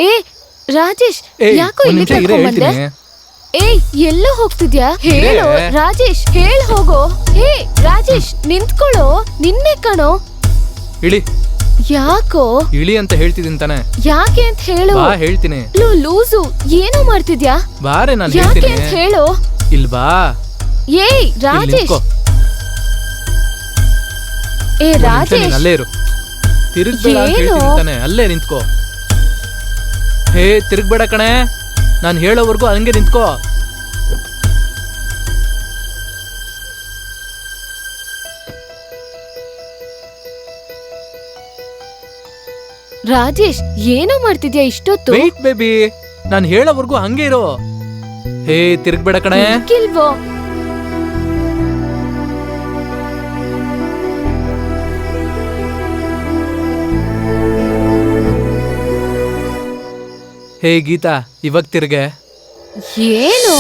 ಏ ರಾಜೇಶ್, ಯಾಕೋ ಇಲ್ಲಿ ಕರ್ಕೊಂಡ್ಬಂದೆ? ಏಯ್, ಎಲ್ಲೋ ಹೋಗ್ತಿದ್ಯಾ? ಹೇಳು ರಾಜೇಶ್, ಹೇಳ್ ಹೋಗೋ. ಹೇ ರಾಜೇಶ್, ನಿಂತ್ಕೊಳ್ಳೋ. ನಿನ್ನೆ ಕಣೋ. ಇಳಿ. ಯಾಕೋ ಇಳಿ ಅಂತ ಹೇಳ್ತಿದ್ದೀನಿ ತಾನೆ. ಯಾಕೆ ಅಂತ ಹೇಳು. ಬಾ ಹೇಳ್ತೀನಿ. ಲೂಸು, ಏನೋ ಮಾಡ್ತಿದ್ಯಾ? ಬಾರೆ, ನಾನು ಯಾಕೆ ಹೇಳ್ತೀನಿ. ಅಂತ ಹೇಳು. ಇಲ್ಲಿ ಬಾ. ಏಯ್ ರಾಜೇಶ್. ಏ ರಾಜೇಶ್, ಅಲ್ಲೇ ಇರು. ತಿರುಗ್ಬೇಡ ಅಂತ ಹೇಳ್ತೀನಿ ತಾನೆ. ಅಲ್ಲೇ ನಿಂತ್ಕೋ. ಹೇ, ತಿರುಗ್ಬೇಡ ಕಣೆ. ನಾನು ಹೇಳೋವರೆಗೂ ಹಂಗೆ ನಿಂತ್ಕೋ. ರಾಜೇಶ್, ಏನೋ ಮಾಡ್ತಿದ್ಯಾ ಇಷ್ಟೊತ್ತು? ವೇಟ್ ಬೇಬಿ, ನಾನು ಹೇಳೋವರೆಗೂ ಹಂಗೆ ಇರೋ. ಹೇ, ತಿರುಗ್ಬೇಡ ಕಣೆ. ಇಲ್ವೋ? ಹೇ ಗೀತಾ, ಇವಾಗ ತಿರ್ಗೆ. ಏನು?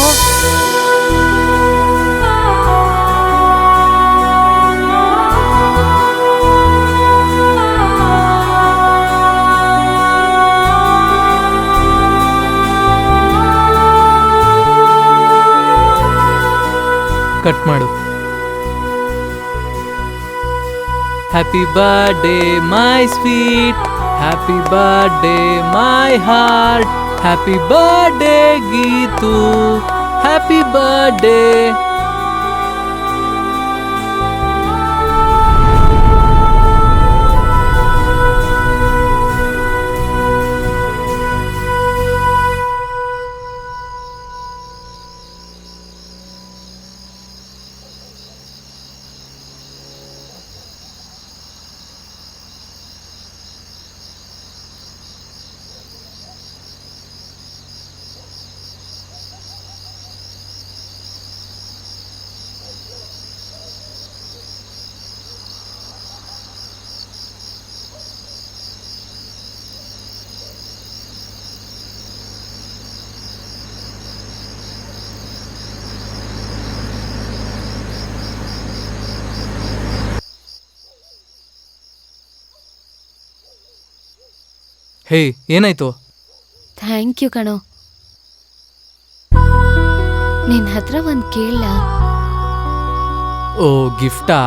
ಕಟ್ ಮಾಡು. Happy birthday my sweet, happy birthday my heart, happy birthday Geetu, happy birthday. Hey, ಏನಾಯ್ತು? ಥ್ಯಾಂಕ್ ಯು ಕಣೋ. ನಿನ್ ಹತ್ರ ಒಂದ್ ಕೇಳ. ಓ, ಗಿಫ್ಟಾ?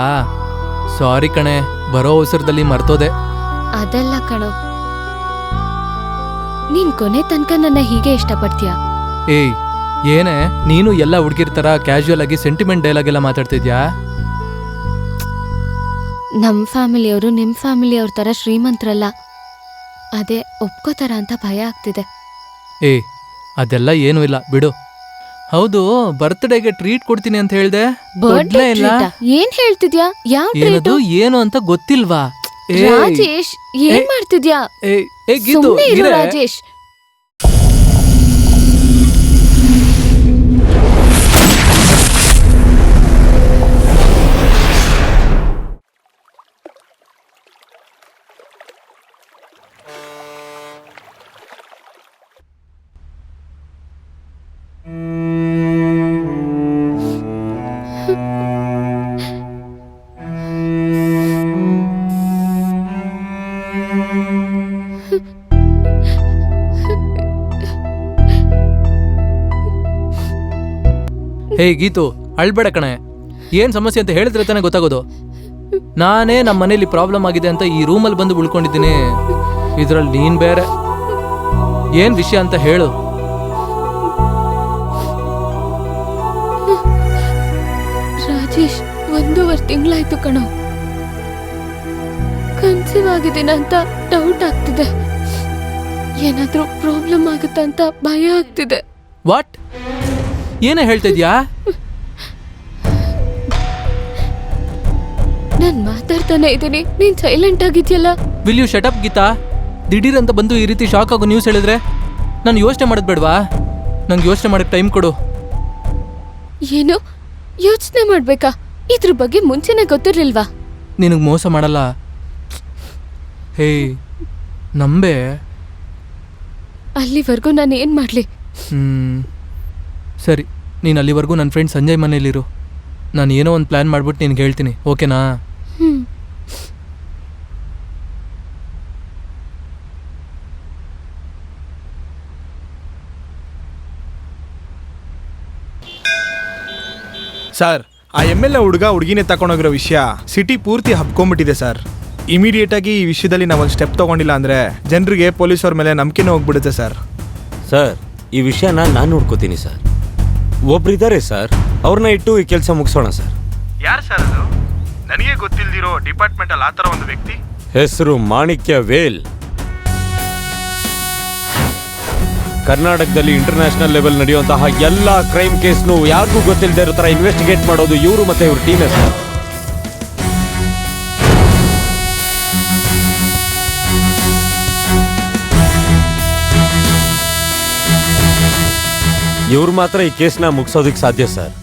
ಸಾರಿ ಕಣೆ, ಬರೋ ಅವಸರದಲ್ಲಿ ಮರ್ತೋದೆ. ಅದಲ್ಲ ಕಣೋ, ನೀನ್ ಕೊನೆ ತನಕ ನನ್ನ ಹೀಗೆ ಇಷ್ಟಪಡ್ತೀಯ? ಏಯ್, ಏನೇ ನೀನು ಎಲ್ಲ ಹುಡುಗಿರ್ತರ ಕ್ಯಾಶುಯಲ್ ಆಗಿ ಸೆಂಟಿಮೆಂಟ್ ಡೈಲಾಗ್ ಎಲ್ಲ ಮಾತಾಡ್ತಿದ್ಯಾ? ನಮ್ ಫ್ಯಾಮಿಲಿಯವರು ನಿಮ್ ಫ್ಯಾಮಿಲಿಯವ್ರ ತರ ಶ್ರೀಮಂತರಲ್ಲ. ಅದೇ ಒಪ್ಕೋತಾರ ಅಂತ ಭಯ ಆಗ್ತಿದೆ. ಏಯ್, ಅದೆಲ್ಲ ಏನೂ ಇಲ್ಲ ಬಿಡು. ಹೌದು, ಬರ್ತ್ಡೇಗೆ ಟ್ರೀಟ್ ಕೊಡ್ತೀನಿ ಅಂತ ಹೇಳ್ದೆ. ಬರ್ತ್ಡೇ ಟ್ರೀಟಾ? ಏನ್ ಹೇಳ್ತಿದ್ಯಾ? ಯಾವ ಟ್ರೀಟ್? ಏನು ಅಂತ ಗೊತ್ತಿಲ್ವಾ? ರಾಜೇಶ್, ಏನ್ ಮಾಡ್ತಿದ್ಯಾ? ಗೀತು, ಸುಮ್ನೆ ಇರು ರಾಜೇಶ್. ಹೇ ಗೀತು, ಅಳ್ಬೇಡ ಕಣೆ. ಏನ್ ಸಮಸ್ಯೆ ಅಂತ ಹೇಳಿದ್ರೆ ತಾನೇ ಗೊತ್ತಾಗೋದು. ನಾನೇ ನಮ್ಮ ಮನೇಲಿ ಪ್ರಾಬ್ಲಮ್ ಆಗಿದೆ ಅಂತ ಈ ರೂಮಲ್ಲಿ ಬಂದು ಉಳ್ಕೊಂಡಿದ್ದೀನಿ. ಇದ್ರಲ್ಲಿ ನೀನ್ ಬೇರೆ. ಏನ್ ವಿಷಯ ಅಂತ ಹೇಳು. ರಾಜೇಶ್, 1.5 ತಿಂಗಳಾಯ್ತು ಕಣೋ. ಕನ್ಸೀವ್ ಆಗಿದ್ದೀನ ಅಂತ ಡೌಟ್ ಆಗ್ತಿದೆ. ಏನಾದ್ರೂ ಪ್ರಾಬ್ಲಮ್ ಆಗುತ್ತ ಅಂತ ಭಯ ಆಗ್ತಿದೆ. ವಾಟ್? ಏನೇ ಹೇಳ್ತಿದ್ಯಾ? ನಾನ್ ಮಾತಾಡ್ತಾನೆ ಇದ್ದೀನಿ, ನೀನ್ ಸೈಲೆಂಟ್ ಆಗಿದ್ಯಲ್ಲ. Will you shut up Geeta? ದಿಢೀರ್ ಅಂತ ಬಂದು ಈ ರೀತಿ ಶಾಕ್ ಆಗೋ ನ್ಯೂಸ್ ಹೇಳಿದ್ರೆ ನಾನು ಯೋಚನೆ ಮಾಡೋದು ಬೇಡವಾ? ನಂಗೆ ಯೋಚನೆ ಮಾಡಕ್ಕೆ ಟೈಮ್ ಕೊಡು. ಏನು ಯೋಚನೆ ಮಾಡ್ಬೇಕಾ? ಇದ್ರ ಬಗ್ಗೆ ಮುಂಚೆನೆ ಗೊತ್ತಿರ್ಲಿಲ್ವಾ? ನಿನಗೆ ಮೋಸ ಮಾಡಲ್ಲ. ಹೇ, ನಂಬೆ. ಅಲ್ಲಿವರೆಗೂ ನಾನು ಏನ್ ಮಾಡ್ಲಿ? ಸರಿ, ನೀನು ಅಲ್ಲಿವರೆಗೂ ನನ್ನ ಫ್ರೆಂಡ್ ಸಂಜಯ್ ಮನೇಲಿರು. ನಾನು ಏನೋ ಒಂದು ಪ್ಲ್ಯಾನ್ ಮಾಡ್ಬಿಟ್ಟು ನಿನ್ಗೆ ಹೇಳ್ತೀನಿ, ಓಕೆನಾ? ಸರ್, ಆ MLA ಹುಡುಗಿನೇ ತಗೊಂಡೋಗಿರೋ ವಿಷಯ ಸಿಟಿ ಪೂರ್ತಿ ಹಬ್ಕೊಂಡ್ಬಿಟ್ಟಿದೆ ಸರ್. ಇಮಿಡಿಯೇಟ್ ಆಗಿ ಈ ವಿಷಯದಲ್ಲಿ ನಾವೊಂದು ಸ್ಟೆಪ್ ತಗೊಂಡಿಲ್ಲ ಅಂದ್ರೆ ಜನರಿಗೆ ಪೊಲೀಸವ್ರ ಮೇಲೆ ನಂಬಿಕೆನೂ ಹೋಗ್ಬಿಡುತ್ತೆ ಸರ್. ಸರ್, ಈ ವಿಷಯನ ನಾನು ನೋಡ್ಕೋತೀನಿ ಸರ್. ಒಬ್ರಿದ್ದಾರೆ ಸರ್, ಅವ್ರನ್ನ ಇಟ್ಟು ಈ ಕೆಲಸ ಮುಗಿಸೋಣ ಸರ್. ಯಾರು ಸರ್ ಅದು? ನನಗೆ ಗೊತ್ತಿಲ್ದಿರೋ ಡಿಪಾರ್ಟ್ಮೆಂಟಲ್ಲಿ ಆ ಥರ ಒಂದು ವ್ಯಕ್ತಿ. ಹೆಸರು ಮಾಣಿಕ್ಯ ವೇಲ್. ಕರ್ನಾಟಕದಲ್ಲಿ ಇಂಟರ್ನ್ಯಾಷನಲ್ ಲೆವೆಲ್ ನಡೆಯುವಂತಹ ಎಲ್ಲ ಕ್ರೈಮ್ ಕೇಸ್ನು ಯಾರಿಗೂ ಗೊತ್ತಿಲ್ಲದೆ ಇರೋ ಥರ ಇನ್ವೆಸ್ಟಿಗೇಟ್ ಮಾಡೋದು ಇವರು ಮತ್ತೆ ಇವ್ರ ಟೀಮೇ ಸರ್. ಇವ್ರು ಮಾತ್ರ ಈ ಕೇಸ್ನ ಮುಗಿಸೋದಕ್ಕೆ ಸಾಧ್ಯ ಸರ್.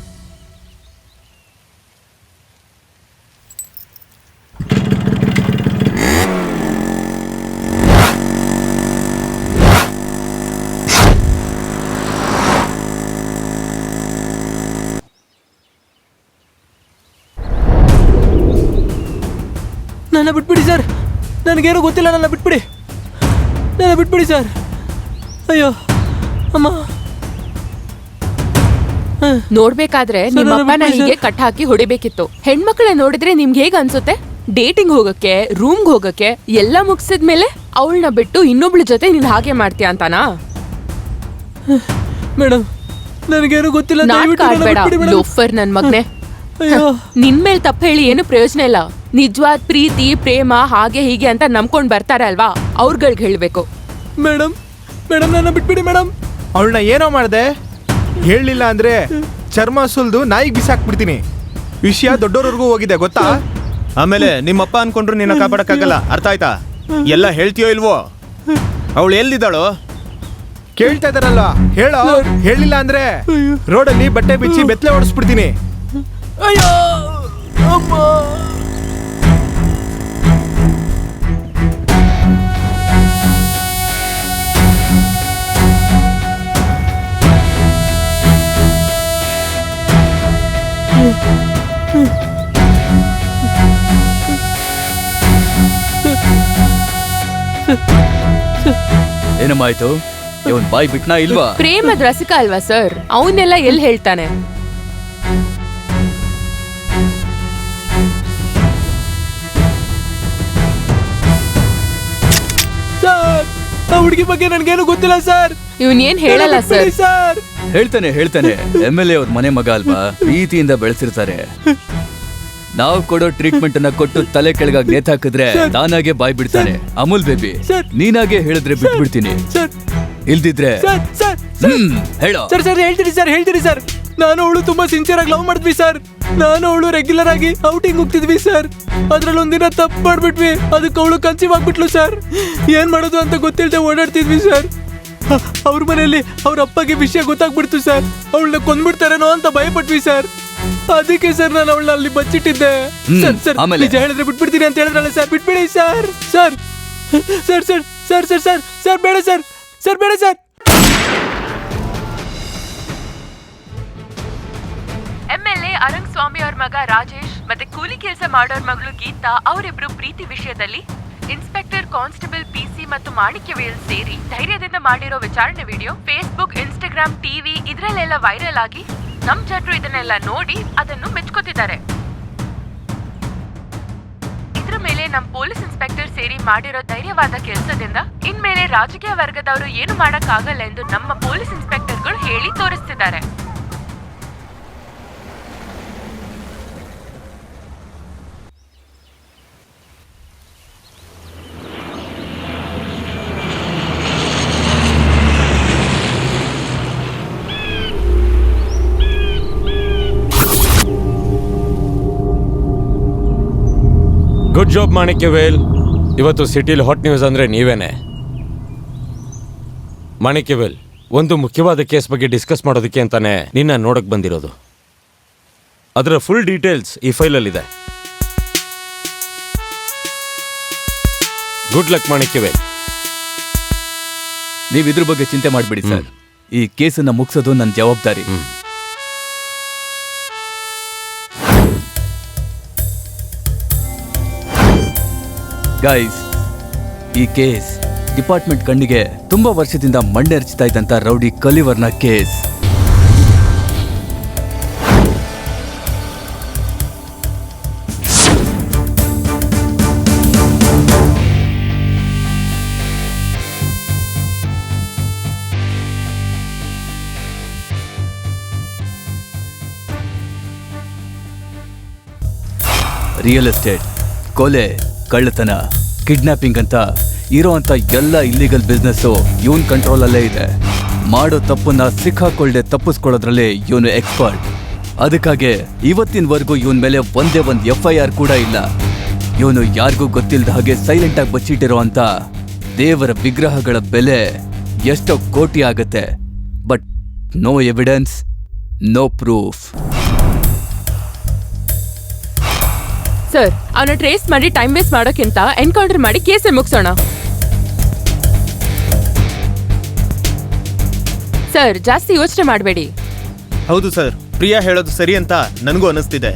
ನನ್ನ ಬಿಟ್ಬಿಡಿ ಸರ್, ನನಗೇನು ಗೊತ್ತಿಲ್ಲ, ನನ್ನ ಬಿಟ್ಬಿಡಿ ಸರ್. ಅಯ್ಯೋ ಅಮ್ಮ. ನೋಡ್ಬೇಕಾದ್ರೆ ನಿಮ್ಮಪ್ಪ ನನಗೆ ಕಟ್ ಹಾಕಿ ಹೊಡಿಬೇಕಿತ್ತು. ಹೆಣ್ಮಕ್ಳ ನೋಡಿದ್ರೆ ನಿಮ್ಗೆ ಹೇಗ ಅನ್ಸುತ್ತೆ? ಡೇಟಿಂಗ್ ಹೋಗಕ್ಕೆ, ರೂಮ್ಗೆ ಹೋಗಕ್ಕೆ ಎಲ್ಲ ಮುಗಿಸಿದ್ಮೇಲೆ ಅವಳನ್ನ ಬಿಟ್ಟು ಇನ್ನೊಬ್ಳ ಜೊತೆ ನೀನ್ ಹಾಗೆ ಮಾಡ್ತೀಯ ಅಂತಾನಾ? ಮೇಡಮ್, ನನಗೇನು ಗೊತ್ತಿಲ್ಲ, ಲೋಫರ್ ನನ್ ಮಗ್ನೆ. ನಿನ್ ಮೇಲ್ ತಪ್ಪ ಹೇಳಿ ಏನು ಪ್ರಯೋಜನ ಇಲ್ಲ. ನಿಜವಾದ ಪ್ರೀತಿ, ಪ್ರೇಮ ಹಾಗೆ ಹೀಗೆ ಅಂತ ನಂಬ್ಕೊಂಡ್ ಬರ್ತಾರೆ ಅಲ್ವಾ, ಅವ್ರಗಳ್ಗೆ ಹೇಳ್ಬೇಕು. ಮೇಡಮ್, ನನ್ನ ಬಿಟ್ಬಿಡಿ ಮೇಡಮ್. ಅವಳನ್ನ ಏನೋ ಮಾಡಿದೆ, ಹೇಳಲಿಲ್ಲ ಅಂದ್ರೆ ಚರ್ಮ ಸುಲ್ದು ನಾಯಿಗೆ ಬಿಸಾಕ್ಬಿಡ್ತೀನಿ. ವಿಷಯ ದೊಡ್ಡೋರ್ವರೆಗೂ ಹೋಗಿದೆ ಗೊತ್ತಾ? ಆಮೇಲೆ ನಿಮ್ಮಪ್ಪ ಅನ್ಕೊಂಡ್ರು ನಿನ್ನ ಕಾಪಾಡಕ್ಕಾಗಲ್ಲ, ಅರ್ಥ ಆಯ್ತಾ? ಎಲ್ಲ ಹೇಳ್ತೀಯೋ ಇಲ್ವೋ? ಅವಳು ಎಲ್ಲಿದ್ದಾಳೋ? ಕೇಳ್ತಾ ಇದಾರಲ್ವಾ, ಹೇಳೋ. ಹೇಳಿಲ್ಲ ಅಂದ್ರೆ ರೋಡಲ್ಲಿ ಬಟ್ಟೆ ಬಿಚ್ಚಿ ಬೆತ್ತಲೆ ಓಡಿಸ್ಬಿಡ್ತೀನಿ. ಅಯ್ಯೋ ಅಮ್ಮ. ಏನಮ್ಮಾಯ್ತು? ಇವನ್ ಬಾಯ್ ಬಿಟ್ನಾ ಇಲ್ವಾ? ಪ್ರೇಮದ ರಸಿಕ ಅಲ್ವಾ ಸರ್, ಅವನ್ನೆಲ್ಲ ಎಲ್ಲಿ ಹೇಳ್ತಾನೆ? ಸರ್, ಆ ಹುಡುಗಿ ಬಗ್ಗೆ ನನ್ಗೇನು ಗೊತ್ತಿಲ್ಲ ಸರ್. ಇವನ್ ಏನ್ ಹೇಳಲ್ಲ ಸರ್. ಹೇಳ್ತಾನೆ MLA ಅವ್ರ ಮನೆ ಮಗ ಅಲ್ವಾ, ಪ್ರೀತಿಯಿಂದ ಬೆಳೆಸಿರ್ತಾರೆ. ನಾವು ಕೊಡೋ ಟ್ರೀಟ್ಮೆಂಟ್ ಅನ್ನ ಕೊಟ್ಟು ತಲೆ ಕೆಳಗಾಗಿ ನೇತಾಕಿದ್ರೆ ತಾನಾಗೆ ಬಾಯ್ ಬಿಡ್ತಾನೆ. ಅಮೂಲ್ ಬೇಬಿ, ನೀನಾಗೆ ಹೇಳಿದ್ರೆ ಬಿಟ್ಬಿಡ್ತೀನಿ, ಇಲ್ದಿದ್ರೆ ಹೇಳೋ. ಸರ್ ಹೇಳ್ತೀನಿ ಸರ್. ನಾನು ಅವಳು ತುಂಬಾ ಸಿನ್ಸಿಯರ್ ಆಗಿ ಲವ್ ಮಾಡಿದ್ವಿ ಸರ್. ನಾನು ಅವಳು ರೆಗ್ಯುಲರ್ ಆಗಿ ಔಟಿಂಗ್ ಹೋಗ್ತಿದ್ವಿ ಸರ್. ಅದ್ರಲ್ಲಿ ಒಂದಿನ ತಪ್ಪು ಮಾಡ್ಬಿಟ್ವಿ, ಅದಕ್ಕೆ ಅವಳು ಕನ್ಸೀವ್ ಆಗ್ಬಿಟ್ಲು ಸರ್. ಏನ್ ಮಾಡೋದು ಅಂತ ಗೊತ್ತಿಲ್ಲದೆ ಓಡಾಡ್ತಿದ್ವಿ ಸರ್. ಅವ್ರ ಮನೆಯಲ್ಲಿ ಅವ್ರ ಅಪ್ಪಗೆ ವಿಷಯ ಗೊತ್ತಾಗ್ಬಿಡ್ತು ಸರ್. ಅವಳನ್ನ ಕೊಂದ್ಬಿಡ್ತಾರೇನೋ ಅಂತ ಭಯಪಟ್ವಿ ಸರ್. ಅದಕ್ಕೆ ಸರ್ ನಾನು ಅವಳನ್ನ ಅಲ್ಲಿ ಬಚ್ಚಿಟ್ಟಿದ್ದೆ. ಸರ್ ನಿಜ ಹೇಳಿದ್ರೆ ಬಿಟ್ಬಿಡ್ತೀನಿ ಅಂತ ಹೇಳಿದ್ರಲ್ಲ ಸರ್, ಬಿಟ್ಬಿಡಿ ಸರ್. ಸರ್ ಬೇಡ ಸರ್. MLA ಅರಂಗ್ ಸ್ವಾಮಿ ಅವ್ರ ಮಗ ರಾಜೇಶ್ ಮತ್ತೆ ಕೂಲಿ ಕೆಲಸ ಮಾಡೋರ್ ಮಗಳು ಗೀತಾ ಅವರಿಬ್ರು ಪ್ರೀತಿ ವಿಷಯದಲ್ಲಿ ಇನ್ಸ್ಪೆಕ್ಟರ್ ಕಾನ್ಸ್ಟೇಬಲ್ PC ಮತ್ತು ಮಾಣಿಕ್ಯ ವೇಲ್ ಸೇರಿ ಧೈರ್ಯದಿಂದ ಮಾಡಿರೋ ವಿಚಾರಣೆ ವಿಡಿಯೋ ಫೇಸ್ಬುಕ್, ಇನ್ಸ್ಟಾಗ್ರಾಮ್, ಟಿವಿ ಇದ್ರಲ್ಲೆಲ್ಲ ವೈರಲ್ ಆಗಿ ನಮ್ ಜನರು ಇದನ್ನೆಲ್ಲ ನೋಡಿ ಅದನ್ನು ಮೆಚ್ಕೋತಿದ್ದಾರೆ. ಇದ್ರ ಮೇಲೆ ನಮ್ ಪೊಲೀಸ್ ಇನ್ಸ್ಪೆಕ್ಟರ್ ಸೇರಿ ಮಾಡಿರೋ ಧೈರ್ಯವಾದ ಕೆಲಸದಿಂದ ಇನ್ಮೇಲೆ ರಾಜಕೀಯ ವರ್ಗದವರು ಏನು ಮಾಡಕ್ಕಾಗಲ್ಲ ಎಂದು ನಮ್ಮ ಪೊಲೀಸ್ ಇನ್ಸ್ಪೆಕ್ಟರ್ಗಳು ಹೇಳಿ ತೋರಿಸ್ತಿದ್ದಾರೆ. ಗುಡ್ ಜಾಬ್ ಮಾಣಿಕ್ಯ ವೇಲ್. ಇವತ್ತು ಸಿಟಿಲಿ ಹಾಟ್ ನ್ಯೂಸ್ ಅಂದ್ರೆ ನೀವೇನೆ. ಮಾಣಿಕ್ಯ ವೇಲ್, ಒಂದು ಮುಖ್ಯವಾದ ಕೇಸ್ ಬಗ್ಗೆ ಡಿಸ್ಕಸ್ ಮಾಡೋದಕ್ಕೆ ಅಂತಾನೆ ನಿನ್ನ ನೋಡಕ್ ಬಂದಿರೋದು. ಅದರ ಫುಲ್ ಡೀಟೇಲ್ಸ್ ಈ ಫೈಲಲ್ಲಿದೆ. ಗುಡ್ ಲಕ್ ಮಾಣಿಕ್ಯ ವೇಲ್. ನೀವು ಇದ್ರ ಬಗ್ಗೆ ಚಿಂತೆ ಮಾಡಬೇಡಿ ಸರ್. ಈ ಕೇಸನ್ನ ಮುಗಿಸೋದು ನನ್ನ ಜವಾಬ್ದಾರಿ. ಗೈಸ್, ಈ ಕೇಸ್ ಡಿಪಾರ್ಟ್ಮೆಂಟ್ ಕಣ್ಣಿಗೆ ತುಂಬಾ ವರ್ಷದಿಂದ ಮಣ್ಣೆರ್ಚ್ತಾ ಇದ್ದಂತ ರೌಡಿ ಕಲಿವರ್ನ ಕೇಸ್. ರಿಯಲ್ ಎಸ್ಟೇಟ್, ಕೊಲೆ, ಕಳ್ಳತನ, ಕಿಡ್ನಾಪಿಂಗ್ ಅಂತ ಇರೋಂಥ ಎಲ್ಲ ಇಲ್ಲಿಗಲ್ ಬಿಸ್ನೆಸ್ಸು ಇವನ್ ಕಂಟ್ರೋಲಲ್ಲೇ ಇದೆ. ಮಾಡೋ ತಪ್ಪನ್ನ ಸಿಕ್ಕಾಕೊಳ್ಳದೆ ತಪ್ಪಿಸ್ಕೊಳ್ಳೋದ್ರಲ್ಲಿ ಇವನು ಎಕ್ಸ್ಪರ್ಟ್. ಅದಕ್ಕಾಗೆ ಇವತ್ತಿನವರೆಗೂ ಇವನ್ ಮೇಲೆ ಒಂದೇ ಒಂದು FIR ಕೂಡ ಇಲ್ಲ. ಇವನು ಯಾರಿಗೂ ಗೊತ್ತಿಲ್ಲದ ಹಾಗೆ ಸೈಲೆಂಟ್ ಆಗಿ ಬಚ್ಚಿಟ್ಟಿರೋ ಅಂತ ದೇವರ ವಿಗ್ರಹಗಳ ಬೆಲೆ ಎಷ್ಟೋ ಕೋಟಿ ಆಗತ್ತೆ. But no evidence, no proof. Sir, ಅವನ ಟ್ರೇಸ್ ಮಾಡಿ ಟೈಮ್ ವೇಸ್ಟ್ ಮಾಡೋಕ್ಕಿಂತ ಎನ್ಕೌಂಟರ್ ಮಾಡಿ ಕೇಸೇ ಮುಗಿಸೋಣ. ಸರ್, ಜಾಸ್ತಿ ಯೋಚನೆ ಮಾಡಬೇಡಿ. ಹೌದು ಸರ್, ಪ್ರಿಯಾ ಹೇಳೋದು ಸರಿ ಅಂತ ನನಗೂ ಅನಿಸ್ತಿದೆ.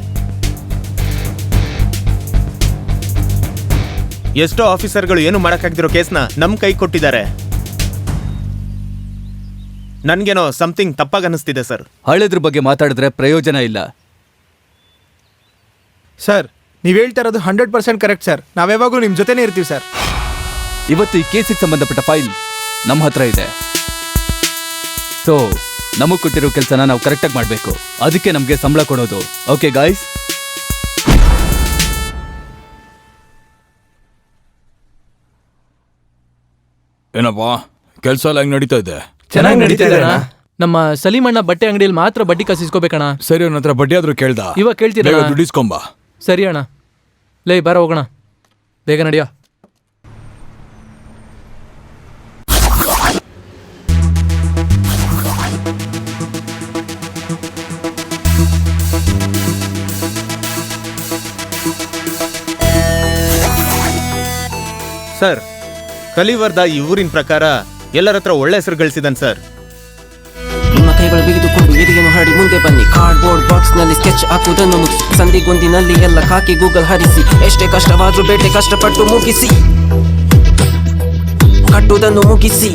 ಎಷ್ಟೋ ಆಫೀಸರ್ಗಳು ಏನು ಮಾಡಕ್ಕಾಗ್ದಿರೋ ಕೇಸ್ನ ನಮ್ ಕೈ ಕೊಟ್ಟಿದ್ದಾರೆ. ನನ್ಗೇನೋ ಸಮಥಿಂಗ್ ತಪ್ಪಾಗಿ ಅನಿಸ್ತಿದೆ ಸರ್. ಹಳೆದ್ರ ಬಗ್ಗೆ ಮಾತಾಡಿದ್ರೆ ಪ್ರಯೋಜನ ಇಲ್ಲ. ಸರ್, ನೀವು ಹೇಳ್ತಾ ಇರೋದು 100% ಕರೆಕ್ಟ್ ಸರ್. ನಾವು ಯಾವಾಗೂ ನಿಮ್ಮ ಜೊತೆನೇ ಇರ್ತೀವಿ ಸರ್. ಇವತ್ತು ಈ ಕೇಸಿಗೆ ಸಂಬಂಧಪಟ್ಟ ಫೈಲ್ ನಮ್ಮ ಹತ್ರ ಇದೆ. ಸೊ ನಮಗ್ ಕೊಟ್ಟಿರೋ ಕೆಲಸನ ನಾವು ಕರೆಕ್ಟಾಗಿ ಮಾಡಬೇಕು. ಅದಕ್ಕೆ ನಮಗೆ ಸಂಬಳ ಕೊಡೋದು. Okay guys? ಏನಪ್ಪಾ ಕೆಲಸ ಎಲ್ಲ ಹೆಂಗ್ ನಡೀತಾ ಇದೆ? ಚೆನ್ನಾಗಿ ನಡೀತಾ ಇದೆ ಅಣ್ಣ. ನಮ್ಮ ಸಲೀಮಣ್ಣ ಬಟ್ಟೆ ಅಂಗಡಿಯಲ್ಲಿ ಮಾತ್ರ ಬಡ್ಡಿ ಕಾಸಿಸ್ಕೋಬೇಕಣ್ಣ. ಸರಿ, ಅವನ ಹತ್ರ ಬಡ್ಡಿ ಆದ್ರೂ ಕೇಳ್ದ? ಇವಾಗ ಕೇಳ್ತೀರ? ದುಡ್ಡಿಸ್ಕೊಂಬ. ಸರಿ ಅಣ್ಣ. ಲೇ ಬಾರ ಹೋಗೋಣ, ಬೇಗ ನಡಿಯೋ. ಸರ್, ಕಲಿವರ್ದ ಈ ಊರಿನ ಪ್ರಕಾರ ಎಲ್ಲರ ಹತ್ರ ಒಳ್ಳೆ ಹೆಸರು ಗಳಿಸಿದನ್ ಸರ್. ನಿಮ್ಮ ಕೈಗಳು ಬಿಗಿದುಕೊಂಡು ಎದೆಯನ್ನು ಹರಡಿ ಮುಂದೆ ಬನ್ನಿ. ಕಾರ್ಡ್ಬೋರ್ಡ್ ಬಾಕ್ಸ್ ನಲ್ಲಿ ಸ್ಕೆಚ್ ಹಾಕುವುದನ್ನು ಮುಗಿಸಿ, ಸಂದಿಗೊಂದಿನಲ್ಲಿ ಎಲ್ಲ ಹಾಕಿ ಗೂಗಲ್ ಹರಿಸಿ, ಎಷ್ಟೇ ಕಷ್ಟವಾದ್ರೂ ಬೇಟೆ ಕಷ್ಟಪಟ್ಟು ಮುಗಿಸಿ, ಕಟ್ಟುವುದನ್ನು ಮುಗಿಸಿ,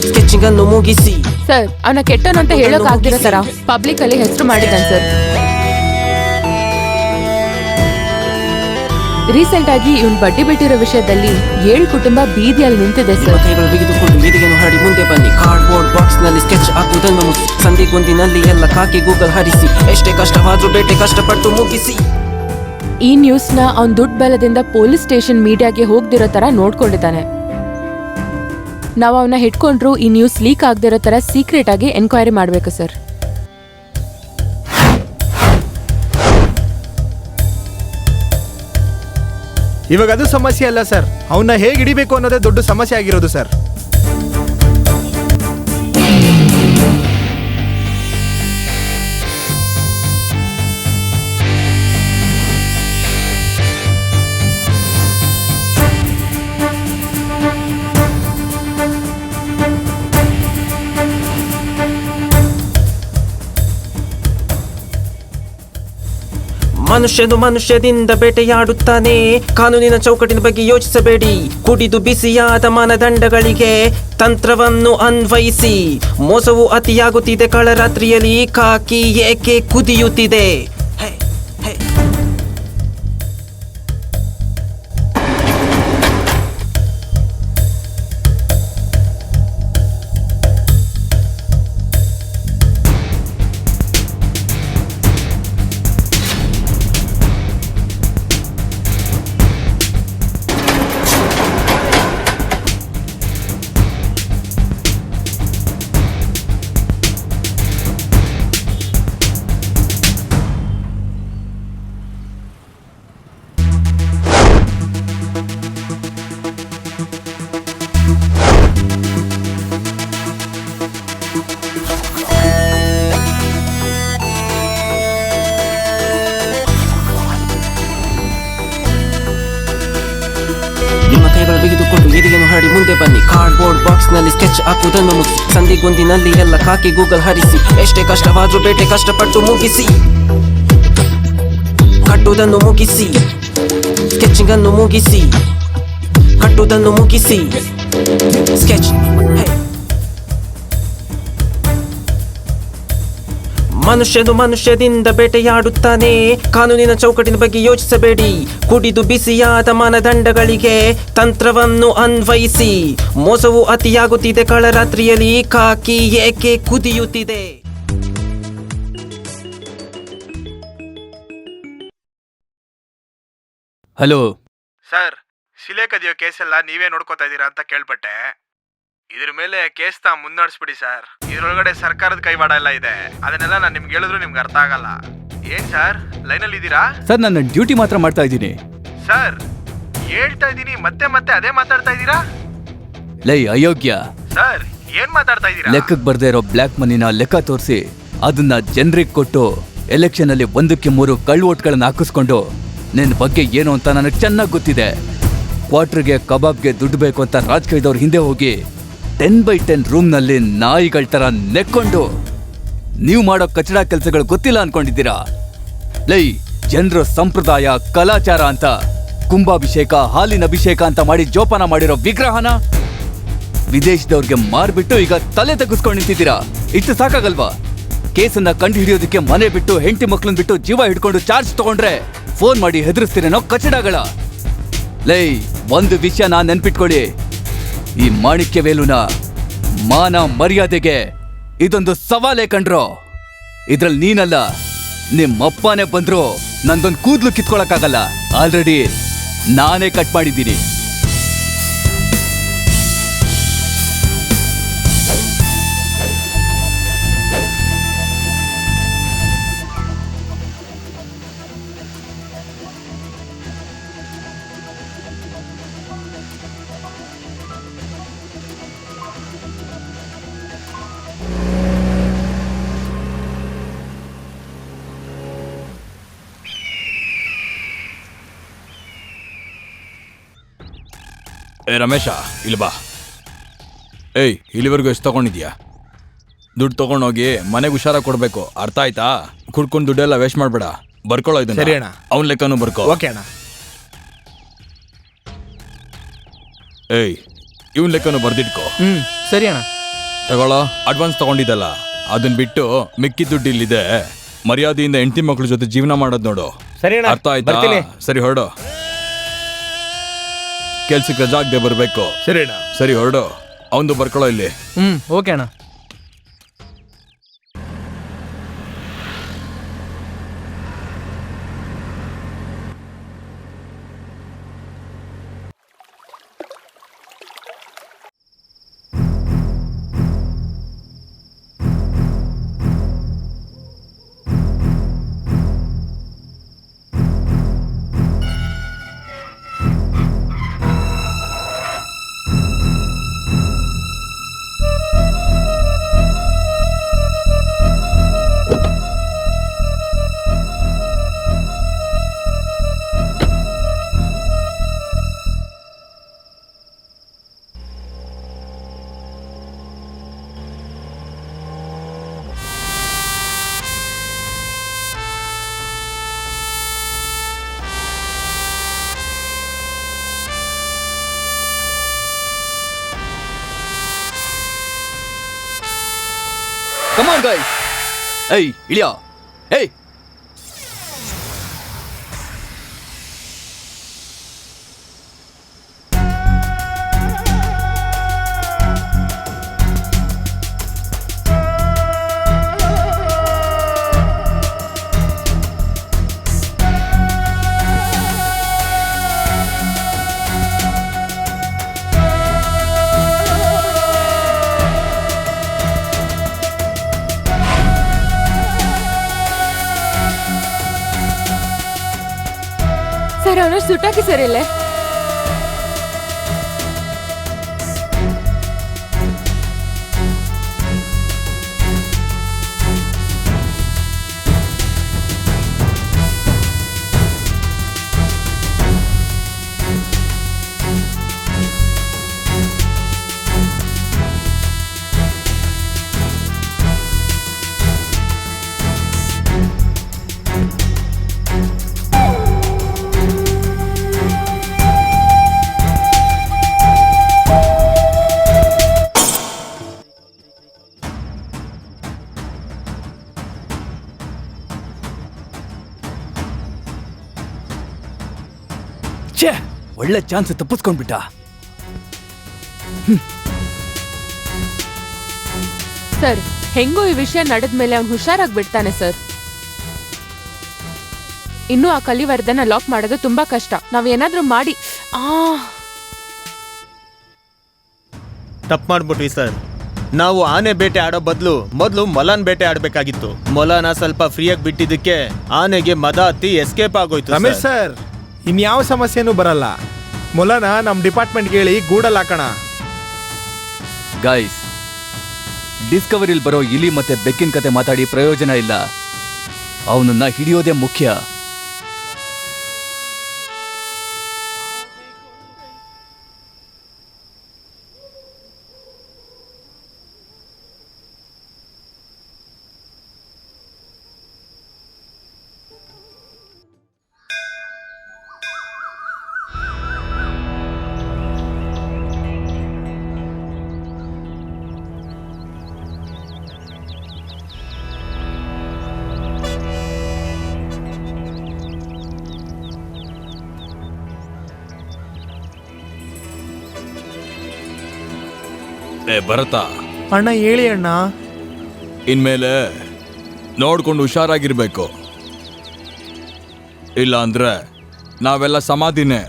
ಸ್ಕೆಚಿಂಗ್ ಅನ್ನು ಮುಗಿಸಿ. ಸರ್, ಅವನ ಕೆಟ್ಟವನು ಅಂತ ಹೇಳೋಕ್ ಆಗ್ದಿರೋ ತರ ಪಬ್ಲಿಕ್ ಅಲ್ಲಿ ಹೆಸರು ಮಾಡಿದ್ದಾನೆ ಸರ್. ರೀಸೆಂಟ್ ಆಗಿ ಇವನ್ ಬಡ್ಡಿ ಬಿಟ್ಟಿರೋ ವಿಷಯದಲ್ಲಿ 7 ಕುಟುಂಬ ಬೀದಿಯಲ್ಲಿ ನಿಂತಿದೆ ನಿಮ್ಮ ಸರ್. ಕೈಗಳು ಬಿಗಿದುಕೊಂಡು ಎದೆಯನ್ನು ಹರಡಿ ಮುಂದೆ ಬನ್ನಿ. ಕಾರ್ಡ್ಬೋರ್ಡ್ ಬಾಕ್ಸ್ ನಲ್ಲಿ ಸ್ಕೆಚ್ ಹಾಕುವುದನ್ನು ಮುಗಿಸಿ, ಸಂದಿಗೊಂದಿನಲ್ಲಿ ಎಲ್ಲ ಹಾಕಿ ಗೂಗಲ್ ಹರಿಸಿ, ಎಷ್ಟೇ ಕಷ್ಟವಾದ್ರೂ ಬೇಟೆ ಕಷ್ಟಪಟ್ಟು ಮುಗಿಸಿ. ಈ ನ್ಯೂಸ್ ನ ಅವ್ನ್ ದುಡ್ಡು ಬಲದಿಂದ ಪೊಲೀಸ್ ಸ್ಟೇಷನ್ ಮೀಡಿಯಾಗೆ ಹೋಗ್ದಿರೋ ತರ ನೋಡ್ಕೊಂಡಿದ್ದಾನೆ. ನಾವು ಅವನ್ನ ಹಿಡ್ಕೊಂಡ್ರು ಈ ನ್ಯೂಸ್ ಲೀಕ್ ಆಗದಿರೋ ತರ ಸೀಕ್ರೆಟ್ ಆಗಿ ಎನ್ಕ್ವೈರಿ ಮಾಡ್ಬೇಕು ಸರ್. ಇವಾಗ ಅದು ಸಮಸ್ಯೆ ಅಲ್ಲ ಸರ್. ಅವನ್ನ ಹೇಗೆ ಹಿಡಿಬೇಕು ಅನ್ನೋದೇ ದೊಡ್ಡ ಸಮಸ್ಯೆ ಆಗಿರೋದು ಸರ್. ಮನುಷ್ಯನು ಮನುಷ್ಯದಿಂದ ಬೇಟೆಯಾಡುತ್ತಾನೆ. ಕಾನೂನಿನ ಚೌಕಟ್ಟಿನ ಬಗ್ಗೆ ಯೋಚಿಸಬೇಡಿ. ಕುಡಿದು ಬಿಸಿಯಾದ ಮಾನದಂಡಗಳಿಗೆ ತಂತ್ರವನ್ನು ಅನ್ವಯಿಸಿ. ಮೋಸವು ಅತಿಯಾಗುತ್ತಿದೆ. ಕಳರಾತ್ರಿಯಲ್ಲಿ ಕಾಕಿ ಏಕೆ ಕುದಿಯುತ್ತಿದೆ? ನಿಮ್ಮ ಕೈಗಳು ಬಿಗಿದುಕೊಂಡು ಎದೆಯನ್ನು ಹರಡಿ ಮುಂದೆ ಬನ್ನಿ. ಕಾರ್ಡ್ಬೋರ್ಡ್ ಬಾಕ್ಸ್ ನಲ್ಲಿ ಸ್ಕೆಚ್ ಹಾಕುವುದನ್ನು ಮುಗಿಸಿ, ಸಂದಿಗೊಂದಿನಲ್ಲಿ ಎಲ್ಲ ಹಾಕಿ ಗೂಗಲ್ ಹರಿಸಿ, ಎಷ್ಟೇ ಕಷ್ಟವಾದ್ರೂ ಬೇಟೆ ಕಷ್ಟಪಟ್ಟು ಮುಗಿಸಿ, ಕಟ್ಟುವುದನ್ನು ಮುಗಿಸಿ, ಸ್ಕೆಚಿಂಗ್ ಅನ್ನು ಮುಗಿಸಿ, ಕಟ್ಟುವುದನ್ನು ಮುಗಿಸಿ, ಸ್ಕೆಚ್. ಮನುಷ್ಯನು ಮನುಷ್ಯದಿಂದ ಬೇಟೆಯಾಡುತ್ತಾನೆ. ಕಾನೂನಿನ ಚೌಕಟ್ಟಿನ ಬಗ್ಗೆ ಯೋಚಿಸಬೇಡಿ. ಕುಡಿದು ಬಿಸಿಯಾದ ಮಾನದಂಡಗಳಿಗೆ ತಂತ್ರವನ್ನು ಅನ್ವಯಿಸಿ. ಮೋಸವು ಅತಿಯಾಗುತ್ತಿದೆ. ಕಳರಾತ್ರಿಯಲ್ಲಿ ಕಾಕಿ ಏಕೆ ಕುದಿಯುತ್ತಿದೆ? ಹಲೋ. ಸರ್, ಶಿಲೆ ಕದಿಯೋ ಕೇಸೆಲ್ಲ ನೀವೇ ನೋಡ್ಕೋತಾ ಇದ್ದೀರಾ ಅಂತ ಕೇಳ್ಪಟ್ಟೆ. ಇದ್ರ ಮೇಲೆ ಕೇಸ್ ಮುನ್ನಡೆಸ್ಬಿಡಿ ಸರ್. ಇದ್ರೊಳಗಡೆ ಸರ್ಕಾರದ ಕೈವಾಡ ಎಲ್ಲ ಇದೆ. ಅದನ್ನೆಲ್ಲ ನಾನು ನಿಮ್ಗೆ ಹೇಳಿದ್ರು ನಿಮ್ಗೆ ಅರ್ಥ ಆಗಲ್ಲ. ಏನ್ ಸರ್, ಲೈನಲ್ಲಿ ಇದ್ದೀರಾ? ಸರ್, ನನ್ನ ಡ್ಯೂಟಿ ಮಾತ್ರ ಮಾಡ್ತಾ ಇದ್ದೀನಿ. ಸರ್, ಹೇಳ್ತಾ ಇದ್ದೀನಿ, ಮತ್ತೆ ಮತ್ತೆ ಅದೇ ಮಾತಾಡ್ತಾ ಇದ್ದೀರಾ? ಲೈ ಅಯೋಗ್ಯ, ಸರ್ ಏನ್ ಮಾತಾಡ್ತಾ ಇದ್ದೀರಾ? ಲೆಕ್ಕಕ್ಕೆ ಬರ್ದೇ ಇರೋ ಬ್ಲ್ಯಾಕ್ ಮನಿನ ಲೆಕ್ಕ ತೋರಿಸಿ ಅದನ್ನ ಜನರಿಗೆ ಕೊಟ್ಟು ಎಲೆಕ್ಷನ್ ಅಲ್ಲಿ 1ಕ್ಕೆ 3 ಕಳ್ಳು ಓಟ್ಗಳನ್ನ ಹಾಕಿಸ್ಕೊಂಡು ನಿನ್ನ ಬಗ್ಗೆ ಏನು ಅಂತ ನನಗೆ ಚೆನ್ನಾಗಿ ಗೊತ್ತಿದೆ. ಕ್ವಾರ್ಟರ್ಗೆ ಕಬಾಬ್ಗೆ ದುಡ್ಡು ಬೇಕು ಅಂತ ರಾಜಕೀಯದವ್ರ ಹಿಂದೆ ಹೋಗಿ 10x10 ರೂಮ್ನಲ್ಲಿ ನಾಯಿಗಳ ತರ ನೆಕ್ಕೊಂಡು ನೀವು ಮಾಡೋ ಕಚಡ ಕೆಲಸಗಳು ಗೊತ್ತಿಲ್ಲ ಅನ್ಕೊಂಡಿದ್ದೀರಾ? ಲೈ, ಜನರ ಸಂಪ್ರದಾಯ ಕಲಾಚಾರ ಅಂತ ಕುಂಭಾಭಿಷೇಕ, ಹಾಲಿನ ಅಭಿಷೇಕ ಅಂತ ಮಾಡಿ ಜೋಪಾನ ಮಾಡಿರೋ ವಿಗ್ರಹನ ವಿದೇಶದವ್ರಿಗೆ ಮಾರ್ಬಿಟ್ಟು ಈಗ ತಲೆ ತೆಗೆಸ್ಕೊಂಡು ನಿಂತಿದ್ದೀರಾ. ಇಷ್ಟು ಸಾಕಾಗಲ್ವಾ? ಕೇಸನ್ನ ಕಂಡು ಹಿಡಿಯೋದಕ್ಕೆ ಮನೆ ಬಿಟ್ಟು ಹೆಂಡತಿ ಮಕ್ಳನ್ನ ಬಿಟ್ಟು ಜೀವ ಹಿಡ್ಕೊಂಡು ಚಾರ್ಜ್ ತಗೊಂಡ್ರೆ ಫೋನ್ ಮಾಡಿ ಹೆದರಿಸ್ತೀರೇನೋ ಕಚಡಗಳ. ಲೈ, ಒಂದು ವಿಷಯ ನಾನ್ ನೆನ್ಪಿಟ್ಕೊಳ್ಳಿ, ಈ ಮಾಣಿಕ್ಯವೇಲುನ ಮಾನ ಮರ್ಯಾದೆಗೆ ಇದೊಂದು ಸವಾಲೇ ಕಂಡ್ರೋ. ಇದ್ರಲ್ಲಿ ನೀನಲ್ಲ, ನಿಮ್ಮಪ್ಪನೇ ಬಂದ್ರು ನಂದೊಂದು ಕೂದ್ಲು ಕಿತ್ಕೊಳಕ್ಕಾಗಲ್ಲ. ಆಲ್ರೆಡಿ ನಾನೇ ಕಟ್ ಮಾಡಿದ್ದೀನಿ. ರಮೇಶ, ಇಲ್ಲಿ ಬಾ. ಇಲ್ಲಿವರೆಗೂ ಎಷ್ಟು ತಗೊಂಡಿದ್ಯಾ? ದುಡ್ಡು ತಗೊಂಡೋಗಿ ಮನೆಗೆ ಹುಷಾರಾಗಿ ಕೊಡ್ಬೇಕು, ಅರ್ಥ ಆಯ್ತಾ? ಕುಡ್ಕೊಂಡು ದುಡ್ಡೆಲ್ಲ ವೇಸ್ಟ್ ಮಾಡ್ಬೇಡ. ಬರ್ಕೊಳ್ಳೋ ಇದನ್ನ. ಸರಿ ಅಣ್ಣ. ಅವನ್ ಲೆಕ್ಕನೂ ಬರ್ಕೋ. ಓಕೆ ಅಣ್ಣ. ಇವನ್ ಲೆಕ್ಕನೂ ಬರ್ದಿಟ್ಕೋ. ಸರಿ ಅಣ್ಣ. ತಗೊಳ್ಳೋ, ಅಡ್ವಾನ್ಸ್ ತಗೊಂಡಿದ್ದಲ್ಲ ಅದನ್ನ ಬಿಟ್ಟು ಮಿಕ್ಕಿ ದುಡ್ಡು ಇಲ್ಲಿದೆ. ಮರ್ಯಾದೆಯಿಂದ ಹೆಂಡತಿ ಮಕ್ಳ ಜೊತೆ ಜೀವನ ಮಾಡೋದ್ ನೋಡು, ಅರ್ಥ ಆಯ್ತಾ? ಸರಿ ಹೊರಡು. ಕೆಲ್ಸಕ್ಕೆ ರಜಾ ಆಗದೆ ಬರ್ಬೇಕು. ಸರಿ ಅಣ್ಣ. ಸರಿ ಹೊರಡು. ಅವಂದು ಬರ್ಕೊಳ್ಳೋ ಇಲ್ಲಿ. ಓಕೆ ಅಣ್ಣ. Come on, guys. Hey, ಇಳಿಯೋ. Hey. Sir, ಅವನು ಸುಟ್ಟಾಕಿ ಸರ್ ಇಲ್ಲೇ. ಛೇ, ಒಳ್ಳೆ ಚಾನ್ಸ್ ತಪ್ಪಿಸ್ಕೊಂಡ್ಬಿಟ್ಟ. ಸರ್, ಹೆಂಗೋ ಈ ವಿಷಯ ನಡೆದ್ಮೇಲೆ ಅವ್ನು ಹುಷಾರಾಗ್ಬಿಡ್ತಾನೆ ಸರ್. ಇನ್ನು ಆ ಕಲಿವರ್ಧನ ಲಾಕ್ ಮಾಡೋದು ತುಂಬಾ ಕಷ್ಟ. ನಾವೇನಾದ್ರೂ ಮಾಡಿ ತಪ್ಪು ಮಾಡ್ಬಿಟ್ವಿ ಸರ್. ನಾವು ಆನೆ ಬೇಟೆ ಆಡೋ ಮೊದಲು ಮೊಲನ್ ಬೇಟೆ ಆಡ್ಬೇಕಾಗಿತ್ತು. ಮೊಲನ ಸ್ವಲ್ಪ ಫ್ರೀಯಾಗಿ ಬಿಟ್ಟಿದ್ದಕ್ಕೆ ಆನೆಗೆ ಮದ ಹತ್ತಿ ಎಸ್ಕೇಪ್ ಆಗೋಯ್ತು. ರಮೇಶ್ ಸರ್, ಇನ್ಯಾವ ಸಮಸ್ಯೆನೂ ಬರಲ್ಲ. ಮೊಲನ ನಮ್ಮ ಡಿಪಾರ್ಟ್ಮೆಂಟ್ಗೆ ಹೇಳಿ ಗೂಡಲ್ಲಿ ಹಾಕೋಣ. ಗೈಸ್, ಡಿಸ್ಕವರಿಲ್ ಬರೋ ಇಲಿ ಮತ್ತೆ ಬೆಕ್ಕಿನ ಕತೆ ಮಾತಾಡಿ ಪ್ರಯೋಜನ ಇಲ್ಲ. ಅವನನ್ನ ಹಿಡಿಯೋದೇ ಮುಖ್ಯ. ಭರತ, ಅಣ್ಣ ಹೇಳಿ ಅಣ್ಣ. ಇನ್ಮೇಲೆ ನೋಡ್ಕೊಂಡು ಹುಷಾರಾಗಿರ್ಬೇಕು. ಇಲ್ಲ ಅಂದ್ರೆ ನಾವೆಲ್ಲ ಸಮಾಧಿನೇ.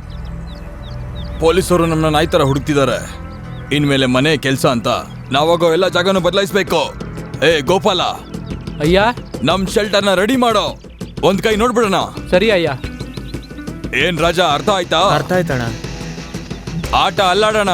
ಪೊಲೀಸರು ನಮ್ಮನ್ನ ನಾಯಿ ಥರ ಹುಡುಕ್ತಿದ್ದಾರೆ. ಇನ್ಮೇಲೆ ಮನೆ ಕೆಲಸ ಅಂತ ನಾವಾಗೋ ಎಲ್ಲ ಜಾಗನೂ ಬದಲಾಯಿಸ್ಬೇಕು. ಗೋಪಾಲ, ಅಯ್ಯ, ನಮ್ ಶೆಲ್ಟರ್ನ ರೆಡಿ ಮಾಡೋ. ಒಂದ್ ಕೈ ನೋಡ್ಬಿಡೋಣ. ಸರಿ ಅಯ್ಯ. ಏನ್ ರಾಜ, ಅರ್ಥ ಆಯ್ತಾ? ಅರ್ಥ ಆಯ್ತಣ್ಣ. ಆಟ ಅಲ್ಲಾಡೋಣ.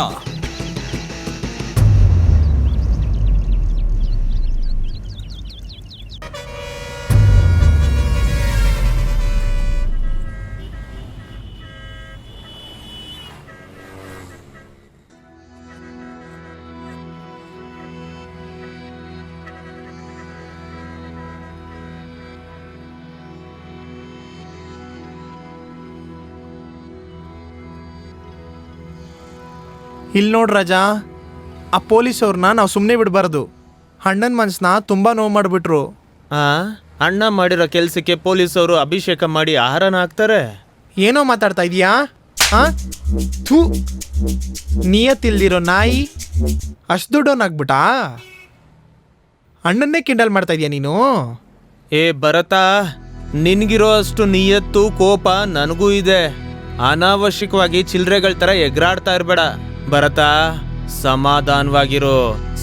ಇಲ್ಲಿ ನೋಡ್ ರಾಜಾ, ಆ ಪೊಲೀಸವ್ರನ್ನ ನಾವು ಸುಮ್ಮನೆ ಬಿಡಬಾರ್ದು. ಅಣ್ಣನ ಮನ್ಸನ್ನ ತುಂಬ ನೋವು ಮಾಡಿಬಿಟ್ರು. ಅಣ್ಣ ಮಾಡಿರೋ ಕೆಲ್ಸಕ್ಕೆ ಪೊಲೀಸವರು ಅಭಿಷೇಕ ಮಾಡಿ ಆಹಾರನ ಹಾಕ್ತಾರೆ. ಏನೋ ಮಾತಾಡ್ತಾ ಇದೀಯಾ? ಥೂ, ನಿಯತ್ತಿಲ್ದಿರೋ ನಾಯಿ ಅಷ್ಟು ದೊಡ್ಡವನಾಗ್ಬಿಟ್ಟಾ? ಅಣ್ಣನ್ನೇ ಕಿಂಡಲ್ ಮಾಡ್ತಾ ಇದೀಯ ನೀನು? ಭರತ, ನಿನ್ಗಿರೋ ಅಷ್ಟು ನಿಯತ್ತು ಕೋಪ ನನಗೂ ಇದೆ. ಅನಾವಶ್ಯಕವಾಗಿ ಚಿಲ್ರೆಗಳ ತರ ಎಗರಾಡ್ತಾ ಇರ್ಬೇಡ ಭರತ. ಸಮಾಧಾನವಾಗಿರೋ,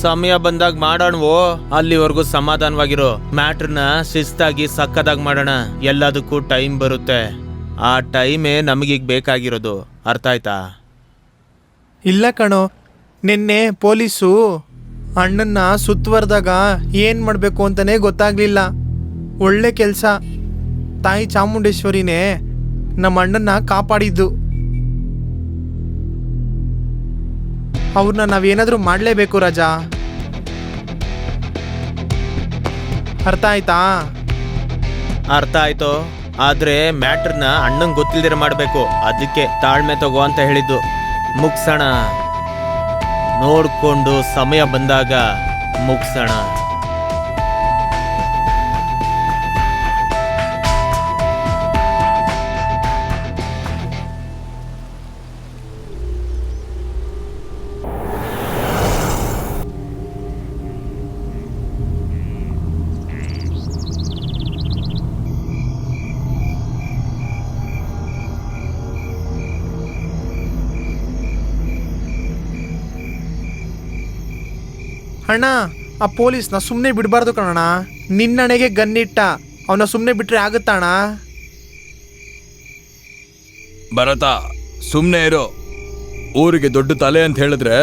ಸಮಯ ಬಂದಾಗ ಮಾಡೋಣವೋ. ಅಲ್ಲಿವರೆಗೂ ಸಮಾಧಾನವಾಗಿರೋ. ಮ್ಯಾಟ್ರನ್ನ ಶಿಸ್ತಾಗಿ ಸಕ್ಕದಾಗಿ ಮಾಡೋಣ. ಎಲ್ಲದಕ್ಕೂ ಟೈಮ್ ಬರುತ್ತೆ. ಆ ಟೈಮೇ ನಮಗೀಗ ಬೇಕಾಗಿರೋದು. ಅರ್ಥ ಆಯ್ತಾ? ಇಲ್ಲ ಕಣೋ, ನಿನ್ನೆ ಪೊಲೀಸು ಅಣ್ಣನ್ನ ಸುತ್ತುವರೆದಾಗ ಏನು ಮಾಡಬೇಕು ಅಂತಲೇ ಗೊತ್ತಾಗಲಿಲ್ಲ. ಒಳ್ಳೆ ಕೆಲಸ, ತಾಯಿ ಚಾಮುಂಡೇಶ್ವರಿನೇ ನಮ್ಮ ಅಣ್ಣನ್ನ ಕಾಪಾಡಿದ್ದು. ಅವ್ರನ್ನ ನಾವೇನಾದರೂ ಮಾಡಲೇಬೇಕು ರಾಜಾ. ಅರ್ಥ ಆಯ್ತಾ? ಅರ್ಥ ಆಯ್ತು. ಆದ್ರೆ ಮ್ಯಾಟ್ರನ್ನ ಅಣ್ಣಂಗೆ ಗೊತ್ತಿಲ್ದಿರ ಮಾಡಬೇಕು. ಅದಕ್ಕೆ ತಾಳ್ಮೆ ತಗೋ ಅಂತ ಹೇಳಿದ್ದು. ಮುಗ್ಸೋಣ, ನೋಡ್ಕೊಂಡು ಸಮಯ ಬಂದಾಗ ಮುಗ್ಸೋಣ. ಅಣ್ಣ, ಆ ಪೊಲೀಸ್ನ ಸುಮ್ಮನೆ ಬಿಡಬಾರ್ದು ಕಣಣ್ಣ. ನಿನ್ನಣೆಗೆ ಗನ್ನಿಟ್ಟ ಅವನ್ನ ಸುಮ್ಮನೆ ಬಿಟ್ರೆ ಆಗುತ್ತಣ್ಣ? ಭರತ, ಸುಮ್ಮನೆ ಇರೋ. ಊರಿಗೆ ದೊಡ್ಡ ತಲೆ ಅಂತ ಹೇಳಿದ್ರೆ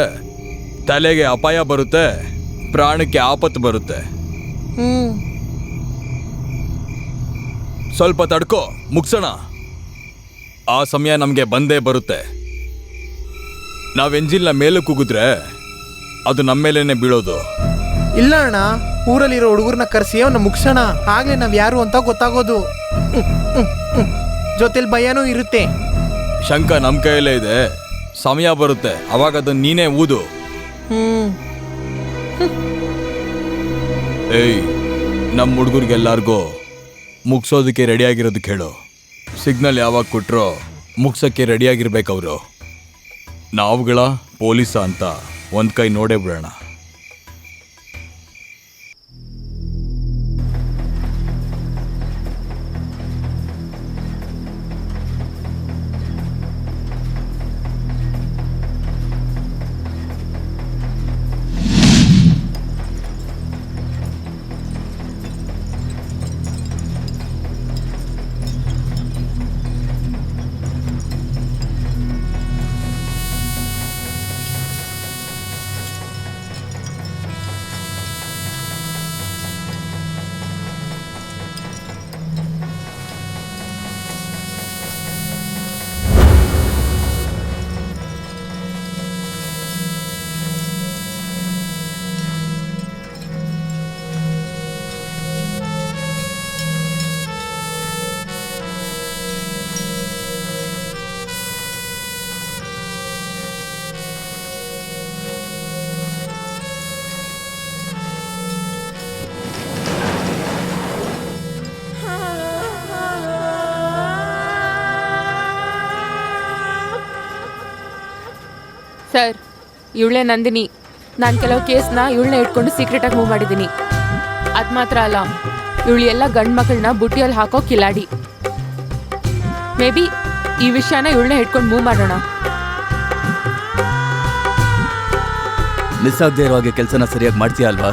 ತಲೆಗೆ ಅಪಾಯ ಬರುತ್ತೆ, ಪ್ರಾಣಕ್ಕೆ ಆಪತ್ತು ಬರುತ್ತೆ. ಸ್ವಲ್ಪ ತಡ್ಕೋ, ಮುಗ್ಸೋಣ. ಆ ಸಮಯ ನಮಗೆ ಬಂದೇ ಬರುತ್ತೆ. ನಾವು ಎಂಜಿನ್ನ ಮೇಲೆ ಕೂಗಿದ್ರೆ ಅದು ನಮ್ಮ ಮೇಲೇನೆ ಬೀಳೋದು. ಇಲ್ಲ ಅಣ್ಣ, ಊರಲ್ಲಿರೋ ಹುಡುಗರನ್ನ ಕರೆಸಿ ಅವನ್ನ ಮುಗ್ಸೋಣ. ಆಗ್ಲೇ ನಾವ್ ಯಾರು ಅಂತ ಗೊತ್ತಾಗೋದು. ಜೊತೆಲಿ ಭಯನೂ ಇರುತ್ತೆ. ಶಂಕ ನಮ್ಮ ಕೈಯಲ್ಲೇ ಇದೆ. ಸಮಯ ಬರುತ್ತೆ, ಅವಾಗ ಅದನ್ನ ನೀನೇ ಊದು. ಏಯ್, ನಮ್ಮ ಹುಡುಗರಿಗೆಲ್ಲಾರ್ಗೂ ಮುಗ್ಸೋದಕ್ಕೆ ರೆಡಿಯಾಗಿರೋದಕ್ಕೆ ಹೇಳು. ಸಿಗ್ನಲ್ ಯಾವಾಗ ಕೊಟ್ರೋ ಮುಗ್ಸೋಕ್ಕೆ ರೆಡಿಯಾಗಿರ್ಬೇಕವರು. ನಾವುಗಳ ಪೊಲೀಸ ಅಂತ ಒಂದು ಕೈ ನೋಡೇ ಬಿಡೋಣ. ಸರ್, ಇವಳೇ ನಂದಿನಿ. ನಾನು ಕೆಲವು ಕೇಸ್ನ ಇವಳನ್ನ ಇಟ್ಕೊಂಡು ಸೀಕ್ರೆಟಾಗಿ ಮೂವ್ ಮಾಡಿದ್ದೀನಿ. ಅದು ಮಾತ್ರ ಅಲ್ಲ, ಇವಳು ಎಲ್ಲ ಗಂಡು ಮಕ್ಕಳನ್ನ ಬುಟ್ಟಿಯಲ್ಲಿ ಹಾಕೋ ಕಿಲಾಡಿ. ಮೇ ಬಿ ಈ ವಿಷಯನ ಇವಳನ್ನ ಇಟ್ಕೊಂಡು ಮೂವ್ ಮಾಡೋಣ. ಮಿಸ್ ಆಗದೆ ಇರೋ ಹಾಗೆ ಕೆಲಸನ ಸರಿಯಾಗಿ ಮಾಡ್ತೀಯ ಅಲ್ವಾ?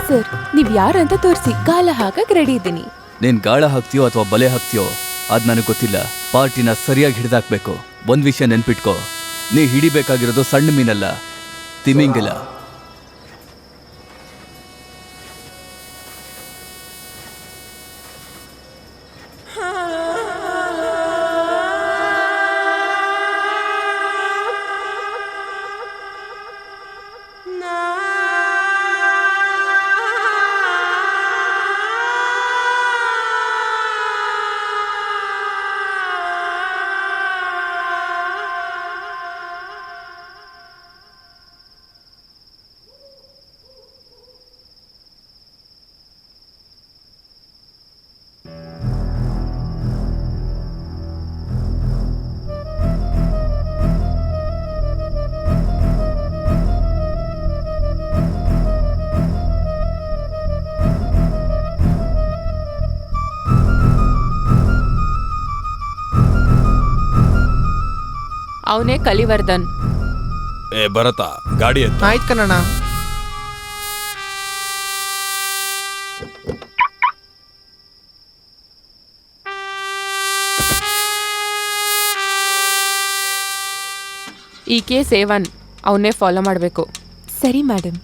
ಸರ್, ನೀವ್ ಯಾರಂತ ತೋರಿಸಿ ಗಾಳ ಹಾಕಕ್ ರೆಡಿ ಇದ್ದೀನಿ. ನೀನ್ ಗಾಳ ಹಾಕ್ತೀಯೋ ಅಥವಾ ಬಲೆ ಹಾಕ್ತೀಯೋ ಅದ್ ನನಗೆ ಗೊತ್ತಿಲ್ಲ. ಪಾರ್ಟಿನ ಸರಿಯಾಗಿ ಹಿಡಿದಾಕ್ಬೇಕು. ಒಂದ್ ವಿಷಯ ನೆನ್ಪಿಟ್ಕೋ, ನೀ ಹಿಡಿಬೇಕಾಗಿರೋದು ಸಣ್ಣ ಮೀನಲ್ಲ, ತಿಮಿಂಗಿಲ. ಅವನೇ ಕಲಿವರ್ಧನ್. ಏ ಭರತ, ಗಾಡಿ ಎತ್ತು. ಆಯ್ತು ಕಣಣ್ಣ. ಈ ಕೇಸ್ A1, ಅವನ್ನೇ ಫಾಲೋ ಮಾಡಬೇಕು. ಸರಿ ಮೇಡಮ್.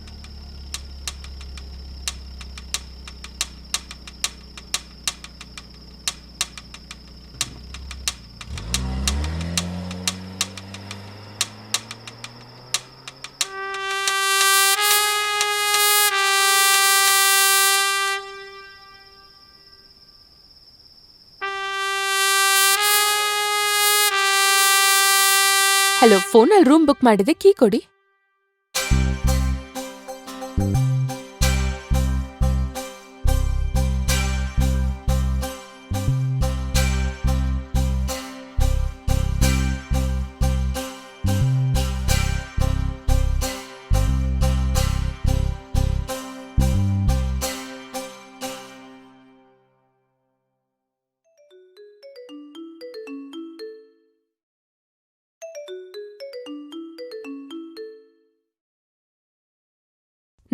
ಹಲೋ, ಫೋನಲ್ಲಿ ರೂಮ್ ಬುಕ್ ಮಾಡಿದೆ, ಕೀ ಕೊಡಿ.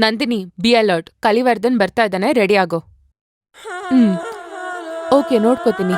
Nandini, be alert. ಕಲಿವರ್ಧನ್ ಬರ್ತಾ ಇದ್ದಾನೆ, ರೆಡಿ ಆಗೋ. ಓಕೆ, ನೋಡ್ಕೋತೀನಿ.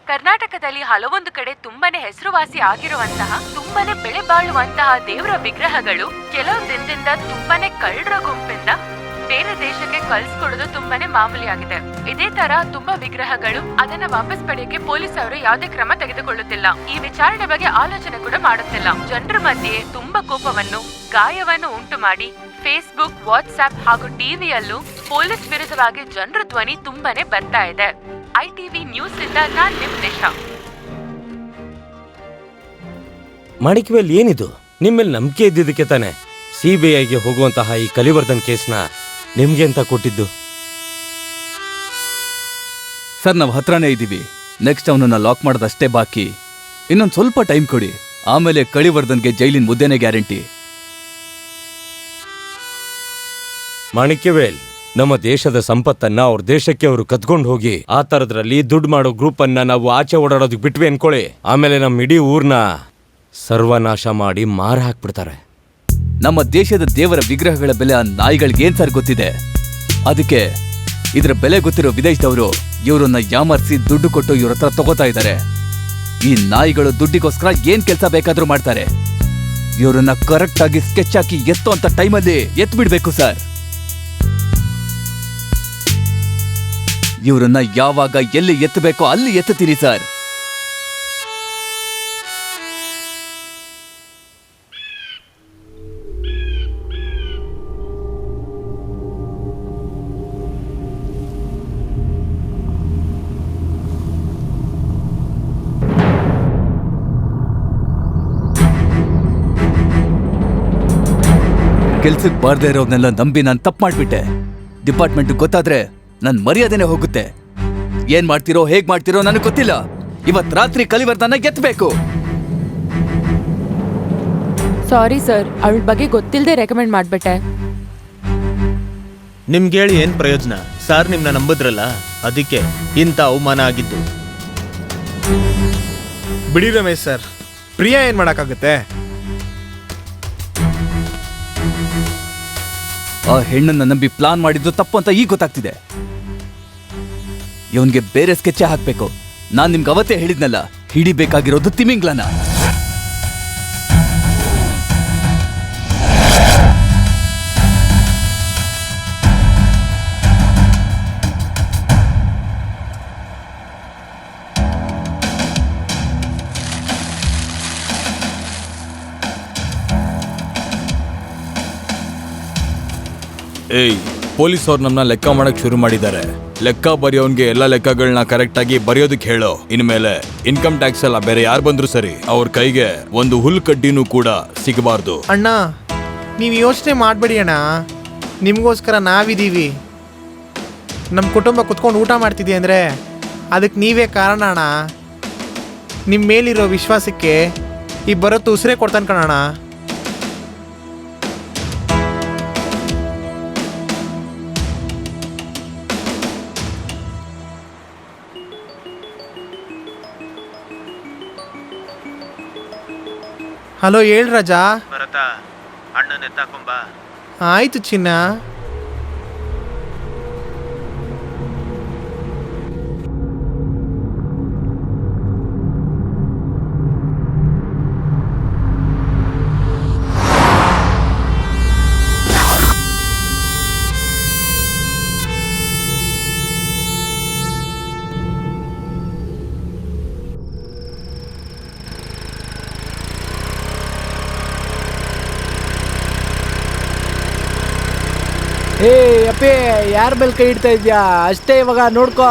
ಕರ್ನಾಟಕದಲ್ಲಿ ಹಲವೊಂದು ಕಡೆ ತುಂಬಾನೇ ಹೆಸರುವಾಸಿ ಆಗಿರುವಂತಹ, ತುಂಬಾನೇ ಬೆಳೆ ಬಾಳುವಂತಹ ದೇವರ ವಿಗ್ರಹಗಳು ಕೆಲವು ದಿನದಿಂದ ತುಂಬಾನೇ ಕಳ್ಳರ ಗುಂಪಿಂದ ಬೇರೆ ದೇಶಕ್ಕೆ ಕಳ್ಸಿಕೊಡೋದು ತುಂಬಾನೇ ಮಾಮೂಲಿಯಾಗಿದೆ. ಇದೇ ತರ ತುಂಬಾ ವಿಗ್ರಹಗಳು ಅದನ್ನ ವಾಪಸ್ ಪಡೆಯಕ್ಕೆ ಪೊಲೀಸ್ ಅವರು ಯಾವುದೇ ಕ್ರಮ ತೆಗೆದುಕೊಳ್ಳುತ್ತಿಲ್ಲ. ಈ ವಿಚಾರಣೆ ಬಗ್ಗೆ ಆಲೋಚನೆ ಕೂಡ ಮಾಡುತ್ತಿಲ್ಲ. ಜನರ ಮಧ್ಯೆ ತುಂಬಾ ಕೋಪವನ್ನು, ಗಾಯವನ್ನು ಉಂಟು ಮಾಡಿ ಫೇಸ್ಬುಕ್, ವಾಟ್ಸ್ಆಪ್ ಹಾಗೂ ಟಿವಿಯಲ್ಲೂ ಪೊಲೀಸ್ ವಿರುದ್ಧವಾಗಿ ಜನರ ಧ್ವನಿ ತುಂಬಾನೇ ಬರ್ತಾ ಇದೆ. ITV ನ್ಯೂಸ್ ಇಂದ ನಾನ್ ನಿಮ್ ದೇಶ. ಮಾಣಿಕ್ಯವೇಲ್, ಏನಿದು? ನಿಮ್ಮೇಲೆ ನಂಬಿಕೆ ಇದ್ದಿದ್ದಕ್ಕೆ ತಾನೆ CBIಗೆ ಹೋಗುವಂತಹ ಈ ಕಲಿವರ್ಧನ್ ಕೇಸ್ನ ನಿಮ್ಗೆ ಅಂತ ಕೊಟ್ಟಿದ್ದು. ಸರ್, ನಾವು ಹತ್ರನೇ ಇದ್ದೀವಿ. ನೆಕ್ಸ್ಟ್ ಅವನನ್ನ ಲಾಕ್ ಮಾಡೋದಷ್ಟೇ ಬಾಕಿ. ಇನ್ನೊಂದು ಸ್ವಲ್ಪ ಟೈಮ್ ಕೊಡಿ, ಆಮೇಲೆ ಕಲಿವರ್ಧನ್ಗೆ ಜೈಲಿನ ಮುದ್ದೆನೇ ಗ್ಯಾರಂಟಿ. ಮಾಣಿಕ್ಯವೇಲ್, ನಮ್ಮ ದೇಶದ ಸಂಪತ್ತನ್ನ ಅವ್ರ ದೇಶಕ್ಕೆ ಅವರು ಕತ್ಕೊಂಡು ಹೋಗಿ ಆ ತರದ್ರಲ್ಲಿ ದುಡ್ಡು ಮಾಡೋ ಗ್ರೂಪ್ ಅನ್ನ ನಾವು ಆಚೆ ಓಡಾಡೋದಕ್ಕೆ ಬಿಟ್ವಿ ಅನ್ಕೊಳ್ಳಿ, ಆಮೇಲೆ ನಮ್ಮ ಇಡೀ ಊರ್ನ ಸರ್ವನಾಶ ಮಾಡಿ ಮಾರ ಹಾಕ್ಬಿಡ್ತಾರೆ. ನಮ್ಮ ದೇಶದ ದೇವರ ವಿಗ್ರಹಗಳ ಬೆಲೆ ಆ ನಾಯಿಗಳಿಗೆ ಏನ್ ಸರ್ ಗೊತ್ತಿದೆ? ಅದಕ್ಕೆ ಇದರ ಬೆಲೆ ಗೊತ್ತಿರೋ ವಿದೇಶದವರು ಇವರನ್ನ ಯಾಮರ್ಸಿ ದುಡ್ಡು ಕೊಟ್ಟು ಇವ್ರ ಹತ್ರ ತಗೋತಾ ಇದ್ದಾರೆ. ಈ ನಾಯಿಗಳು ದುಡ್ಡಿಗೋಸ್ಕರ ಏನ್ ಕೆಲಸ ಬೇಕಾದ್ರೂ ಮಾಡ್ತಾರೆ. ಇವರನ್ನ ಕರೆಕ್ಟ್ ಆಗಿ ಸ್ಕೆಚ್ ಹಾಕಿ ಎತ್ತೋ ಅಂತ ಟೈಮಲ್ಲಿ ಎತ್ ಬಿಡ್ಬೇಕು ಸರ್. ಇವರನ್ನ ಯಾವಾಗ ಎಲ್ಲಿ ಎತ್ತಬೇಕೋ ಅಲ್ಲಿ ಎತ್ತುತ್ತೀನಿ ಸರ್. ಕೆಲ್ಸಕ್ಕೆ ಬಾರ್ದೇ ಇರೋರ್ನೆಲ್ಲ ನಂಬಿ ನಾನು ತಪ್ಪು ಮಾಡ್ಬಿಟ್ಟೆ. ಡಿಪಾರ್ಟ್ಮೆಂಟ್ ಗೊತ್ತಾದ್ರೆ ನನ್ ಮರ್ಯಾದೆನೆ ಹೋಗುತ್ತೆ. ಏನ್ ಮಾಡ್ತಿರೋ ಹೇಗ್ ಮಾಡ್ತಿರೋ ನನಗೆ ಗೊತ್ತಿಲ್ಲ. ಇವತ್ ರಾತ್ರಿ ಕಲಿವರ್ಧನ ಗೆತ್ತಬೇಕು. ಸಾರಿ ಸರ್, ಅವಳ ಬಗ್ಗೆ ಗೊತ್ತಿಲ್ಲದೆ ರೆಕಮೆಂಡ್ ಮಾಡ್ಬಿಟ್ಟೆ. ನಿಮ್ಗೆ ಹೇಳಿ ಏನ್ ಪ್ರಯೋಜನ? ಸಾರ್ ನಿಮ್ನ ನಂಬಿದ್ರಲ್ಲ, ಅದಕ್ಕೆ ಇಂಥ ಅವಮಾನ ಆಗಿದ್ದು. ಬಿಡಿ ರಮೇಶ್ ಸರ್, ಪ್ರಿಯಾ ಏನ್ ಮಾಡಕ್ಕಾಗುತ್ತೆ? ಆ ಹೆಣ್ಣನ್ನ ನಂಬಿ ಪ್ಲಾನ್ ಮಾಡಿದ್ದು ತಪ್ಪು ಅಂತ ಈಗ ಗೊತ್ತಾಗ್ತಿದೆ. ಇವನ್ಗೆ ಬೇರೆ ಸ್ಕೆಚ್ ಹಾಕ್ಬೇಕು. ನಾನ್ ನಿಮ್ಗೆ ಅವತ್ತೇ ಹೇಳಿದ್ನಲ್ಲ, ಹಿಡಿಬೇಕಾಗಿರೋದು ತಿಮಿಂಗ್ಲನ. ಏಯ್, ಪೊಲೀಸ್ ಅವ್ರು ನಮ್ಮನ್ನ ಲೆಕ್ಕ ಮಾಡಕ್ ಶುರು ಮಾಡಿದ್ದಾರೆ. ಲೆಕ್ಕ ಬರೆಯೋನ್ಗೆ ಎಲ್ಲ ಲೆಕ್ಕಗಳನ್ನ ಕರೆಕ್ಟ್ ಆಗಿ ಬರೆಯೋದಕ್ಕೆ ಹೇಳೋ. ಇನ್ಮೇಲೆ ಇನ್ಕಮ್ ಟ್ಯಾಕ್ಸ್ ಎಲ್ಲ ಬೇರೆ ಯಾರು ಬಂದ್ರು ಸರಿ, ಅವ್ರ ಕೈಗೆ ಒಂದು ಹುಲ್ ಕಡ್ಡಿನೂ ಕೂಡ ಸಿಗಬಾರ್ದು. ಅಣ್ಣ, ನೀವು ಯೋಚನೆ ಮಾಡಬೇಡಿ ಅಣ್ಣ, ನಿಮಗೋಸ್ಕರ ನಾವಿದ್ದೀವಿ. ನಮ್ಮ ಕುಟುಂಬ ಕುತ್ಕೊಂಡು ಊಟ ಮಾಡ್ತಿದ್ದೀವಿ ಅಂದರೆ ಅದಕ್ಕೆ ನೀವೇ ಕಾರಣ ಅಣ್ಣ. ನಿಮ್ಮ ಮೇಲಿರೋ ವಿಶ್ವಾಸಕ್ಕೆ ಈ ಬರೋತ್ತು ಉಸಿರೇ ಕೊಡ್ತಾನೆ ಕಣಣ್ಣ. ಹಲೋ, ಹೇಳ್ ರಾಜಾ. ಭರತ, ಅಣ್ಣನ ಎತ್ತಾಕೊಂಬ. ಆಯ್ತು ಚಿನ್ನ. ಏ ಅಪ್ಪೇ, ಯಾರ ಮೇಲೆ ಕೈ ಇಡ್ತಾ ಇದ್ಯಾ? ಅಷ್ಟೇ, ಇವಾಗ ನೋಡ್ಕೋ.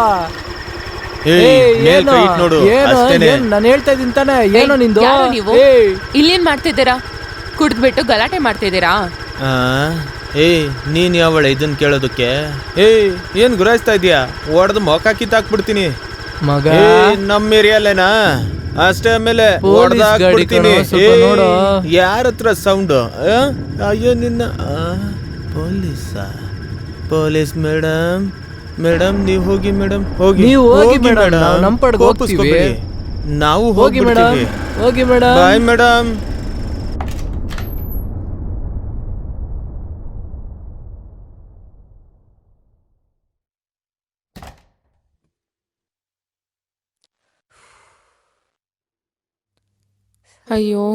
ನಾನು ಹೇಳ್ತಾ ಇದ್ದೀನಿ ತಾನೆ. ಏನೋ ನಿಂದು? ಇಲ್ಲೇನ್ ಮಾಡ್ತಿದ್ದೀರಾ? ಕುಡಿದ್ಬಿಟ್ಟು ಗಲಾಟೆ ಮಾಡ್ತಿದ್ದೀರಾ? ನೀನ್ ಯಾವಳ ಇದನ್ ಕೇಳೋದಕ್ಕೆ? ಏನ್ ಗುರಾಯಿಸ್ತಾ ಇದೀಯಾ? ಹೊಡೆದು ಮೊಕ ಕಿತ್ತಾಕ್ಬಿಡ್ತೀನಿ ಮಗ. ನಮ್ಮ ಏರಿಯಲ್ಲೇನಾ? ಅಷ್ಟೇ, ಆಮೇಲೆ ಯಾರ ಹತ್ರ ಸೌಂಡ್? ಅಯ್ಯೋ ನಿನ್ನ. ಪೊಲೀಸ್ ಮೇಡಮ್, ಮೇಡಮ್ ನೀವು ಹೋಗಿ ಮೇಡಮ್, ಹೋಗಿ. ನೀವು ಹೋಗಿ ಮೇಡಮ್, ನಾವು ನಮ್ಮ ಪಡ್ಗೆ ಹೋಗ್ತೀವಿ. ನಾವು ಹೋಗಿ ಮೇಡಮ್, ಹೋಗಿ ಮೇಡಮ್. Bye madam. ಅಯ್ಯೋ,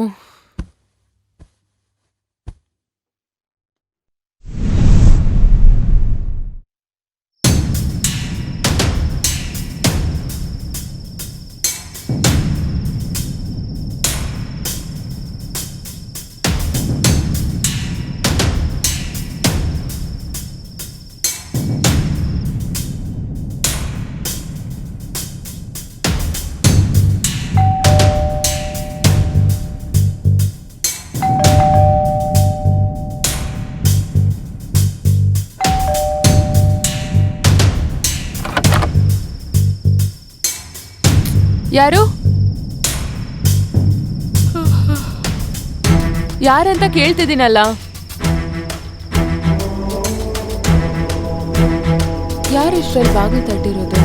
ಯಾರು ಯಾರಂತ ಕೇಳ್ತಿದ್ದೀನಲ್ಲ. ಯಾರು ಇಷ್ಟರಲ್ಲಿ ಬಾಗಿಲು ತಟ್ಟಿರೋದು?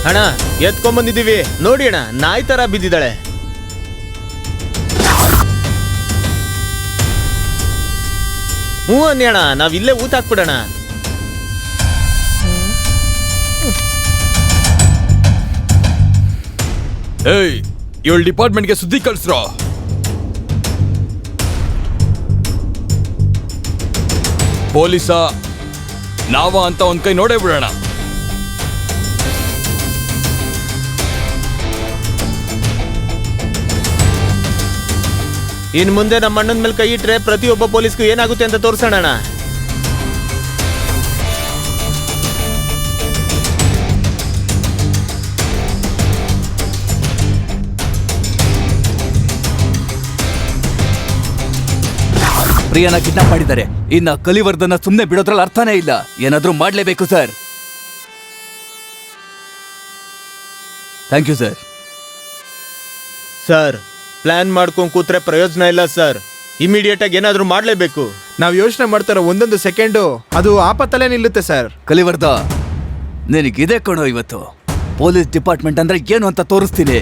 ಅಣ್ಣ, ಎತ್ಕೊಂಡ್ಬಂದಿದ್ದೀವಿ ನೋಡಿ ಅಣ್ಣ. ನಾಯಿ ತರ ಬಿದ್ದಿದ್ದಾಳೆ. ಹ್ಞೂ ಅನ್ನಿ ಅಣ್ಣ, ನಾವಿಲ್ಲೇ ಊಟ ಹಾಕ್ಬಿಡೋಣ. ಏಯ್, ಇವಳು ಡಿಪಾರ್ಟ್ಮೆಂಟ್ಗೆ ಸುದ್ದಿ ಕಳಿಸ್ರೋ. ಪೊಲೀಸ ನಾವ ಅಂತ ಒಂದ್ ಕೈ ನೋಡೇ ಬಿಡೋಣ. ಇನ್ ಮುಂದೆ ನಮ್ಮ ಅಣ್ಣನ ಮೇಲೆ ಕೈ ಇಟ್ರೆ ಪ್ರತಿಯೊಬ್ಬ ಪೊಲೀಸ್ಗೂ ಏನಾಗುತ್ತೆ ಅಂತ ತೋರ್ಸೋಣ. ಪ್ರಿಯಾನ ಕಿಡ್ನಾಪ್ ಮಾಡಿದ್ದಾರೆ. ಇನ್ನ ಕಲಿವರ್ಧನ ಸುಮ್ನೆ ಬಿಡೋದ್ರಲ್ಲಿ ಅರ್ಥನೇ ಇಲ್ಲ. ಏನಾದ್ರೂ ಮಾಡ್ಲೇಬೇಕು sir. Thank you sir. Sir, plan ಮಾಡ್ಕೊಂಡು ಕೂತ್ರೆ ಪ್ರಯೋಜನ ಇಲ್ಲ ಸರ್. ಇಮಿಡಿಯೇಟ್ ಆಗಿ ಏನಾದ್ರೂ ಮಾಡ್ಲೇಬೇಕು. ನಾವು ಯೋಚನೆ ಮಾಡ್ತಾರೋ ಒಂದೊಂದು ಸೆಕೆಂಡು ಅದು ಆಪತ್ತಲ್ಲೇ ನಿಲ್ಲುತ್ತೆ ಸರ್. ಕಲಿವರ್ಧ, ನಿನಗಿದೆ ಕಣೋ ಇವತ್ತು. ಪೊಲೀಸ್ ಡಿಪಾರ್ಟ್ಮೆಂಟ್ ಅಂದ್ರೆ ಏನು ಅಂತ ತೋರಿಸ್ತೀನಿ.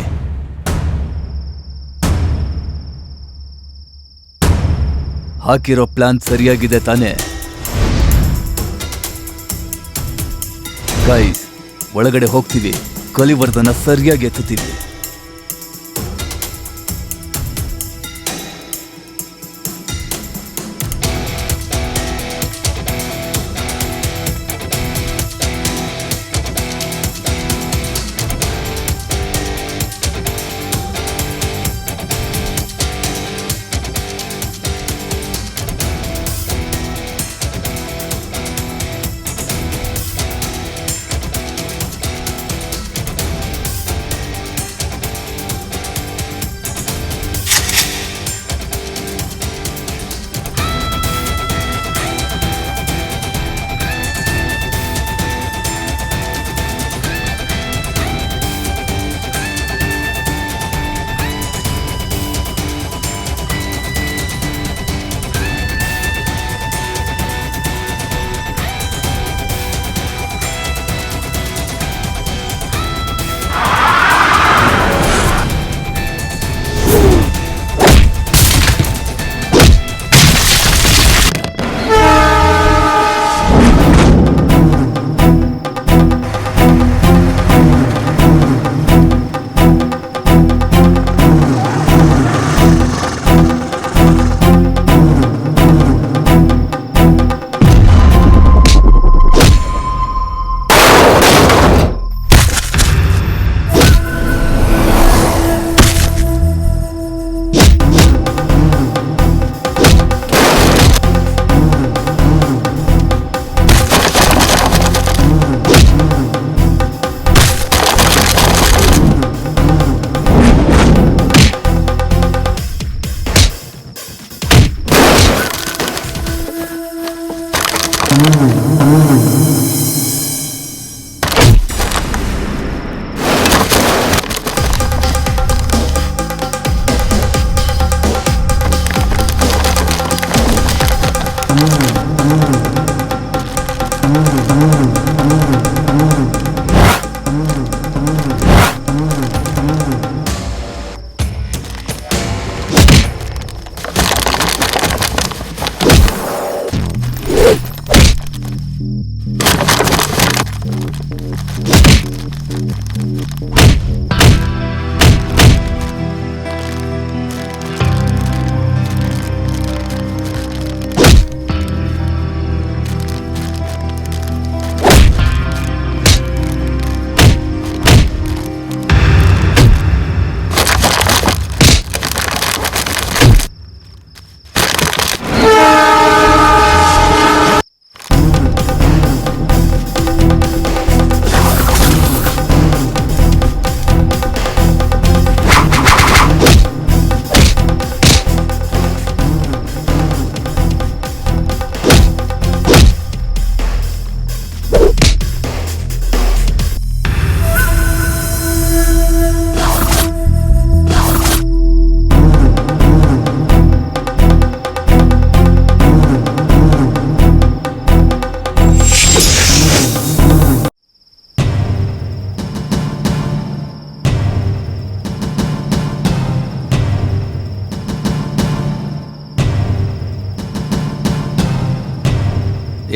ಹಾಕಿರೋ ಪ್ಲಾನ್ ಸರಿಯಾಗಿದೆ ತಾನೇ? ಗೈಸ್, ಒಳಗಡೆ ಹೋಗ್ತೀವಿ, ಕಲಿವರ್ಧನ ಸರಿಯಾಗಿ ಎತ್ತುತ್ತೀವಿ.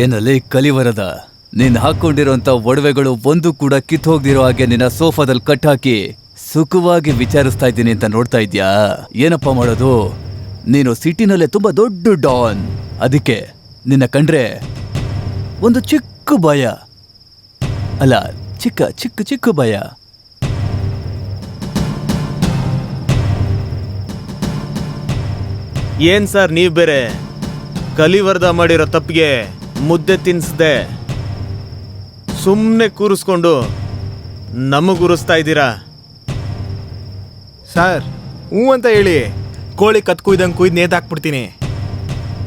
ಏನಲ್ಲಿ ಕಲಿವರದ, ನೀನ್ ಹಾಕೊಂಡಿರೋಂಥ ಒಡವೆಗಳು ಒಂದು ಕೂಡ ಕಿತ್ ಹೋಗ್ದಿರೋ ಹಾಗೆ ನಿನ್ನ ಸೋಫಾದಲ್ಲಿ ಕಟ್ ಹಾಕಿ ಸುಖವಾಗಿ ವಿಚಾರಿಸ್ತಾ ಇದ್ದೀನಿ ಅಂತ ನೋಡ್ತಾ ಇದ್ಯಾ? ಏನಪ್ಪ ಮಾಡೋದು? ನೀನು ಸಿಟಿನಲ್ಲೇ ತುಂಬಾ ದೊಡ್ಡ ಡಾನ್. ಅದಕ್ಕೆ ನಿನ್ನ ಕಂಡ್ರೆ ಒಂದು ಚಿಕ್ಕ ಭಯ, ಅಲ್ಲ ಚಿಕ್ಕ ಚಿಕ್ಕ ಚಿಕ್ಕ ಭಯ. ಏನ್ ಸರ್ ನೀವ್ ಬೇರೆ ಕಲಿವರ್ಧ ಮಾಡಿರೋ ತಪ್ಪಿಗೆ ಮುದ್ದೆ ತಿನ್ಸ್ದೆ ಸುಮ್ಮನೆ ಕೂರಿಸ್ಕೊಂಡು ನಮಗುರಿಸ್ತಾ ಇದ್ದೀರಾ? ಸರ್ ಹ್ಞೂ ಅಂತ ಹೇಳಿ ಕೋಳಿ ಕತ್ ಕುಯ್ದಂಗೆ ಕುಯ್ದು ನೇತಾಕ್ಬಿಡ್ತೀನಿ.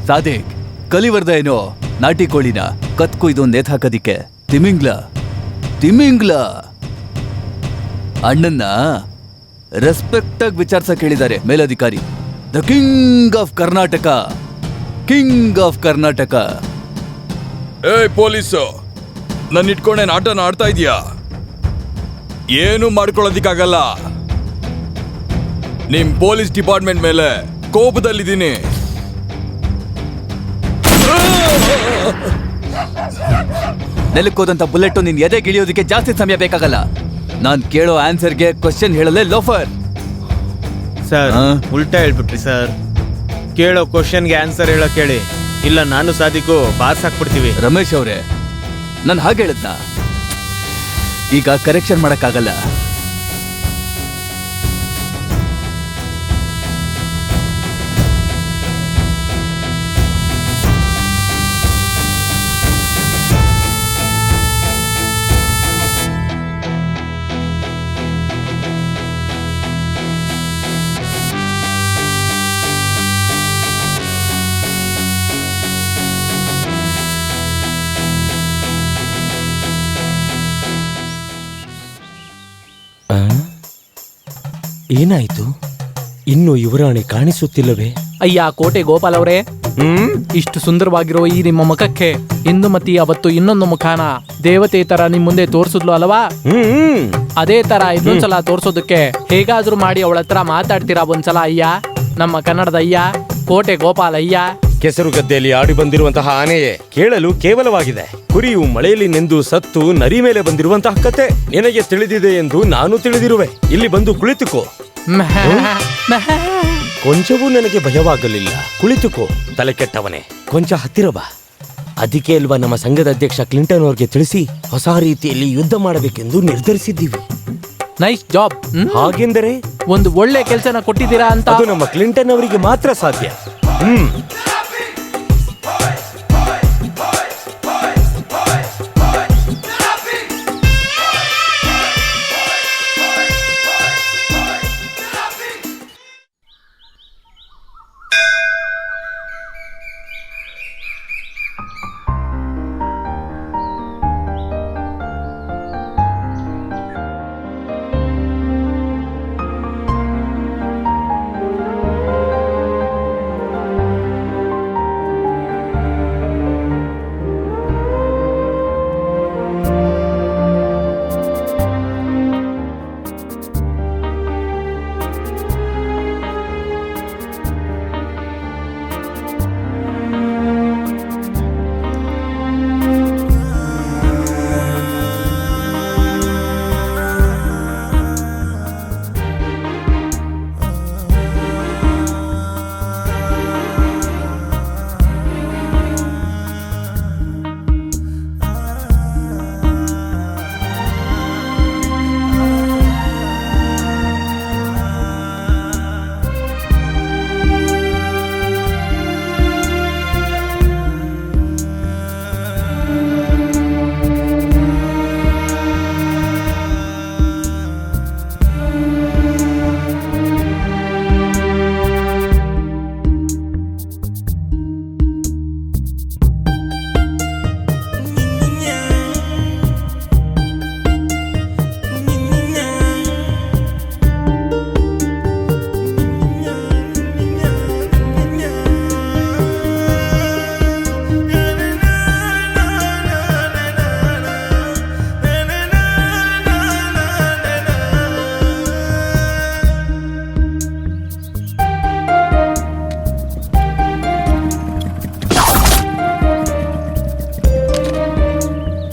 ಸಾದಿಕ್, ಕಲಿವರ್ದ ಏನೋ ನಾಟಿ ಕೋಳಿನ ಕತ್ ಕೊಯ್ದು ನೇತ್ ಹಾಕೋದಿಕ್ಕೆ ತಿಮಿಂಗ್ಲ ಅಣ್ಣನ್ನ ರೆಸ್ಪೆಕ್ಟ್ ಆಗಿ ವಿಚಾರಿಸಕ್ ಹೇಳಿದ್ದಾರೆ ಮೇಲಧಿಕಾರಿ. The king of Karnataka. ಏಯ್ ಪೊಲೀಸು, ನನ್ನ ಇಟ್ಕೊಂಡೇನು ಆಟನ ಆಡ್ತಾ ಇದೀಯಾ? ಏನು ಮಾಡ್ಕೊಳ್ಳೋದಿಕ್ಕಾಗಲ್ಲ. ನಿಮ್ ಪೊಲೀಸ್ ಡಿಪಾರ್ಟ್ಮೆಂಟ್ ಮೇಲೆ ಕೋಪದಲ್ಲಿದ್ದೀನಿ. ನೆಲಕ್ಕೋದಂತ ಬುಲೆಟ್ ನಿನ್ ಎದೆ ಗಿಳಿಯೋದಕ್ಕೆ ಜಾಸ್ತಿ ಸಮಯ ಬೇಕಾಗಲ್ಲ. ನಾನ್ ಕೇಳೋ ಆನ್ಸರ್ಗೆ ಕ್ವಶನ್ ಹೇಳಲೇ ಲೋಫರ್. ಸರ್ ಉಲ್ಟಾ ಹೇಳ್ಬಿಟ್ರಿ ಸರ್. ಕೇಳೋ ಕ್ವಶನ್ಗೆ ಆನ್ಸರ್ ಹೇಳಕ್ ಹೇಳಿ, ಇಲ್ಲ ನಾನು ಸಾದಿಕು ಬಾರ್ಸ್ ಹಾಕ್ಬಿಡ್ತೀವಿ. ರಮೇಶ್ ಅವರೇ, ನಾನು ಹಾಗೆ ಹೇಳಿದ್ನ? ಈಗ ಕರೆಕ್ಷನ್ ಮಾಡಕ್ಕಾಗಲ್ಲ. ಏನಾಯ್ತು? ಇನ್ನು ಯುವರಾಣಿ ಕಾಣಿಸುತ್ತಿಲ್ಲವೇ? ಅಯ್ಯ ಕೋಟೆ ಗೋಪಾಲ್ ಅವರೇ, ಇಷ್ಟು ಸುಂದರವಾಗಿರೋ ಈ ನಿಮ್ಮ ಮುಖಕ್ಕೆ ಇಂದುಮತಿ ಅವತ್ತು ಇನ್ನೊಂದು ಮುಖಾನ ದೇವತೆ ತರ ನಿಮ್ ಮುಂದೆ ತೋರ್ಸಿದ್ಲು ಅಲ್ವಾ? ಅದೇ ತರ ಇನ್ನೊಂದ್ಸಲ ತೋರ್ಸೋದಕ್ಕೆ ಹೇಗಾದ್ರೂ ಮಾಡಿ ಅವಳ ಹತ್ರ ಮಾತಾಡ್ತೀರಾ ಒಂದ್ಸಲ ಅಯ್ಯ? ನಮ್ಮ ಕನ್ನಡದ ಅಯ್ಯ, ಕೋಟೆ ಗೋಪಾಲ್ ಅಯ್ಯ. ಕೆಸರುಗದ್ದೆಯಲ್ಲಿ ಆಡಿ ಬಂದಿರುವಂತಹ ಆನೆಯೇ ಕೇಳಲು ಕೇವಲವಾಗಿದೆ. ಕುರಿಯು ಮಳೆಯಲ್ಲಿ ನೆಂದು ಸತ್ತು ನರಿ ಮೇಲೆ ಬಂದಿರುವಂತಹ ಕತೆ ನಿನಗೆ ತಿಳಿದಿದೆ ಎಂದು ನಾನು ತಿಳಿದಿರುವೆ. ಇಲ್ಲಿ ಬಂದು ಕುಳಿತುಕೋ. ಕೊಂಚವೂ ನನಗೆ ಭಯವಾಗಲಿಲ್ಲ. ಕುಳಿತುಕೋ ತಲೆ ಕೆಟ್ಟವನೇ. ಕೊಂಚ ಹತ್ತಿರ ಬಾ. ಅದಕ್ಕೆ ಅಲ್ವಾ ನಮ್ಮ ಸಂಘದ ಅಧ್ಯಕ್ಷ ಕ್ಲಿಂಟನ್ ಅವ್ರಿಗೆ ತಿಳಿಸಿ ಹೊಸ ರೀತಿಯಲ್ಲಿ ಯುದ್ಧ ಮಾಡಬೇಕೆಂದು ನಿರ್ಧರಿಸಿದ್ದೀವಿ. Nice job. ಹಾಗೆಂದರೆ ಒಂದು ಒಳ್ಳೆ ಕೆಲಸನ ಕೊಟ್ಟಿದ್ದೀರಾ ಅಂತ. ಅದು ನಮ್ಮ ಕ್ಲಿಂಟನ್ ಅವರಿಗೆ ಮಾತ್ರ ಸಾಧ್ಯ.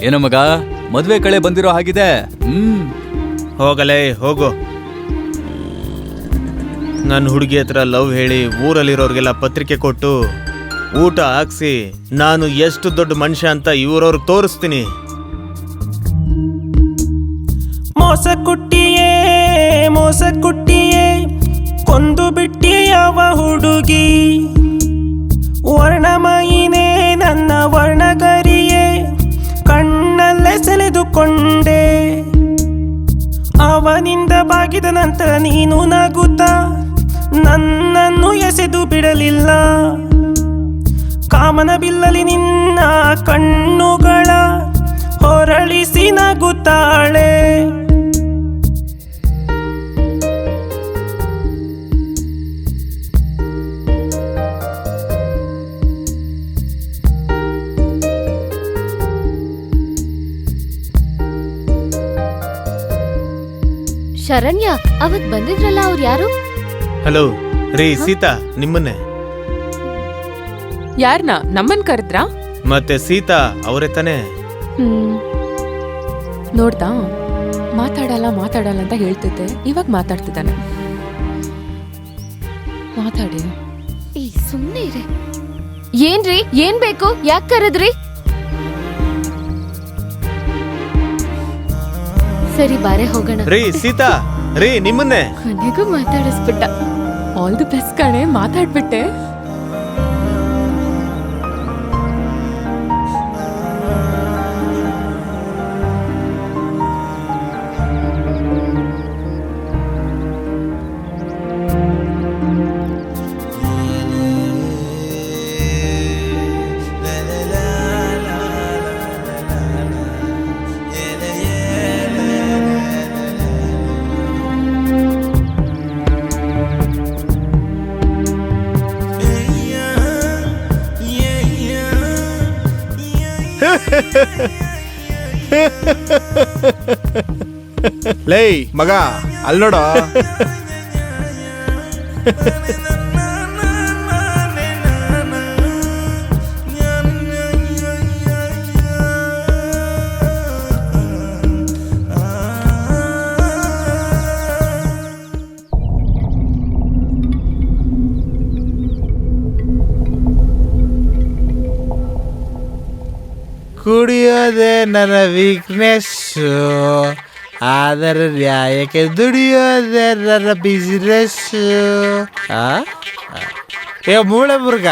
ಏನೋ ಮಗ, ಮದ್ವೆ ಕಳೆ ಬಂದಿರೋ ಹಾಗಿದೆ. ಹೋಗಲೇ ಹೋಗು. ನನ್ನ ಹುಡುಗಿ ಹತ್ರ ಲವ್ ಹೇಳಿ ಊರಲ್ಲಿರೋರ್ಗೆಲ್ಲ ಪತ್ರಿಕೆ ಕೊಟ್ಟು ಊಟ ಹಾಕ್ಸಿ ನಾನು ಎಷ್ಟು ದೊಡ್ಡ ಮನುಷ್ಯ ಅಂತ ಇವ್ರವ್ರಿಗೆ ತೋರಿಸ್ತೀನಿ. ಮೋಸ ಕುಟ್ಟಿಯೇ ಕೊಂದು ಬಿಟ್ಟಿ ಯಾವ ಹುಡುಗಿ ವರ್ಣಮಯಿನೇ ನನ್ನ ವರ್ಣಗರಿಯೇ ಕಣ್ಣಲ್ಲೇ ಸೆಳೆದುಕೊಂಡೆ ಅವನಿಂದ ಬಾಗಿದ ನಂತರ ನೀನು ನಗುತ್ತಾ ನನ್ನನ್ನು ಎಸೆದು ಬಿಡಲಿಲ್ಲ ಕಾಮನ ಬಿಲ್ಲಲಿ ನಿನ್ನ ಕಣ್ಣುಗಳ ಹೊರಳಿಸಿ ನಗುತ್ತಾಳೆ ಶರಣ್ಯ ಅವತ್ ಬಂದಿದ್ರಲ್ಲ ಅವ್ರು ಯಾರು? ಹಲೋ ರೀ ಸೀತಾ, ನಿಮ್ಮನ್ನೇ. ಯಾರನ್ನ ನಮ್ಮನ್ ಕರೆದ್ರಾ? ಮತ್ತೆ ಸೀತಾ ಅವರೇ ತಾನೇ? ನೋಡ್ದಾ, ಮಾತಾಡಲ್ಲ ಅಂತ ಹೇಳ್ತಿದ್ದೆ, ಇವಾಗ ಮಾತಾಡ್ತಿದ್ದಾನೆ. ಮಾತಾಡಿ. ಏ ಸುಮ್ನೆ ಇರಿ. ಏನ್ರಿ, ಏನ್ ಬೇಕು? ಯಾಕ್ ಕರೆದ್ರಿ? ಸರಿ ಬಾರೆ ಹೋಗೋಣ. ರೀ ಸೀತಾ, ರೀ ನಿಮ್ಮನ್ನೇ. ಕೊನೆಗೂ ಮಾತಾಡಿಸ್ಬಿಟ್ಟ. ಆಲ್ ದಿ ಬೆಸ್ಟ್ ಕಣೆ, ಮಾತಾಡ್ಬಿಟ್ಟೆ. ಲೇ ಮಗ, ಅಲ್ಲಿ ನೋಡೋ. ಕುಡಿಯೋದೇ ನನ್ನ ವೀಕ್ನೆಸ್, ಆದರೆ ನ್ಯಾಯಕ್ಕೆ ದುಡಿಯೋದೇ ನನ್ನ ಬಿಸಿನೆಸ್. ಏ ಮೂಳೆ ಮುರುಗ,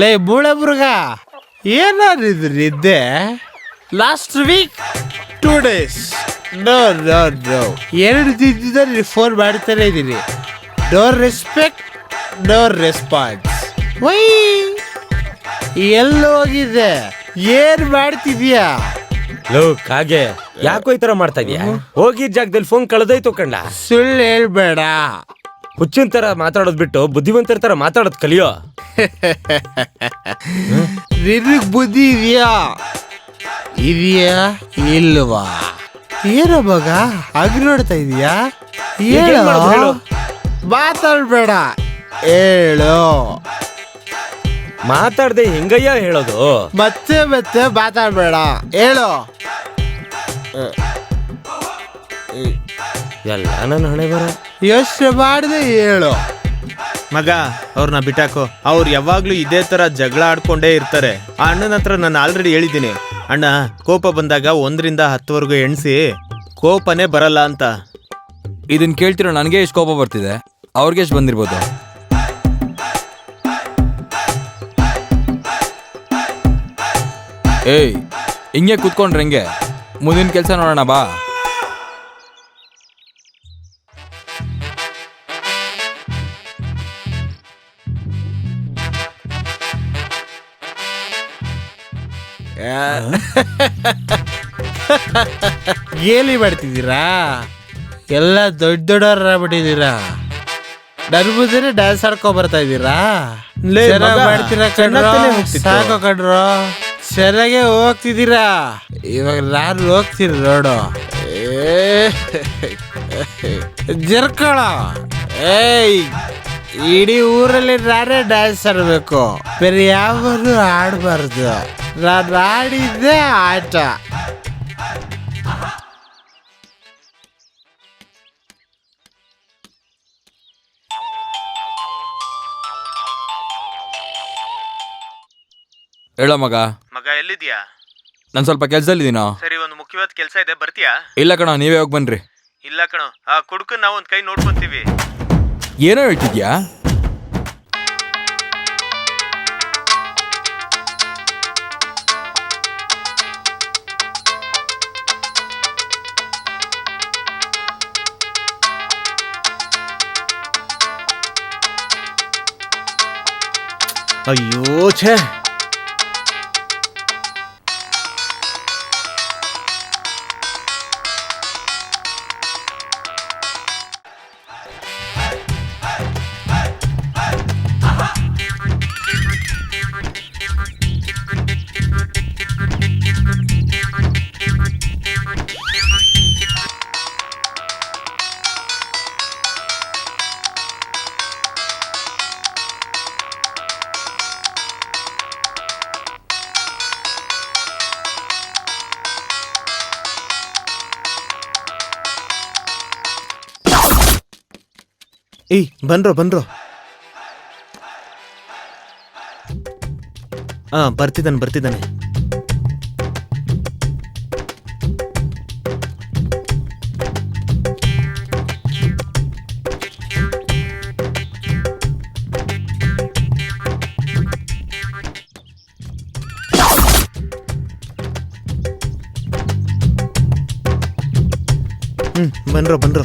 ಲೇ ಮೂಳೆ ಮುರುಗ, ಏನಾದ್ರು ನಿದ್ದೆ? ಲಾಸ್ಟ್ ವೀಕ್ 2 days ನೋ 2 ದಿನದಿಂದ ನೀನು ಫೋನ್ ಮಾಡ್ತಾನೆ ಇದ್ದೀನಿ. No respect, no response. Why ಎಲ್ಲೋಗಿದ್ದೆ? ಏನ್ ಮಾಡ್ತಿದ್ಯಾ? ಲೋಕ್ ಹಾಗೆ ಯಾಕೋ ಈ ತರ ಮಾಡ್ತಾ ಇದೀಯಾ? ಹೋಗಿದ್ ಜಾಗದಲ್ಲಿ ಫೋನ್ ಕಳೆದೋಯ್ತು ಕಂಡ. ಸುಳ್ಳು ಹೇಳ್ಬೇಡ. ಹುಚ್ಚಿನ ತರ ಮಾತಾಡೋದ್ ಬಿಟ್ಟು ಬುದ್ಧಿವಂತರ ತರ ಮಾತಾಡೋದ್ ಕಲಿಯೋ. ನಿನಗ್ ಬುದ್ಧಿ ಇದೆಯಾ ಇಲ್ವಾ? ಏನೋ ಮಗ ಹಾಗೆ ನೋಡ್ತಾ ಇದೀಯಾ? ಹೇಳು. ಮಾತಾಡ್ಬೇಡ, ಹೇಳು. ಮಾತಾಡ್ದೆ ಹೆಂಗಯ್ಯ ಹೇಳೋದು? ಮತ್ತೆ ಮಾತಾಡ್ಬೇಡ, ಹೇಳು. ಎಲ್ಲ ನನ್ನ ಹಣೆ ಬರ. ಯೋಚನೆ ಮಾಡದೆ ಹೇಳು. ಮಗ, ಅವ್ರನ್ನ ಬಿಟ್ಟಾಕೋ. ಅವ್ರು ಯಾವಾಗ್ಲೂ ಇದೇ ತರ ಜಗಳ ಆಡ್ಕೊಂಡೇ ಇರ್ತಾರೆ. ಆ ಅಣ್ಣನ ಹತ್ರ ನಾನು ಆಲ್ರೆಡಿ ಹೇಳಿದ್ದೀನಿ, ಅಣ್ಣ ಕೋಪ ಬಂದಾಗ 1 ರಿಂದ 10 ಎಣ್ಸಿ, ಕೋಪನೇ ಬರಲ್ಲ ಅಂತ. ಇದನ್ ಕೇಳ್ತಿರೋ ನನಗೆ ಎಷ್ಟು ಕೋಪ ಬರ್ತಿದೆ, ಅವ್ರಿಗೆ ಎಷ್ಟು ಬಂದಿರ್ಬೋದು? ಏಯ್, ಹಿಂಗೆ ಕೂತ್ಕೊಂಡ್ರೆ ಹೆಂಗೆ? ಮುಂದಿನ ಕೆಲಸ ನೋಡೋಣ ಬಾ. ಗೇಲಿ ಮಾಡ್ತಿದ್ದೀರಾ? ಎಲ್ಲ ದೊಡ್ಡವರ ಬಿಟ್ಟಿದ್ದೀರಾ. ನನ್ ಮುಂದೆ ಡ್ಯಾನ್ಸ್ ಆಡ್ಕೊ ಬರ್ತಾ ಇದ್ದೀರಾ? ಮಾಡ್ತೀರಾ ಕಣ್ರೋ? ಸಾಕು ಕಣ್ರೋ, ಚೆನ್ನಾಗೆ ಹೋಗ್ತಿದ್ದೀರಾ. ಇವಾಗ ನಾನು ಹೋಗ್ತೀನಿ ನೋಡು. ಜರ್ಕಳ. ಏಯ್, ಇಡೀ ಊರಲ್ಲಿ ನಾನೇ ಡ್ಯಾನ್ಸ್ ಆಡ್ಬೇಕು, ಬೇರೆ ಯಾವನು ಆಡ್ಬಾರ್ದು. ನಾನು ಆಡಿದ್ದೆ ಆಟ. ಹೇಳೋ ಮಗ. ಮಗ ಎಲ್ಲಿದ್ಯಾ? ನಾನು ಸ್ವಲ್ಪ ಕೆಲ್ಸದಲ್ಲಿದ್ದೀನೋ. ಸರಿ, ಒಂದು ಮುಖ್ಯವಾದ ಕೆಲಸ ಇದೆ, ಬರ್ತೀಯಾ? ಇಲ್ಲ ಕಣೋ, ನೀವೇ ಹೋಗಿ ಬನ್ರಿ. ಇಲ್ಲ ಕಣೋ, ಆ ಕುಡ್ಕನ್ ನಾವು ಒಂದ್ ಕೈ ನೋಡ್ಕೊಂತೀವಿ. ಏನೋ ಹೇಳ್ತಿದ್ಯಾ? ಅಯ್ಯೋ ಛೇ. ಏಯ್ ಬನ್ರೋ ಬರ್ತಿದ್ದಾನೆ. ಬನ್ರೋ.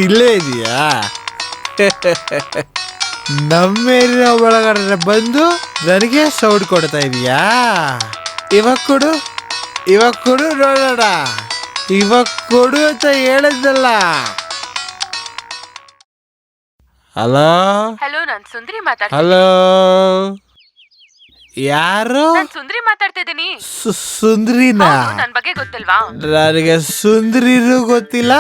ಇಲ್ಲೇ ಇದೆಯಾ? ನಮ್ಮೇಲಿನ ಒಳಗಡೆ ಬಂದು ನನಗೆ ಸೌಂಡ್ ಕೊಡ್ತಾ ಇದೀಯಾ? ಇವಾಗ ಕೊಡು ನೋಡೋಣ. ಇವಾಗ ಕೊಡು ಅಂತ ಹೇಳಿದ್ನಲ್ಲ. ಹಲೋ ಹಲೋ, ನಾನ್ ಸುಂದ್ರಿ ಮಾತಾಡ್ತೀನಿ. ಹಲೋ, ಯಾರು? ನಾನ್ ಸುಂದ್ರಿ ಮಾತಾಡ್ತಿದ್ದೀನಿ. ಸುಂದ್ರಿನಾ? ನನ್ ಬಗ್ಗೆ ಗೊತ್ತಿಲ್ವಾ? ನನಗೆ ಸುಂದ್ರಿನೂ ಗೊತ್ತಿಲ್ಲ,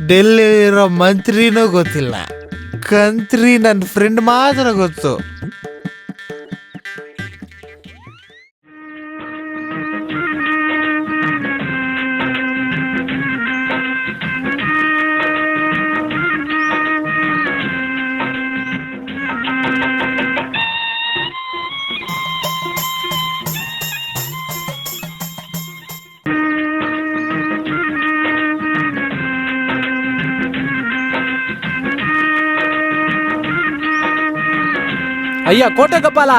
ಡೆಲ್ಲಿ ಇರೋ ಮಂತ್ರಿನೂ ಗೊತ್ತಿಲ್ಲ. ಕಂತ್ರಿ ನನ್ನ ಫ್ರೆಂಡ್ ಮಾತ್ರ ಗೊತ್ತು. ಅಯ್ಯ ಕೋಟೆ ಗೋಪಾಲ,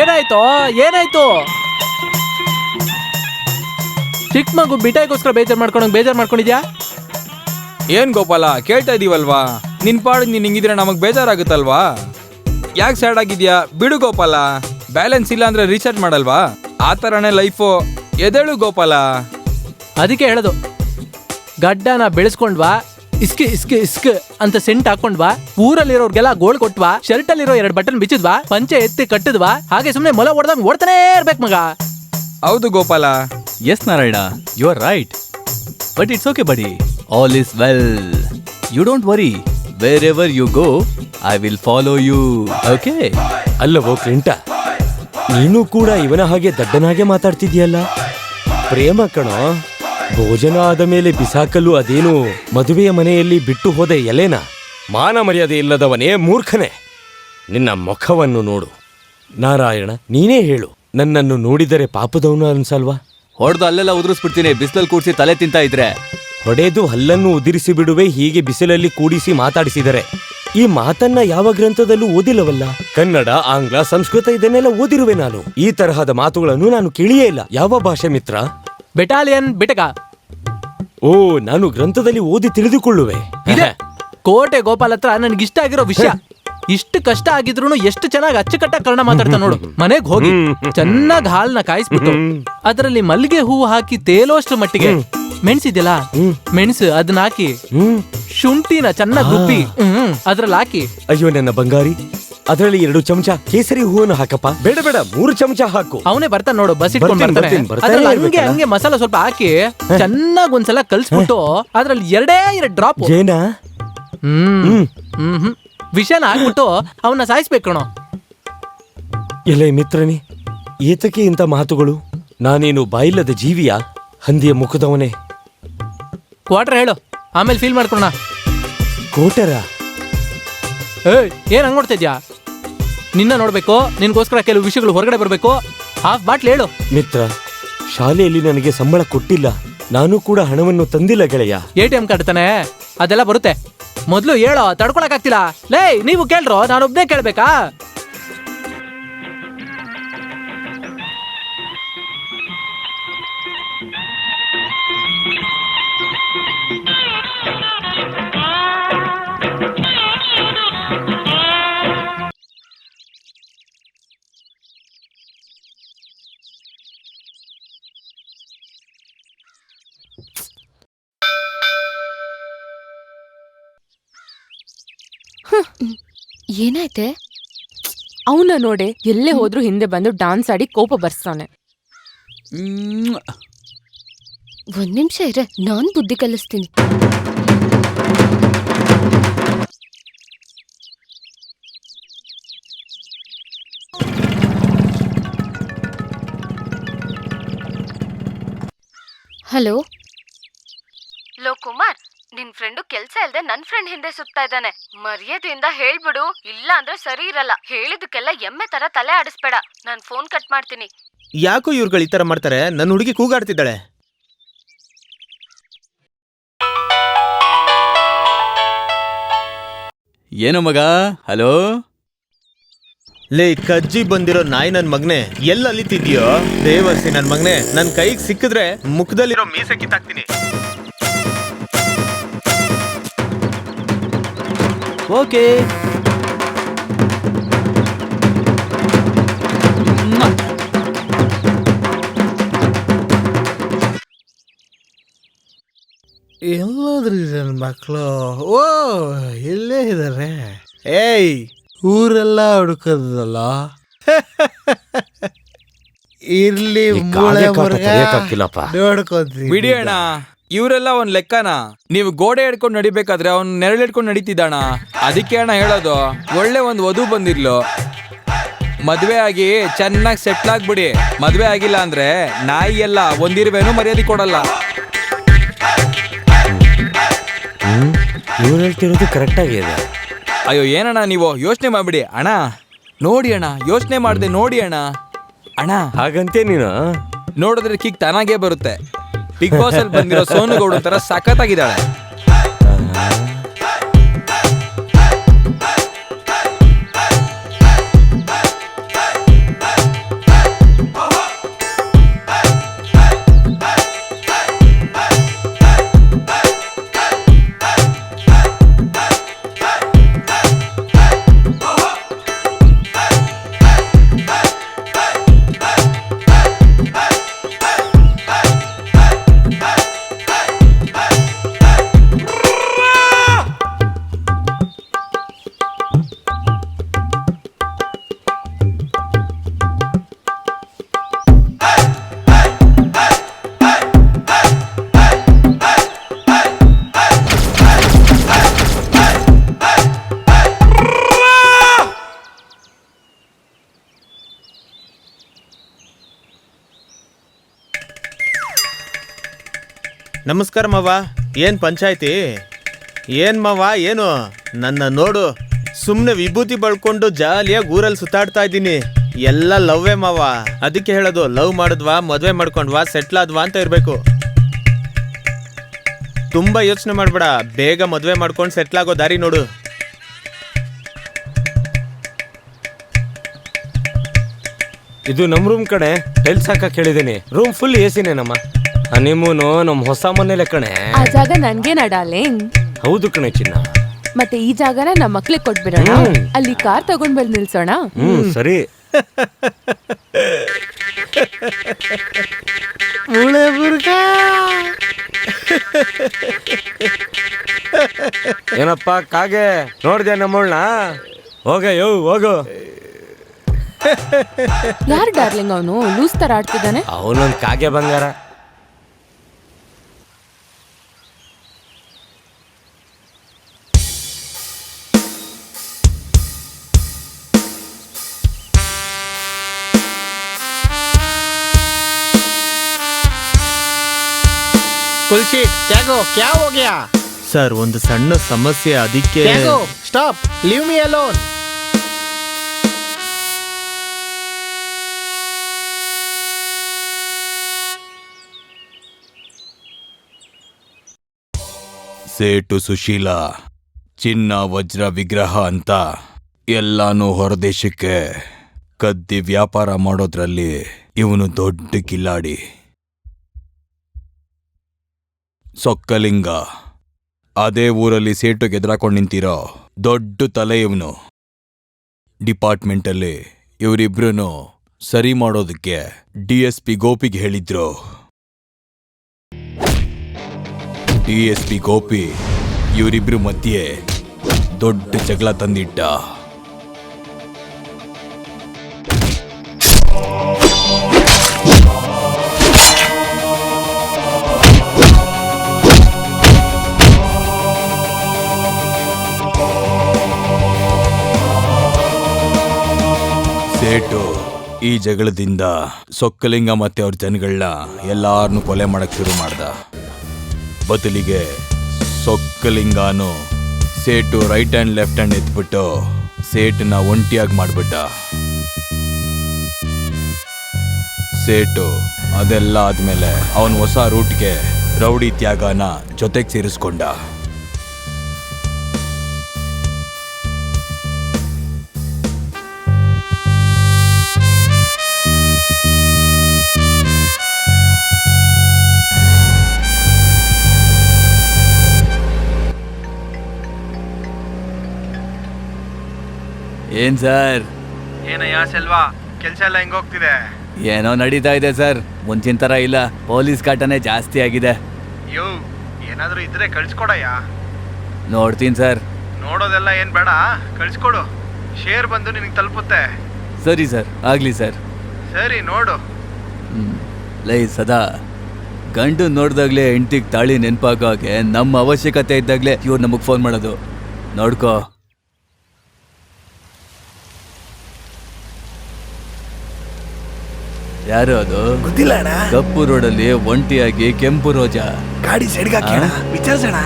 ಏನಾಯ್ತು? ಚಿಕ್ಕ ಮಗು ಬಿಟಾಯಿಗೋಸ್ಕರ ಬೇಜಾರ್ ಮಾಡ್ಕೊಂಡಿದ್ಯಾ? ಏನ್ ಗೋಪಾಲ, ಕೇಳ್ತಾ ಇದೀವಲ್ವಾ? ನಿನ್ ಪಾಡು ನೀನ್ ಹಿಂಗಿದ್ರೆ ನಮಗ್ ಬೇಜಾರಾಗುತ್ತಲ್ವಾ? ಯಾಕೆ ಸ್ಯಾಡ್ ಆಗಿದ್ಯಾ? ಬಿಡು ಗೋಪಾಲ. ಬ್ಯಾಲೆನ್ಸ್ ಇಲ್ಲ ಅಂದ್ರೆ ರೀಚಾರ್ಜ್ ಮಾಡಲ್ವಾ? ಆ ತರನೇ ಲೈಫು. ಎದೇಳು ಗೋಪಾಲ. ಅದಕ್ಕೆ ಹೇಳೋದು, ಗಡ್ಡನ ಬೆಳೆಸ್ಕೊಂಡ್ವಾ, ಇಸ್ಕ್ ಅಂತ ಸೆಂಟ್ ಹಾಕೊಂಡ್ವಾ, ಊರಲ್ಲಿರೋರ್ಗೆಲ್ಲ ಗೋಳ್ ಕೊಟ್ವಾ, ಶರ್ಟ್ ಅಲ್ಲಿರೋ 2 ಬಟನ್ ಬಿಚ್ಚಿದ್ವಾ, ಪಂಚೆ ಎತ್ತಿ ಕಟ್ಟಿದ್ವಾ, ಹಾಗೆ ಸುಮ್ನೆ ಮೊಲ ಹೊಡೆದಂಗ್ ಓಡ್ತಾನೆ ಇರ್ಬೇಕು ಮಗ. ಹೌದು Gopala. Yes Narayana, you are right. But it's okay buddy, all is well. You don't worry, wherever you go I will follow you. Okay ಅಲ್ಲವೋ ಕ್ಲಿಂಟ, ನೀನು ಕೂಡ ಇವನ ಹಾಗೆ ದಡ್ಡನಾಗೆ ಮಾತಾಡ್ತಿದ್ಯಲ್ಲ. ಪ್ರೇಮ ಕಣೋ. ಭೋಜನ ಆದ ಮೇಲೆ ಬಿಸಾಕಲು ಅದೇನು ಮದುವೆಯ ಮನೆಯಲ್ಲಿ ಬಿಟ್ಟು ಹೋದ ಎಲೆನ? ಮಾನ ಮರ್ಯಾದೆ ಇಲ್ಲದವನೇ, ಮೂರ್ಖನೇ. ನಿನ್ನ ಮುಖವನ್ನು ನೋಡು. ನಾರಾಯಣ, ನೀನೇ ಹೇಳು, ನನ್ನನ್ನು ನೋಡಿದರೆ ಪಾಪದವನು ಅನ್ಸಲ್ವಾ? ಹೊಡೆದು ಅಲ್ಲೆಲ್ಲ ಉದುರಿಸ್ಬಿಡ್ತೀನಿ, ಬಿಸಿಲಲ್ಲಿ ಕೂಡಿಸಿ ತಲೆ ತಿಂತಾ ಇದ್ರೆ. ಹೊಡೆದು ಹಲ್ಲನ್ನು ಉದಿರಿಸಿ ಬಿಡುವೆ, ಹೀಗೆ ಬಿಸಿಲಲ್ಲಿ ಕೂಡಿಸಿ ಮಾತಾಡಿಸಿದರೆ. ಈ ಮಾತನ್ನ ಯಾವ ಗ್ರಂಥದಲ್ಲೂ ಓದಿಲ್ಲವಲ್ಲ. ಕನ್ನಡ, ಆಂಗ್ಲ, ಸಂಸ್ಕೃತ ಇದನ್ನೆಲ್ಲ ಓದಿರುವೆ ನಾನು. ಈ ತರಹದ ಮಾತುಗಳನ್ನು ನಾನು ಕೇಳಿಯೇ ಇಲ್ಲ. ಯಾವ ಭಾಷೆ ಮಿತ್ರ? ಬೆಟಾಲಿಯನ್ ಬಿಟಕ. ಓ, ನಾನು ಗ್ರಂಥದಲ್ಲಿ ಓದಿ ತಿಳಿದುಕೊಳ್ಳುವೆ. ಕೋಟೆ ಗೋಪಾಲ್ ಹತ್ರ ನನ್ಗಿಷ್ಟ ಆಗಿರೋ ವಿಷಯ, ಇಷ್ಟು ಕಷ್ಟ ಆಗಿದ್ರು ಎಷ್ಟು ಚೆನ್ನಾಗಿ ಅಚ್ಚುಕಟ್ಟಾಗಿ ಕನ್ನಡ ಮಾತಾಡ್ತಾ ನೋಡು. ಮನೆಗ್ ಹೋಗಿ ಚೆನ್ನಾಗಿ ಹಾಲ್ನ ಕಾಯಿಸ್ಬಿಟ್ಟು ಅದರಲ್ಲಿ ಮಲ್ಲಿಗೆ ಹೂವು ಹಾಕಿ ತೇಲೋಷ್ಟು ಮಟ್ಟಿಗೆ ಮೆಣಸಿದ್ಯಲ್ಲ, ಮೆಣಸು ಅದನ್ನ ಹಾಕಿ ಶುಂಠಿನ ಚೆನ್ನಾಗಿ ರುಬ್ಬಿ ಅದ್ರಲ್ಲಿ ಹಾಕಿ. ಅಯ್ಯೋ ನನ್ನ ಬಂಗಾರಿ, ಅದರಲ್ಲಿ 2 ಚಮಚ ಕೇಸರಿ ಹೂವನ್ನು ಹಾಕಪ್ಪ. ಬೇಡ 3 ಚಮಚ ಹಾಕು. ಅವನೇ ಬರ್ತಾನೆ ನೋಡು, ಬಸ್ ಇಟ್ಕೊಂಡು ಬರ್ತಾನೆ. ಹಂಗೆ ಮಸಾಲ ಸ್ವಲ್ಪ ಹಾಕಿ ಚೆನ್ನಾಗಿ ಒಂದ್ಸಲ ಕಲ್ಸ್ಬಿಟ್ಟು ಅದ್ರಲ್ಲಿ 2 ಡ್ರಾಪ್ ಏನಾ ವಿಷಯನ ಹಾಕ್ಬಿಟ್ಟು ಅವನ್ನ ಸಾಯಿಸ್ಬೇಕು ಕಣೋ. ಎಲೆ ಮಿತ್ರನೇ, ಏತಕ್ಕೆ ಇಂಥ ಮಾತುಗಳು? ನಾನೇನು ಬಾಯಿಲ್ಲದ ಜೀವಿಯಾ? ಹಂದಿಯ ಮುಖದವನೇ. ಕ್ವಾರ್ಟರ್ ಹೇಳು, ಆಮೇಲೆ ಫೀಲ್ ಮಾಡ್ಕೊಣ. ಕೋಟರ? ಏನ್ ಹಂಗ್ ನೋಡ್ತಾ ಇದ್ಯಾ? ನಿನ್ನ ನೋಡ್ಬೇಕು, ನಿನ್ಗೋಸ್ಕರ ಕೆಲವು ವಿಷಯಗಳು ಹೊರಗಡೆ ಬರ್ಬೇಕು. ಹಾಫ್ ಬಾಟ್ಲ್ ಹೇಳು. ಮಿತ್ರ, ಶಾಲೆಯಲ್ಲಿ ನನಗೆ ಸಂಬಳ ಕೊಟ್ಟಿಲ್ಲ, ನಾನು ಕೂಡ ಹಣವನ್ನು ತಂದಿಲ್ಲ ಗೆಳೆಯ. ATM ಕಾರ್ಡ್ ತಾನೆ, ಅದೆಲ್ಲ ಬರುತ್ತೆ. ಮೊದ್ಲು ಹೇಳೋ, ತಡ್ಕೊಳಕ್ ಆಗ್ತಿಲ್ಲ. ಲೇ, ನೀವು ಕೇಳ್ರೋ, ನಾನೊಬ್ನೇ ಕೇಳ್ಬೇಕಾ? ಏನಾಯ್ತೆ? ಅವನ ನೋಡೆ, ಎಲ್ಲೇ ಹೋದ್ರು ಹಿಂದೆ ಬಂದು ಡಾನ್ಸ್ ಆಡಿ ಕೋಪ ಬರ್ಸ್ತಾನೆ. ಒಂದ್ ನಿಮಿಷ ಇರೆ, ನಾನ್ ಬುದ್ಧಿ ಕಲಿಸ್ತೀನಿ. ಹಲೋ ಲೋ ಕುಮಾರ್, ನಿನ್ ಫ್ರೆಂಡು ಕೆಲ್ಸ ಇಲ್ದೆ ನನ್ ಫ್ರೆಂಡ್ ಹಿಂದೆ ಸುತ್ತಾ ಇದ್ದಾನೆ. ಮರ್ಯಾದೆಯಿಂದ ಹೇಳ್ಬಿಡು, ಇಲ್ಲ ಅಂದ್ರೆ ಸರಿ ಇರಲ್ಲ. ಹೇಳಿದಕ್ಕೆಲ್ಲ ಎಮ್ಮೆ ತರ ತಲೆ ಆಡಿಸ್ಬೇಡ. ನಾನ್ ಫೋನ್ ಕಟ್ ಮಾಡ್ತೀನಿ. ಯಾಕೋ ಇವ್ರುಗಳು ಈ ತರ ಮಾಡ್ತಾರೆ? ನನ್ನ ಹುಡುಗಿ ಕೂಗಾಡ್ತಿದ್ದಾಳೆ. ಏನೋ ಮಗ, ಹಲೋ. ಲೇ ಕಜ್ಜಿ ಬಂದಿರೋ ನಾಯಿ ನನ್ ಮಗನೆ, ಎಲ್ಲ ಅಲಿತಿದ್ಯೋ? ದೇವರ್ಸಿ ನನ್ ಮಗನೆ, ನನ್ ಕೈಗೆ ಸಿಕ್ಕಿದ್ರೆ ಮುಖದಲ್ಲಿರೋ ಮೀಸೆ ಕಿತ್ತಾಕ್ತೀನಿ. ಓಕೆ. ಎಲ್ಲೋದ್ರಿ ನನ್ನ ಮಕ್ಕಳು? ಓ, ಇಲ್ಲೇ ಇದಾರೆ. ಏಯ್, ಊರೆಲ್ಲ ಹುಡುಕದಲ್ಲ. ಇರ್ಲಿ, ಮೂಳೆ ಮುರುಗ ನೋಡ್ಕೊಂತೀನಿ. ಬಿಡಿ ಅಣ್ಣ, ಇವರೆಲ್ಲ ಒಂದ್ ಲೆಕ್ಕನ. ನೀವು ಗೋಡೆ ಹಿಡ್ಕೊಂಡು ನಡಿಬೇಕಾದ್ರೆ ಅವ್ನ್ ನೆರಳು ಹಿಡ್ಕೊಂಡು ನಡೀತಿದ್ದಣ. ಅದಕ್ಕೆ ಅಣ್ಣ ಹೇಳೋದು, ಒಳ್ಳೆ ಒಂದ್ ವಧು ಬಂದಿರ್ಲು, ಮದ್ವೆ ಆಗಿ ಚೆನ್ನಾಗಿ ಸೆಟ್ಲ್ ಆಗ್ಬಿಡಿ. ಮದ್ವೆ ಆಗಿಲ್ಲ ಅಂದ್ರೆ ನಾಯಿ ಎಲ್ಲ ಒಂದಿರುವೇನು ಮರ್ಯಾದೆ ಕೊಡಲ್ಲ. ಇವ್ರು ಹೇಳ್ತಿರೋದು ಕರೆಕ್ಟ್ ಆಗಿದೆ. ಅಯ್ಯೋ ಏನಣ್ಣ ನೀವು ಯೋಚನೆ ಮಾಡ್ಬಿಡಿ ಅಣ್ಣ. ನೋಡಿ ಅಣ್ಣ, ಯೋಚನೆ ಮಾಡ್ದೆ ನೋಡಿ ಅಣ್ಣ. ಅಣ್ಣ ಹಾಗಂತೆ ನೀನು ನೋಡಿದ್ರೆ ಕಿಕ್ ತಾನಾಗೇ ಬರುತ್ತೆ. ಬಿಗ್ ಬಾಸ್ ಅಲ್ಲಿ ಬಂದಿರೋ ಸೋನು ಗೌಡ ತರ ಸಖತ್ತಾಗಿದ್ದಾಳೆ. ನಮಸ್ಕಾರ ಮಾವ. ಏನ್ ಪಂಚಾಯ್ತಿ? ಏನ್ ಮಾವ, ಏನು ನನ್ನ ನೋಡು, ಸುಮ್ನೆ ವಿಭೂತಿ ಬಳ್ಕೊಂಡು ಜಾಲಿಯಾಗಿ ಊರಲ್ಲಿ ಸುತ್ತಾಡ್ತಾ ಇದ್ದೀನಿ. ಎಲ್ಲ ಲವ್ವೇ ಮಾವ. ಅದಕ್ಕೆ ಹೇಳೋದು, ಲವ್ ಮಾಡಿದ್ವಾ, ಮದ್ವೆ ಮಾಡ್ಕೊಂಡ್ವಾ, ಸೆಟ್ಲ್ ಆದ್ವಾ ಅಂತ ಇರ್ಬೇಕು. ತುಂಬಾ ಯೋಚನೆ ಮಾಡ್ಬೇಡ, ಬೇಗ ಮದ್ವೆ ಮಾಡ್ಕೊಂಡು ಸೆಟ್ಲ್ ಆಗೋ ದಾರಿ ನೋಡು. ಇದು ನಮ್ ರೂಮ್ ಕಣೆ, ಟೈಲ್ಸ್ ಹಾಕಕ್ ಹೇಳಿದೀನಿ. ರೂಮ್ ಫುಲ್ ಎಸಿನೇ ನಮ್ಮ. ಹನಿಮೂನು ನಮ್ ಹೊಸ ಮನೇಲೆ ಕಣೆ. ಆ ಜಾಗ ನನ್ಗೇನ ಡಾರ್ಲಿಂಗ್? ಹೌದು ಕಣೆ ಚಿನ್ನ. ಮತ್ತೆ ಈ ಜಾಗನ ನಮ್ಮ ಮಕ್ಳಿಗೆ ಕೊಟ್ಬಿಡೋಣ. ಅಲ್ಲಿ ಕಾರ್ ತಗೊಂಡ್ ಬಂದ್ ನಿಲ್ಸೋಣ. ಸರಿ. ಮೂಳೆ ಮುರುಗ. ಏನಪ್ಪ ಕಾಗೆ, ನೋಡ್ದೆ ನಮ್ಮಳ್ನ? ಹೋಗ ಯೋ ಹೋಗು. ಯಾರು ಡಾರ್ಲಿಂಗ್ ಅವನು? ಲೂಸ್ ತರ ಆಡ್ತಿದ್ದಾನೆ. ಅವನೊಂದ್ ಕಾಗೆ ಬಂಗಾರ. ಕುಲ್ಶೀಟ್, ತ್ಯಾಗೋ, ಕ್ಯಾ ಹೋ ಗಯಾ? ಸರ್, ಒಂದು ಸಣ್ಣ ಸಮಸ್ಯೆ, ಅದಕ್ಕೆ. ತ್ಯಾಗೋ, ಸ್ಟಾಪ್, ಲೀವ್ ಮೀ ಅಲೋನ್. ಸೇಟು ಸುಶೀಲ ಚಿನ್ನ ವಜ್ರ ವಿಗ್ರಹ ಅಂತ ಎಲ್ಲಾನು ಹೊರದೇಶಕ್ಕೆ ಕದ್ದಿ ವ್ಯಾಪಾರ ಮಾಡೋದ್ರಲ್ಲಿ ಇವನು ದೊಡ್ಡ ಕಿಲಾಡಿ. ಸೊಕ್ಕಲಿಂಗ ಅದೇ ಊರಲ್ಲಿ ಸೇಟುಗೆ ಎದುರಾಕೊಂಡು ನಿಂತಿರೋ ದೊಡ್ಡ ತಲೆ ಇವನು. ಡಿಪಾರ್ಟ್ಮೆಂಟಲ್ಲಿ ಇವರಿಬ್ರು ಸರಿ ಮಾಡೋದಕ್ಕೆ DSP ಗೋಪಿಗೆ ಹೇಳಿದ್ರು. DSP ಗೋಪಿ ಇವರಿಬ್ರು ಮಧ್ಯೆ ದೊಡ್ಡ ಜಗಳ ತಂದಿಟ್ಟ. ಸೇಟು ಈ ಜಗಳದಿಂದ ಸೊಕ್ಕಲಿಂಗ ಮತ್ತೆ ಅವ್ರ ಜನಗಳನ್ನ ಎಲ್ಲಾರನ್ನೂ ಕೊಲೆ ಮಾಡಕ್ ಶುರು ಮಾಡ್ದ. ಬದಲಿಗೆ ಸೊಕ್ಕಲಿಂಗಾನು ಸೇಟು ರೈಟ್ ಹ್ಯಾಂಡ್ ಲೆಫ್ಟ್ ಹ್ಯಾಂಡ್ ಎತ್ಬಿಟ್ಟು ಸೇಟನ್ನ ಒಂಟಿಯಾಗಿ ಮಾಡ್ಬಿಟ್ಟ. ಸೇಟು ಅದೆಲ್ಲ ಆದ್ಮೇಲೆ ಅವನ್ ಹೊಸ ರೂಟ್ಗೆ ರೌಡಿ ತ್ಯಾಗನ ಜೊತೆಗೆ ಸೇರಿಸ್ಕೊಂಡ. ಏನ್ ಸರ್? ಏನಯ್ಯ ಸೆಲ್ವಾ, ಕೆಲ್ಸ ಎಲ್ಲ ಹೆಂಗೋಗ್ತಿದೆ? ಏನೋ ನಡೀತಾ ಇದೆ ಸರ್, ಮುಂಚಿನ ತರ ಇಲ್ಲ. ಪೊಲೀಸ್ ಕಾಟನೇ ಜಾಸ್ತಿ ಆಗಿದೆ. ಯೋ, ಏನಾದ್ರೂ ಇದ್ರೆ ಕಳ್ಸ್ಕೊಡಯ್ಯ. ನೋಡ್ತೀನಿ ಸರ್. ನೋಡೋದೆಲ್ಲ ಏನ್ ಬೇಡ, ಕಳ್ಸ್ಕೊಡು. ಶೇರ್ ಬಂದು ನಿನಗೆ ತಲುಪುತ್ತೆ. ಸರಿ ಸರ್, ಆಗ್ಲಿ ಸರ್. ಸರಿ ನೋಡು. ಲೈ ಸದಾ ಗಂಡು ನೋಡ್ದಾಗ್ಲೇ ಹೆಂಡ್ತಿಗ್ ತಾಳಿ ನೆನ್ಪಾಗೋ ಹಾಗೆ ನಮ್ಮ ಅವಶ್ಯಕತೆ ಇದ್ದಾಗ್ಲೇ ಇವ್ರು ನಮಗ್ ಫೋನ್ ಮಾಡೋದು. ನೋಡ್ಕೋ. ಯಾರು ಅದು? ಗೊತ್ತಿಲ್ಲ ಅಣ್ಣ. ಕಪ್ಪು ರೋಡಲ್ಲಿ ಒಂಟಿಯಾಗಿ ಕೆಂಪು ರೋಜಾ. ಗಾಡಿ ಸೈಡ್ಗೆ ಹಾಕಿ ಅಣ್ಣ, ವಿಚಾರಿಸೋಣ.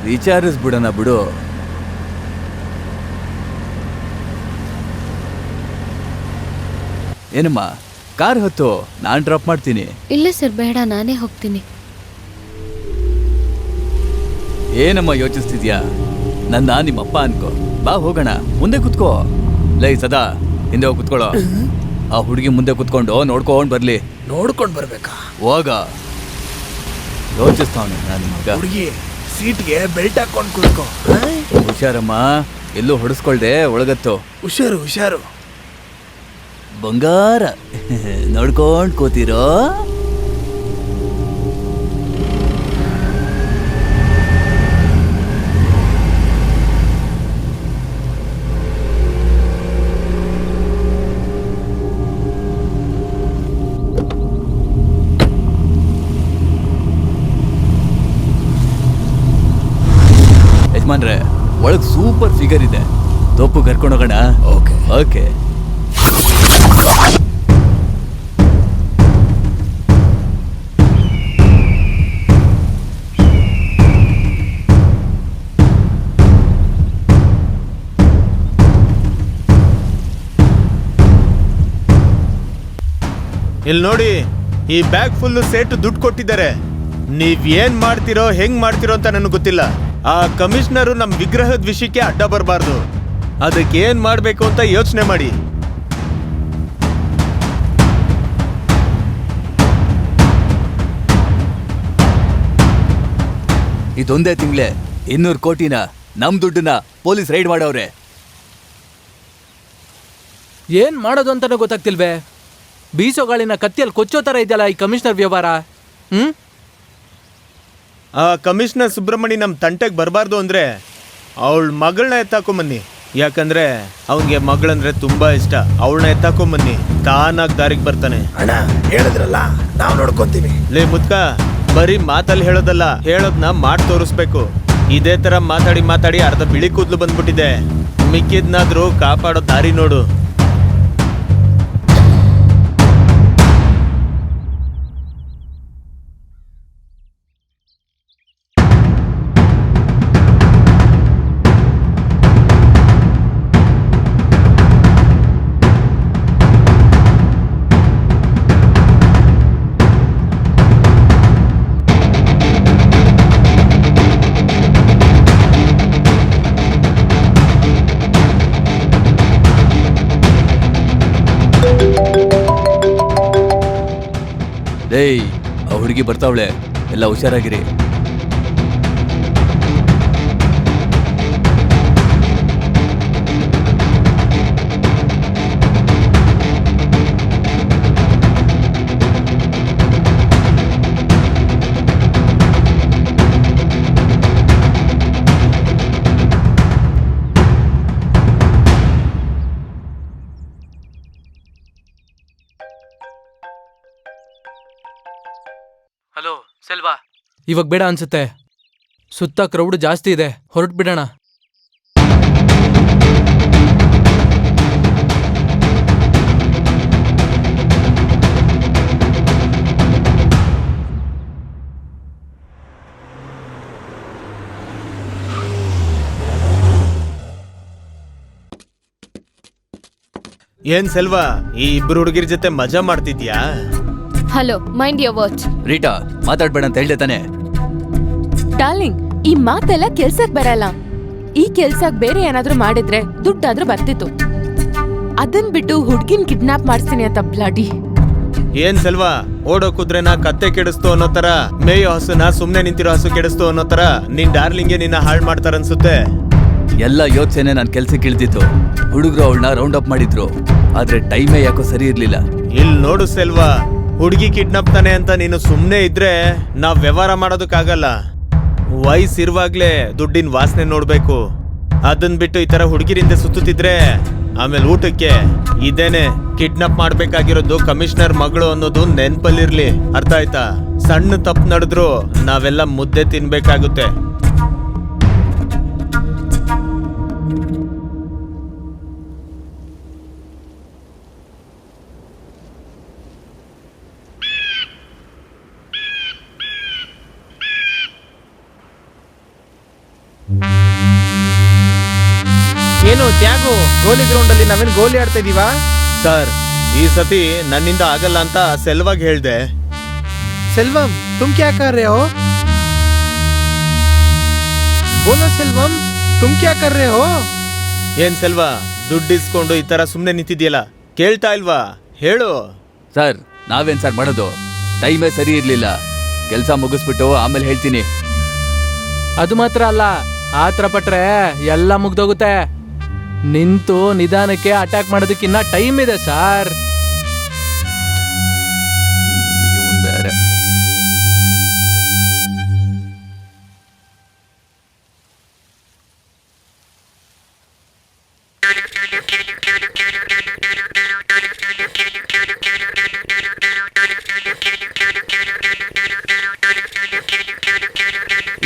ವಿಚಾರಿಸ್ಬಿಡೋಣ ಬಿಡು. ಏನಮ್ಮ, ಕಾರ್ ಹತ್ತು, ನಾನ್ ಡ್ರಾಪ್ ಮಾಡ್ತೀನಿ. ಇಲ್ಲ ಸರ್, ಬೇಡ, ನಾನೇ ಹೋಗ್ತೀನಿ. ಏನಮ್ಮ ಯೋಚಿಸ್ತಿದ್ಯಾ? ನನ್ನ ನಿಮ್ಮಪ್ಪ ಅನ್ಕೋ. ಬಾ ಹೋಗೋಣ, ಮುಂದೆ ಕುತ್ಕೋ. ಲೈ ಸದಾ, ಹಿಂದೆ ಹೋಗಿ ಕುತ್ಕೊಳ್ಳೋ. ಆ ಹುಡುಗಿ ಮುಂದೆ ಕುತ್ಕೊಂಡು ನೋಡ್ಕೊಂಡ್ ಬರ್ಲಿ. ನೋಡ್ಕೊಂಡ್ ಬರ್ಬೇಕಾ? ಹೋಗ. ಯೋಚಿಸ್ತಾವನು ನನ್ನ ಮಗ. ಹುಡುಗಿ ಸೀಟ್ಗೆ ಬೆಲ್ಟ್ ಹಾಕೊಂಡ್ ಕುತ್ಕೋ. ಹುಷಾರಮ್ಮ, ಎಲ್ಲೂ ಹೊಡೆಸ್ಕೊಳ್ದೆ ಒಳಗತ್ತು. ಹುಷಾರು ಹುಷಾರು. ಬಂಗಾರ ನೋಡ್ಕೊಂಡ್ ಕೂತಿರೋ. ಯಜಮಾನ್ರೆ, ಒಳಗ್ ಸೂಪರ್ ಫಿಗರ್ ಇದೆ, ತೋಪು ಕರ್ಕೊಂಡೋಗೋಣ. Okay okay. ಇಲ್ಲಿ ನೋಡಿ, ಈ ಬ್ಯಾಗ್ ಫುಲ್ಲು ಸೇಟು ದುಡ್ಡು ಕೊಟ್ಟಿದ್ದಾರೆ. ನೀವ್ ಏನ್ ಮಾಡ್ತಿರೋ ಹೆಂಗ್ ಮಾಡ್ತಿರೋ ಅಂತ ನನಗೆ ಗೊತ್ತಿಲ್ಲ. ಆ ಕಮಿಷನರು ನಮ್ ವಿಗ್ರಹದ ವಿಷಯಕ್ಕೆ ಅಡ್ಡ ಬರಬಾರ್ದು. ಅದಕ್ಕೆ ಏನ್ ಮಾಡ್ಬೇಕು ಅಂತ ಯೋಚನೆ ಮಾಡಿ. ಇದೊಂದೇ ತಿಂಗ್ಳೆ 200 ಕೋಟಿನ ನಮ್ ದುಡ್ಡನ್ನ ಪೊಲೀಸ್ ರೈಡ್ ಮಾಡವ್ರೆ. ಏನ್ ಮಾಡೋದು ಅಂತಾನೆ ಗೊತ್ತಾಗ್ತಿಲ್ವೇ? ಬೀಸೋ ಗಾಳಿನ ಕತ್ತಿಯಲ್ಲಿ ಕೊಚ್ಚೋ ತರ ಇದೆಯಲ್ಲ ಈ ಕಮಿಷನರ್ ವ್ಯವಹಾರ. ಆ ಕಮಿಷನರ್ ಸುಬ್ರಹ್ಮಣಿ ನಮ್ ತಂಟೆಗೆ ಬರಬಾರ್ದು ಅಂದ್ರೆ ಅವಳ ಮಗಳನ್ನ ಎತ್ತಾಕೊಂಬನ್ನಿ. ಯಾಕಂದ್ರೆ ಅವನ್ಗೆ ಮಗಳಂದ್ರೆ ತುಂಬಾ ಇಷ್ಟ. ಅವಳನ್ನ ಎತ್ತಾಕೊಂಬನ್ನಿ, ತಾನಾಗ್ ದಾರಿಗೆ ಬರ್ತಾನೆ. ಅಣ್ಣ ಹೇಳಿದ್ರಲ್ಲ, ನಾವು ನೋಡ್ಕೊಂತೀವಿ. ಲೇ ಮುದ್ಕ, ಬರೀ ಮಾತಲ್ಲಿ ಹೇಳೋದಲ್ಲ, ಹೇಳೋದ್ನ ಮಾಡಿ ತೋರಿಸ್ಬೇಕು. ಇದೇ ತರ ಮಾತಾಡಿ ಮಾತಾಡಿ ಅರ್ಧ ಬಿಳಿ ಕೂದ್ಲು ಬಂದ್ಬಿಟ್ಟಿದೆ. ಮಿಕ್ಕಿದ್ನಾದ್ರೂ ಕಾಪಾಡೋ ದಾರಿ ನೋಡು. ಏಯ್ ಆ ಹುಡುಗಿ ಬರ್ತಾವಳೆ, ಎಲ್ಲ ಹುಷಾರಾಗಿರಿ. ಹಲೋ ಸೆಲ್ವಾ, ಇವಾಗ ಬೇಡ ಅನ್ಸುತ್ತೆ. ಸುತ್ತ ಕ್ರೌಡ್ ಜಾಸ್ತಿ ಇದೆ, ಹೊರಟು ಬಿಡೋಣ. ಏನ್ ಸೆಲ್ವಾ, ಈ ಇಬ್ರು ಹುಡುಗಿರ ಜೊತೆ ಮಜಾ ಮಾಡ್ತಿದ್ಯಾ? Hello, mind your words. Rita, ಮಾತಾಡ್ಬೇಡ ಅಂತ ಹೇಳ್ದೆ ತಾನೆ. ಡಾರ್ಲಿಂಗ್, ಈ ಮಾತೆಲ್ಲ ಕೆಲ್ಸಕ್ ಬರಲ್ಲ. ಈ ಕೆಲ್ಸಕ್ ಬೇರೆ ಏನಾದ್ರೂ ಮಾಡಿದ್ರೆ ದುಡ್ಡಾದ್ರೂ ಬರ್ತಿತ್ತು. ಅದನ್ ಬಿಟ್ಟು ಹುಡ್ಗಿನ್ ಕಿಡ್ನಾಪ್ ಮಾಡಿಸ್ತೀನಿ ಅಂತ ಬ್ಲಡಿ. ಏನ್ ಸೆಲ್ವಾ, ಓಡೋ ಕುದ್ರೆನ ಕತ್ತೆ ಕೆಡಿಸ್ತು ಅನ್ನೋ ತರ, ಮೇಯೋ ಹಸುನ ಸುಮ್ನೆ ನಿಂತಿರೋ ಹಸು ಕೆಡಿಸ್ತು ಅನ್ನೋ ತರ ನಿನ್ ಡಾರ್ಲಿಂಗ್ಗೆ ನಿನ್ನ ಹಾಳ್ ಮಾಡ್ತಾರನ್ಸುತ್ತೆ. ಎಲ್ಲ ಯೋಚನೆ ನಾನ್ ಕೆಲ್ಸಕ್ಕೆ ಇಳ್ದಿತ್ತು. ಹುಡುಗರು ಅವಳನ್ನ ರೌಂಡ್ ಅಪ್ ಮಾಡಿದ್ರು, ಆದ್ರೆ ಟೈಮೇ ಯಾಕೋ ಸರಿ ಇರ್ಲಿಲ್ಲ. ಇಲ್ ನೋಡು ಸೆಲ್ವಾ, ಹುಡುಗಿ ಕಿಡ್ನಾಪ್ ತಾನೆ ಅಂತ ನೀನು ಸುಮ್ನೆ ಇದ್ರೆ ನಾವ್ ವ್ಯವಹಾರ ಮಾಡೋದಕ್ಕಾಗಲ್ಲ. ವಯಸ್ಸಿರುವಾಗ್ಲೇ ದುಡ್ಡಿನ ವಾಸನೆ ನೋಡ್ಬೇಕು. ಅದನ್ ಬಿಟ್ಟು ಈ ತರ ಹುಡುಗಿರಿಂದ ಸುತ್ತುತ್ತಿದ್ರೆ ಆಮೇಲೆ ಊಟಕ್ಕೆ ಇದೇನೆ ಕಿಡ್ನಾಪ್ ಮಾಡ್ಬೇಕಾಗಿರೋದು ಕಮಿಷನರ್ ಮಗಳು ಅನ್ನೋದು ನೆನ್ಪಲ್ಲಿರ್ಲಿ. ಅರ್ಥ ಆಯ್ತಾ? ಸಣ್ಣ ತಪ್ಪು ನಡೆದ್ರು ನಾವೆಲ್ಲ ಮುದ್ದೆ ತಿನ್ಬೇಕಾಗುತ್ತೆ. ಏನು ತ್ಯಾಗು, ಗೋಲಿ ಗ್ರೌಂಡ್ ಅಲ್ಲಿ ನಾವೇನು ಗೋಲಿ ಆಡ್ತಾ ಇದೀವಾ? ಸರ್, ಈ ಸತಿ ನನ್ನಿಂದ ಆಗಲ್ಲ ಅಂತ ಸೆಲ್ವಾಗ್ ಹೇಳ್ದೆ. ಸೆಲ್ವಂ, ತುಮ್ ಕ್ಯಾ ಕರ್ ರಹೆ ಹೋ? ಬೋಲೋ ಸೆಲ್ವಂ, ತುಮ್ ಕ್ಯಾ ಕರ್ ರಹೆ ಹೋ? ಏನ್ ಸೆಲ್ವಾ, ದುಡ್ಡು ಇಸ್ಕೊಂಡು ಈ ತರ ಸುಮ್ನೆ ನಿಂತಿದ್ಯಲ್ಲ, ಕೇಳ್ತಾ ಇಲ್ವಾ? ಹೇಳು. ಸರ್, ನಾವೇನ್ ಸರ್ ಮಾಡೋದು? ಟೈಮೇ ಸರಿ ಇರ್ಲಿಲ್ಲ. ಕೆಲ್ಸ ಮುಗಿಸ್ಬಿಟ್ಟು ಆಮೇಲೆ ಹೇಳ್ತೀನಿ. ಅದು ಮಾತ್ರ ಅಲ್ಲ, ಆತರ ಪಟ್ರೆ ಎಲ್ಲ ಮುಗ್ದೋಗುತ್ತೆ. ನಿಂತು ನಿಧಾನಕ್ಕೆ ಅಟ್ಯಾಕ್ ಮಾಡೋದಕ್ಕಿನ್ನ ಟೈಮ್ ಇದೆ ಸಾರ್. ಇವನ್ ಬೇರೆ.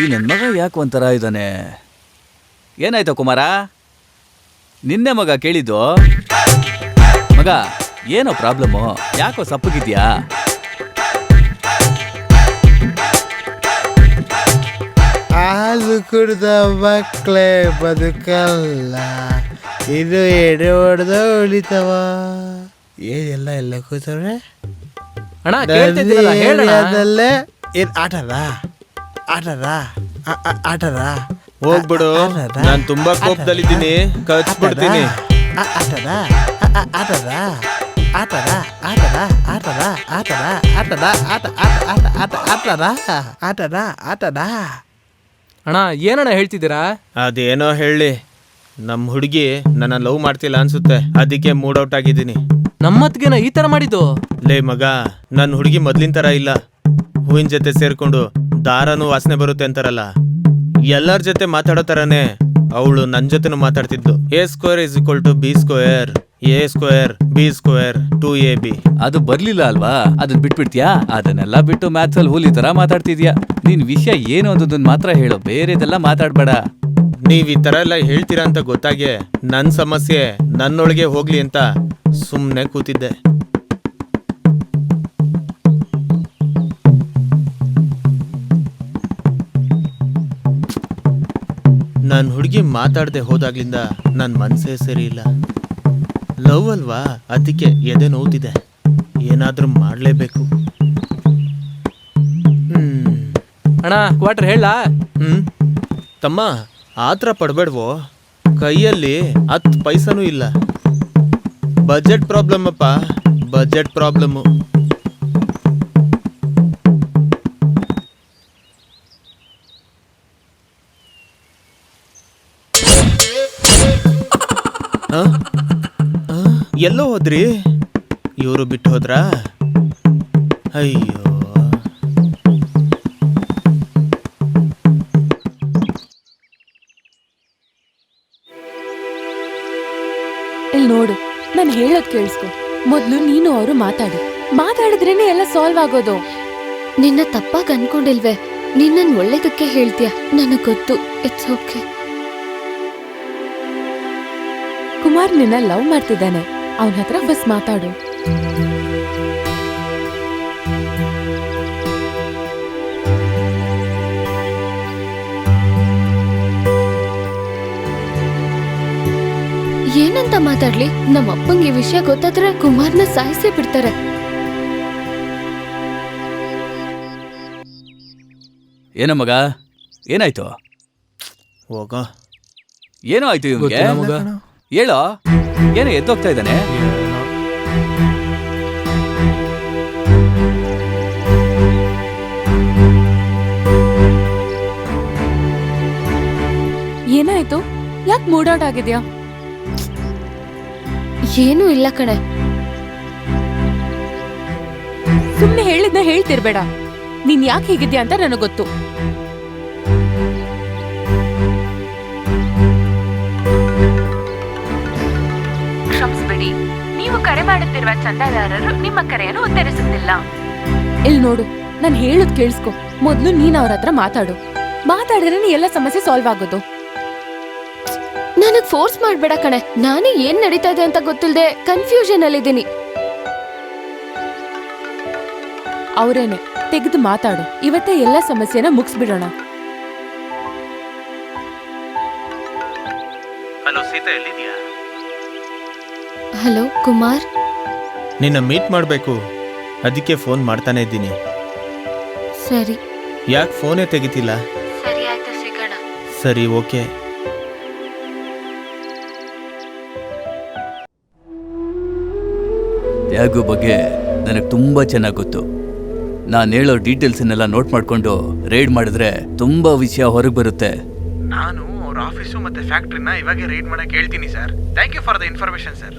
ಈ ನನ್ ಮಗ ಯಾಕೆ ಒಂಥರ ಇದ್ದಾನೆ? ಏನಾಯ್ತು ಕುಮಾರ? ನಿನ್ನೆ ಮಗ ಕೇಳಿದ್ದು. ಮಗ, ಏನೋ ಪ್ರಾಬ್ಲಮ್ಮು? ಯಾಕೋ ಸಪ್ಪಗಿದ್ಯಾ? ಹಾಲು ಕುಡ್ದ ಮಕ್ಕಳೇ ಬದುಕಲ್ಲ, ಇದು ಎಡೆ ಹೊಡೆದ ಉಳಿತವ. ಏನೆಲ್ಲ ಎಲ್ಲ ಕೂತವ್ರೆ? ಅಣ್ಣ ಕೇಳ್ತಿದ್ದೀರಲ್ಲ, ಹೇಳಣ್ಣ. ಏನ್ ಆಟದ ಆಟದ ಆಟದ ಹೋಗ್ಬಿಡು, ನಾನ್ ತುಂಬಾ ಕೋಪದಲ್ಲಿದ್ದೀನಿ, ಕಚ್ಬಿಡ್ತೀನಿ. ಆಟದ ಆಟದ ಆಟದ ಆಟದ ಆಟದ ಆಟದ ಆಟದ ಆಟ ಆಟ ಆಟ ಆಟದ ಆಟದ ಆಟದ. ಅಣ್ಣ ಏನಣ್ಣ ಹೇಳ್ತಿದ್ದೀರಾ? ಅದೇನೋ ಹೇಳಿ, ನಮ್ ಹುಡುಗಿ ನನ್ನ ಲವ್ ಮಾಡ್ತಿಲ್ಲ ಅನ್ಸುತ್ತೆ, ಅದಕ್ಕೆ ಮೂಡ್ ಔಟ್ ಆಗಿದ್ದೀನಿ. ನಮ್ಮತ್ಗೆನ ಈ ತರ ಮಾಡಿದ್ದು? ಲೇ ಮಗ, ನನ್ ಹುಡುಗಿ ಮೊದ್ಲಿನ ತರ ಇಲ್ಲ. ಹೂವಿನ ಜೊತೆ ಸೇರ್ಕೊಂಡು ದಾರನೂ ವಾಸನೆ ಬರುತ್ತೆ ಅಂತಾರಲ್ಲ, ಎಲ್ಲರ ಜೊತೆ ಮಾತಾಡೋ ತರನೇ ಅವಳು ನನ್ ಜೊತೆನೂ ಮಾತಾಡ್ತಿದ್ಲು. A² = B², A² B² 2AB. ಅದು ಬರ್ಲಿಲ್ಲ ಅಲ್ವಾ? ಅದನ್ನ ಬಿಟ್ಬಿಡ್ತೀಯಾ? ಅದನ್ನೆಲ್ಲ ಬಿಟ್ಟು ಮ್ಯಾಥ್ಸ್ ಅಲ್ಲಿ ಹುಲಿ ತರ ಮಾತಾಡ್ತಿದ್ಯಾ. ನಿನ್ ವಿಷಯ ಏನು ಅನ್ನೋದನ್ನ ಮಾತ್ರ ಹೇಳು, ಬೇರೆದೆಲ್ಲ ಮಾತಾಡ್ಬೇಡ. ನೀವ್ ಈ ತರ ಎಲ್ಲ ಹೇಳ್ತೀರಾ ಅಂತ ಗೊತ್ತಾಗೆ ನನ್ ಸಮಸ್ಯೆ ನನ್ನೊಳಗೆ ಹೋಗ್ಲಿ ಅಂತ ಸುಮ್ನೆ ಕೂತಿದ್ದೆ. ನನ್ ಹುಡುಗಿ ಮಾತಾಡದೆ ಹೋದಾಗ್ಲಿಂದ ನನ್ ಮನ್ಸೇ ಸರಿ ಇಲ್ಲ. ಲವ್ ಅಲ್ವಾ, ಅದಕ್ಕೆ ಎದೆ ನೋವ್ತಿದೆ. ಏನಾದ್ರೂ ಮಾಡ್ಲೇಬೇಕು. ಅಣ್ಣ ಕ್ವಾರ್ಟರ್ ಹೇಳ. ತಮ್ಮ, ಆತರ ಪಡ್ಬೇಡ್ವೋ. ಕೈಯಲ್ಲಿ 10 ಪೈಸನೂ ಇಲ್ಲ. ಬಜೆಟ್ ಪ್ರಾಬ್ಲಮ್ ಅಪ್ಪ, ಬಜೆಟ್ ಪ್ರಾಬ್ಲಮ್ಮು. ಎಲ್ಲೋ ಹೋದ್ರಿ? ಇವರು ಬಿಟ್ಟು ಹೋದ್ರಾ? ಅಯ್ಯೋ, ಇಲ್ಲಿ ನೋಡು, ನಾನು ಹೇಳೋದ್ ಕೇಳಿಸ್ಕೊ. ಮೊದ್ಲು ನೀನು ಅವರು ಮಾತಾಡಿದ್ರೇನೆ ಎಲ್ಲ ಸಾಲ್ವ್ ಆಗೋದು. ನಿನ್ನ ತಪ್ಪಾಗಿ ಅನ್ಕೊಂಡಿಲ್ವೇ? ನಿನ್ನನ್ ಒಳ್ಳೇದಕ್ಕೆ ಹೇಳ್ತೀಯ, ನನಗ್ ಗೊತ್ತು. It's okay. ಕುಮಾರ್ ನಿನ್ನ ಲವ್ ಮಾಡ್ತಿದ್ದಾನೆ, ಅವನ ಹತ್ರ ಫಸ್ಟ್ ಮಾತಾಡು. ಏನಂತ ಮಾತಾಡ್ಲಿ? ನಮ್ಮ ಅಪ್ಪಂಗೆ ಈ ವಿಷಯ ಗೊತ್ತಾದ್ರೆ ಕುಮಾರ್ನ ಸಾಯಿಸೇ ಬಿಡ್ತಾರೆ. ಏನೋ ಮಗ, ಏನಾಯ್ತು? ಹೋಗ. ಏನೋ ಆಯ್ತು ಇವ್ನಿಗೆ? ಗೊತ್ತಿಲ್ಲ ಮಗ. ಹೇಳೋ, ಏನೋ ಎದ್ದೋಗ್ತಾ ಇದ್ದಾನೆ? ಏನಾಯ್ತು? ಯಾಕೆ ಮೂಡ್ ಔಟ್ ಆಗಿದ್ಯಾ? ಏನೂ ಇಲ್ಲ ಕಣೆ. ಸುಮ್ನೆ ಹೇಳಿದ್ನ ಹೇಳ್ತಿರ್ಬೇಡ. ನೀನ್ ಯಾಕೆ ಹೀಗಿದ್ಯಾ ಅಂತ ನನಗ್ ಗೊತ್ತು. ಕ್ಷಮಿಸ್ಬಿಡಿ, ನೀವು ಕರೆ ಮಾಡುತ್ತಿರುವ ಚಂದಾದಾರರು ನಿಮ್ಮ ಕರೆಯನ್ನು ಉತ್ತರಿಸುತ್ತಿಲ್ಲ. ಇಲ್ಲಿ ನೋಡು, ನಾನು ಹೇಳೋದ್ ಕೇಳಿಸ್ಕೊ. ಮೊದ್ಲು ನೀನ್ ಅವ್ರ ಹತ್ರ ಮಾತಾಡಿದ್ರೆ ಎಲ್ಲ ಸಮಸ್ಯೆ ಸಾಲ್ವ್ ಆಗೋದು. ನನಗ್ ಫೋರ್ಸ್ ಮಾಡ್ಬೇಡ ಕಣೆ. ನಾನೇ ಏನ್ ನಡೀತಾ ಇದೆ ಅಂತ ಗೊತ್ತಿಲ್ಲದೆ ಕನ್ಫ್ಯೂಷನ್ ಅಲ್ಲಿದ್ದೀನಿ. ಅವ್ರೇನೆ ತೆಗೆದು ಮಾತಾಡು. ಇವತ್ತೇ ಎಲ್ಲ ಸಮಸ್ಯೆನ ಮುಗಿಸ್ಬಿಡೋಣ. ಹಲೋ ಸೀತಾ, ಎಲ್ಲಿದ್ಯಾ? ಹಲೋ ಕುಮಾರ್. ನಿನ್ನ ಮೀಟ್ ಮಾಡಬೇಕು, ಅದಕ್ಕೆ ಫೋನ್ ಮಾಡ್ತಾನೆ ಇದ್ದೀನಿ. ಸರಿ. ಯಾಕೆ ಫೋನೇ ತೆಗಿತಿಲ್ಲ? ಸರಿ ಆಯ್ತು, ಸಿಗೋಣ. ಸರಿ, ಓಕೆ. ತ್ಯಾಗು ಬಗ್ಗೆ ನನಗೆ ತುಂಬಾ ಚೆನ್ನಾಗಿ ಗೊತ್ತು. ನಾನು ಹೇಳೋ ಡೀಟೇಲ್ಸನ್ನೆಲ್ಲ ನೋಟ್ ಮಾಡ್ಕೊಂಡು ರೈಡ್ ಮಾಡಿದ್ರೆ ತುಂಬಾ ವಿಷಯ ಹೊರಗೆ ಬರುತ್ತೆ. ನಾನು ಅವ್ರ ಆಫೀಸು ಮತ್ತೆ ಫ್ಯಾಕ್ಟ್ರಿನ ಇವಾಗೆ ರೈಡ್ ಮಾಡಕ್ಕೆ ಹೇಳ್ತೀನಿ sir. Thank you for the information sir.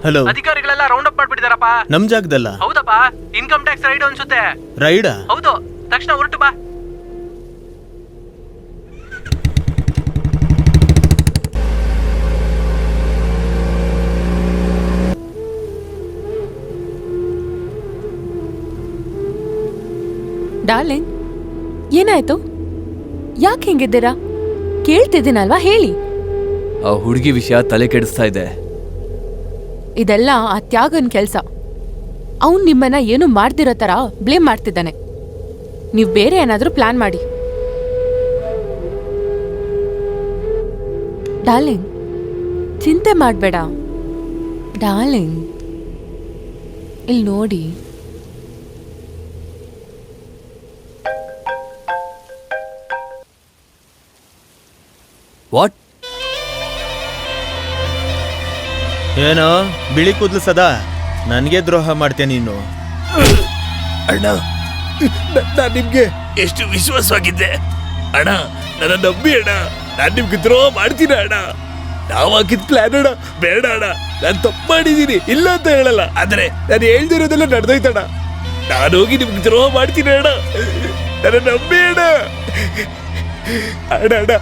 Hello. ಅಧಿಕಾರಿಗಳೆಲ್ಲ ರೌಂಡ್ ಅಪ್ ಮಾಡ್ಬಿಟ್ಟಿದಾರಪ್ಪ. ನಮ್ ಜಾಗದಲ್ಲ? ಹೌದಪ್ಪ, ಇನ್ಕಮ್ ಟ್ಯಾಕ್ಸ್ ರೈಡ್ ಅನ್ಸುತ್ತೆ. ರೈಡಾ? ಹೌದು, ತಕ್ಷಣ ಹೊರಟು ಬಾ. ಡಾರ್ಲಿಂಗ್, ಏನಾಯ್ತು? ಯಾಕೆ ಹಿಂಗಿದ್ದೀರಾ? ಕೇಳ್ತಿದ್ದೀನಲ್ವಾ, ಹೇಳಿ. ಆ ಹುಡುಗಿ ವಿಷಯ ತಲೆ ಕೆಡಿಸ್ತಾ ಇದೆ. ಇದೆಲ್ಲ ಆ ತ್ಯಾಗನ್ ಕೆಲ್ಸ. ಅವನ್ ನಿಮ್ಮನ್ನ ಏನು ಮಾಡ್ದಿರೋ ತರ ಬ್ಲೇಮ್ ಮಾಡ್ತಿದ್ದಾನೆ. ನೀವ್ ಬೇರೆ ಏನಾದ್ರೂ ಪ್ಲಾನ್ ಮಾಡಿ. ಡಾರ್ಲಿಂಗ್, ಚಿಂತೆ ಮಾಡ್ಬೇಡ. ಡಾರ್ಲಿಂಗ್, ಇಲ್ಲಿ ನೋಡಿ. ವಾಟ್? ಏನೋ ಬಿಳಿ ಕೂದ್ಲು ಸದಾ ನನಗೆ ದ್ರೋಹ ಮಾಡ್ತೇನೆ ನೀನು. ಅಣ್ಣ, ನಾನು ನಿಮ್ಗೆ ಎಷ್ಟು ವಿಶ್ವಾಸವಾಗಿದ್ದೆ ಅಣ್ಣ. ನನ್ನ ನಂಬಿ ಅಣ್ಣ, ನಾನು ನಿಮ್ಗೆ ದ್ರೋಹ ಮಾಡ್ತೀನಿ ಅಣ್ಣ. ನಾವು ಹಾಕಿದ ಪ್ಲಾನ್ ಅಣ್ಣ. ಬೇಡ ಅಣ್ಣ, ನಾನು ತಪ್ಪು ಮಾಡಿದ್ದೀನಿ, ಇಲ್ಲ ಅಂತ ಹೇಳಲ್ಲ. ಆದ್ರೆ ನಾನು ಹೇಳ್ದಿರೋದೆಲ್ಲ ನಡೆದೋಯ್ತಣ್ಣ. ನಾನು ಹೋಗಿ ನಿಮ್ಗೆ ದ್ರೋಹ ಮಾಡ್ತೀನಿ ಅಣ್ಣ. ನನ್ನ ನಂಬಿ ಅಣ್ಣ. ಅಣ್ಣ ಅಣ್ಣ,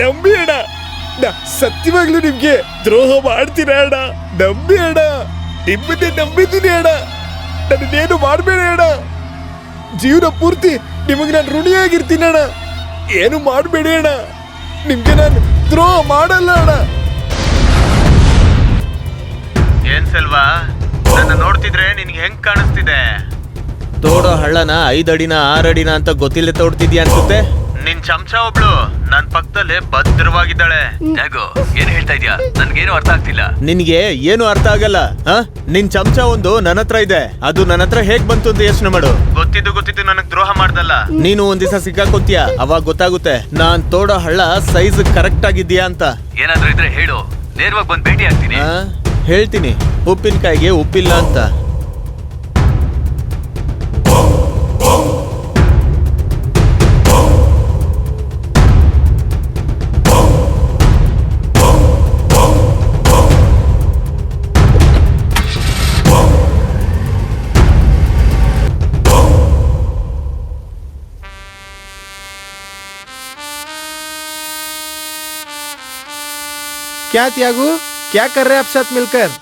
ನಂಬಿ ಅಣ್ಣ. ಸತ್ಯವಾಗ್ಲೂ ನಿಮ್ಗೆ ದ್ರೋಹ ಮಾಡ್ತೀರ ಅಣ್ಣ. ನಂಬಿ ಅಣ್ಣ, ನಿಮ್ಮನ್ನೇ ನಂಬಿದ್ದೀನಿ ಅಣ್ಣ. ನನ್ನೇನು ಮಾಡಬೇಡ ಅಣ್ಣ. ಜೀವನ ಪೂರ್ತಿ ನಿಮಗೆ ನಾನು ಋಣಿಯಾಗಿರ್ತೀನಿ ಅಣ್ಣ. ಏನು ಮಾಡಬೇಡಿ ಅಣ್ಣ, ನಿಮ್ಗೆ ನಾನು ದ್ರೋಹ ಮಾಡಲ್ಲ ಅಣ್ಣ. ಏನ್ ಸೆಲ್ವಾ, ನನ್ನ ನೋಡ್ತಿದ್ರೆ ನಿನ್ಗೆ ಹೆಂಗ್ ಕಾಣಿಸ್ತಿದೆ? ತೋಡೋ ಹಳ್ಳನ 5 ಅಡಿನ 6 ಅಡಿನ ಅಂತ ಗೊತ್ತಿಲ್ಲದೆ ತೋಡ್ತಿದ್ಯಾ ಅನ್ಸುತ್ತೆ. ನಿನ್ ಚಮಚ ಒಬ್ಳು ನನ್ ಪಕ್ಕದಲ್ಲೇ ಭದ್ರವಾಗಿದ್ದಾಳೆ. ಏನ್ ಹೇಳ್ತಾ ಇದ್ಯಾ? ನನ್ಗೇನು ಅರ್ಥ ಆಗ್ತಿಲ್ಲ. ನಿನ್ಗೆ ಏನು ಅರ್ಥ ಆಗಲ್ಲ. ನಿನ್ ಚಮಚ ಒಂದು ನನ್ನ ಹತ್ರ ಇದೆ, ಅದು ನನ್ನ ಹತ್ರ ಹೇಗ್ ಬಂತು ಅಂತ ಯೋಚನೆ ಮಾಡು. ಗೊತ್ತಿದ್ದು ನನಗ್ ದ್ರೋಹ ಮಾಡ್ದಲ್ಲ. ನೀನು ಒಂದ್ ದಿವಸ ಸಿಕ್ಕಾಕೊಂತೀಯ, ಅವಾಗ ಗೊತ್ತಾಗುತ್ತೆ ನಾನ್ ತೋಡೋ ಹಳ್ಳ ಸೈಜ್ ಕರೆಕ್ಟ್ ಆಗಿದ್ಯಾ ಅಂತ. ಏನಾದ್ರೂ ಇದ್ರೆ ಹೇಳು, ನೇರವಾಗಿ ಬಂದು ಭೇಟಿ ಆಗ್ತೀನಿ. ಹೇಳ್ತೀನಿ, ಉಪ್ಪಿನಕಾಯಿಗೆ ಉಪ್ಪಿಲ್ಲ ಅಂತ. ಕ್ಯಾ ತ್ಯಾಗು ಕ್ಯಾ ಕರ್ ರೇ ಅಪ್ ಸಾಥ್ ಮಿಲ್ಕರ್?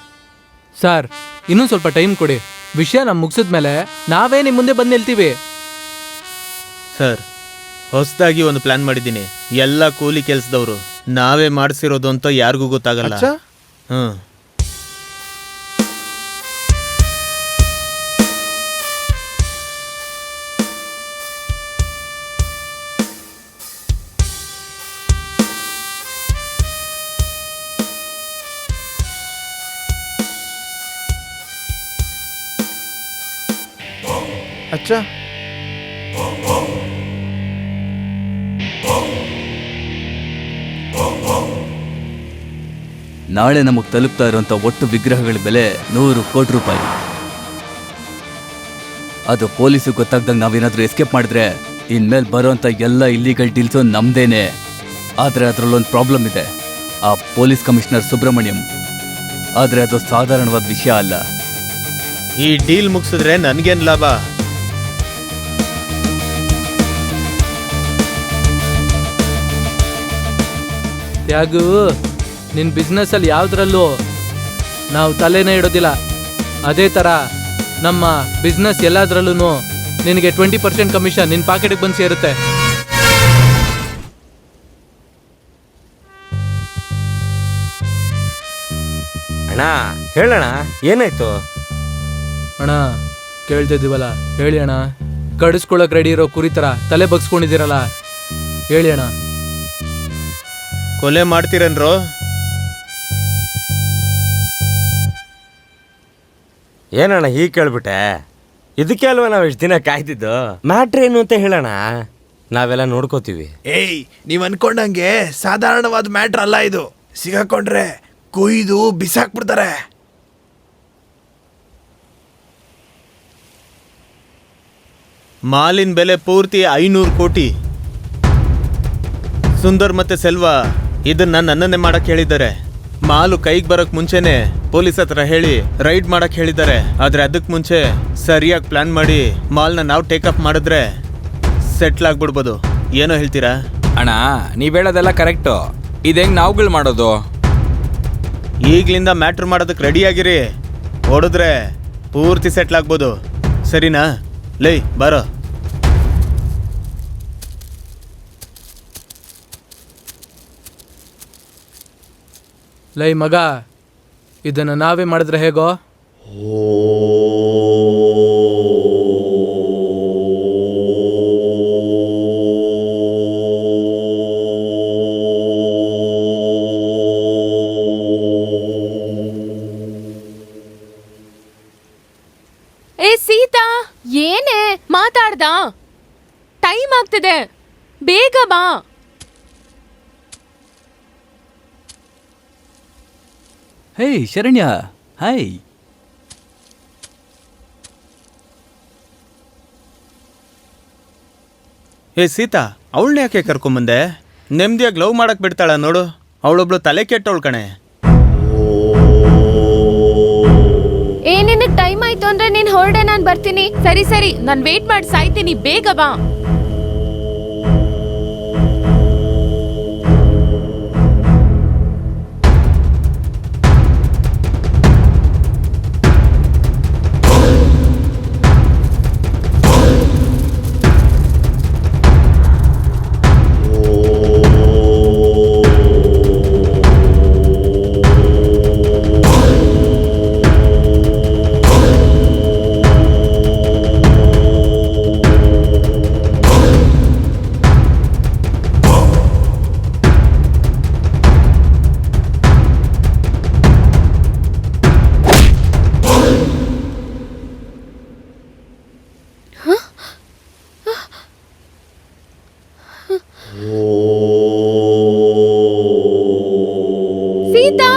ಸರ್ ಇನ್ನೂ ಸ್ವಲ್ಪ ಟೈಮ್ ಕೊಡಿ, ವಿಷಯ ನಾವು ಮುಗಿಸಿದ್ಮೇಲೆ ನಾವೇ ನಿಮ್ಮ ಮುಂದೆ ಬಂದು ನಿಲ್ತೀವಿ. ಸರ್, ಹೊಸದಾಗಿ ಒಂದು ಪ್ಲಾನ್ ಮಾಡಿದ್ದೀನಿ. ಎಲ್ಲ ಕೂಲಿ ಕೆಲಸದವರು ನಾವೇ ಮಾಡಿಸಿರೋದು ಅಂತ ಯಾರಿಗೂ ಗೊತ್ತಾಗಲ್ಲ. ಅಚ್ಚಾ? ಹ್ಮ್. ಅಚ್ಚಾ, ನಾಳೆ ನಮಗೆ ತಲುಪ್ತಾ ಇರುವಂತ ಒಟ್ಟು ವಿಗ್ರಹಗಳ ಬೆಲೆ 100 ಕೋಟಿ ರೂಪಾಯಿ. ಅದು ಪೊಲೀಸು ಗೊತ್ತಾಗ್ದಂಗೆ ನಾವೇನಾದ್ರೂ ಎಸ್ಕೇಪ್ ಮಾಡಿದ್ರೆ ಇನ್ಮೇಲೆ ಬರೋಂಥ ಎಲ್ಲ ಇಲ್ಲಿಗಲ್ ಡೀಲ್ಸು ನಮ್ದೇನೆ. ಆದರೆ ಅದರಲ್ಲೊಂದು ಪ್ರಾಬ್ಲಮ್ ಇದೆ. ಆ ಪೊಲೀಸ್ ಕಮಿಷನರ್ ಸುಬ್ರಹ್ಮಣ್ಯಂ, ಆದರೆ ಅದು ಸಾಧಾರಣವಾದ ವಿಷಯ ಅಲ್ಲ. ಈ ಡೀಲ್ ಮುಗಿಸಿದ್ರೆ ನನ್ಗೇನ್ ಲಾಭ? ತ್ಯಾಗು, ನಿನ್ನ ಬಿಸ್ನೆಸ್ಸಲ್ಲಿ ಯಾವುದ್ರಲ್ಲೂ ನಾವು ತಲೆನೇ ಇಡೋದಿಲ್ಲ. ಅದೇ ಥರ ನಮ್ಮ ಬಿಸ್ನೆಸ್ ಎಲ್ಲದರಲ್ಲೂ ನಿನಗೆ 20% ಕಮಿಷನ್ ನಿನ್ನ ಪಾಕೆಟಿಗೆ ಬಂದು ಸೇರುತ್ತೆ. ಅಣ್ಣ ಹೇಳಣ್ಣ, ಏನಾಯ್ತು? ಅಣ್ಣ ಕೇಳ್ತಿದ್ದೀವಲ್ಲ, ಹೇಳಿ ಅಣ್ಣ. ಕಡಿಸ್ಕೊಳಕ್ ರೆಡಿ ಇರೋ ಕುರಿ ಥರ ತಲೆ ಬಗ್ಸ್ಕೊಂಡಿದ್ದೀರಲ್ಲ, ಹೇಳಿ ಅಣ್ಣ. ಕೊಲೆ ಮಾಡ್ತೀರೇನ್ರೋ? ಏನಣ್ಣ ಹೀಗೆ ಕೇಳ್ಬಿಟ್ಟೆ? ಇದಕ್ಕೆ ಅಲ್ವಾ ನಾವು ಇಷ್ಟು ದಿನ ಕಾಯ್ತಿದ್ದು. ಮ್ಯಾಟ್ರ್ ಏನು ಅಂತ ಹೇಳೋಣ, ನಾವೆಲ್ಲ ನೋಡ್ಕೋತೀವಿ. ಏಯ್, ನೀವ್ ಅನ್ಕೊಂಡಂಗೆ ಸಾಧಾರಣವಾದ ಮ್ಯಾಟ್ರ್ ಅಲ್ಲ ಇದು. ಸಿಗಾಕೊಂಡ್ರೆ ಕೊಯ್ದು ಬಿಸಾಕ್ಬಿಡ್ತಾರೆ. ಮಾಲಿನ ಬೆಲೆ ಪೂರ್ತಿ 500 ಕೋಟಿ. ಸುಂದರ್ ಮತ್ತೆ ಸೆಲ್ವಾ ಇದನ್ನ ನನ್ನನ್ನೇ ಮಾಡಕ್ ಹೇಳಿದ್ದಾರೆ. ಮಾಲು ಕೈಗೆ ಬರೋಕ್ ಮುಂಚೆನೆ ಪೊಲೀಸ್ ಹತ್ರ ಹೇಳಿ ರೈಡ್ ಮಾಡಕ್ ಹೇಳಿದ್ದಾರೆ. ಆದ್ರೆ ಅದಕ್ಕೆ ಮುಂಚೆ ಸರಿಯಾಗಿ ಪ್ಲಾನ್ ಮಾಡಿ ಮಾಲ್ನ ನಾವು ಟೇಕಪ್ ಮಾಡಿದ್ರೆ ಸೆಟ್ಲ್ ಆಗ್ಬಿಡ್ಬೋದು. ಏನೋ ಹೇಳ್ತೀರಾ? ಅಣ್ಣ ನೀವ್ ಹೇಳೋದೆಲ್ಲ ಕರೆಕ್ಟು. ಇದೆಂಗ್ ನಾವುಗಳು ಮಾಡೋದು? ಈಗ್ಲಿಂದ ಮ್ಯಾಟ್ರ್ ಮಾಡೋದಕ್ಕೆ ರೆಡಿ ಆಗಿರಿ. ಹೊಡೆದ್ರೆ ಪೂರ್ತಿ ಸೆಟ್ಲ್ ಆಗ್ಬೋದು. ಸರಿನಾ? ಲೈ ಬರೋ. ಲೈ ಮಗ, ಇದನ್ನು ನಾವೇ ಮಾಡಿದ್ರೆ ಹೇಗೋ? ಏ ಸೀತಾ, ಏನೇ ಮಾತಾಡ್ದ? ಟೈಮ್ ಆಗ್ತಿದೆ, ಬೇಗ ಬಾ. ಹೇ ಶರಣ್ಯ, ಹಾಯ್. ಏ ಸೀತಾ, ಅವಳನ್ನ ಯಾಕೆ ಕರ್ಕೊಂಬಂದೆ? ನೆಮ್ಮದಿಯಾಗಿ ಲವ್ ಮಾಡಕ್ ಬಿಡ್ತಾಳ ನೋಡು. ಅವಳೊಬ್ಳು ತಲೆ ಕೆಟ್ಟವಳು ಕಣೆ. ನಿನಗ್ ಟೈಮ್ ಆಯ್ತು ಅಂದ್ರೆ ನೀನ್ ಹೊರಡೆ, ನಾನ್ ಬರ್ತೀನಿ. ಸರಿ ಸರಿ, ನಾನ್ ವೇಟ್ ಮಾಡಿ ಸಾಯ್ತೀನಿ, ಬೇಗ ಬಾ. ಸೀತಾ,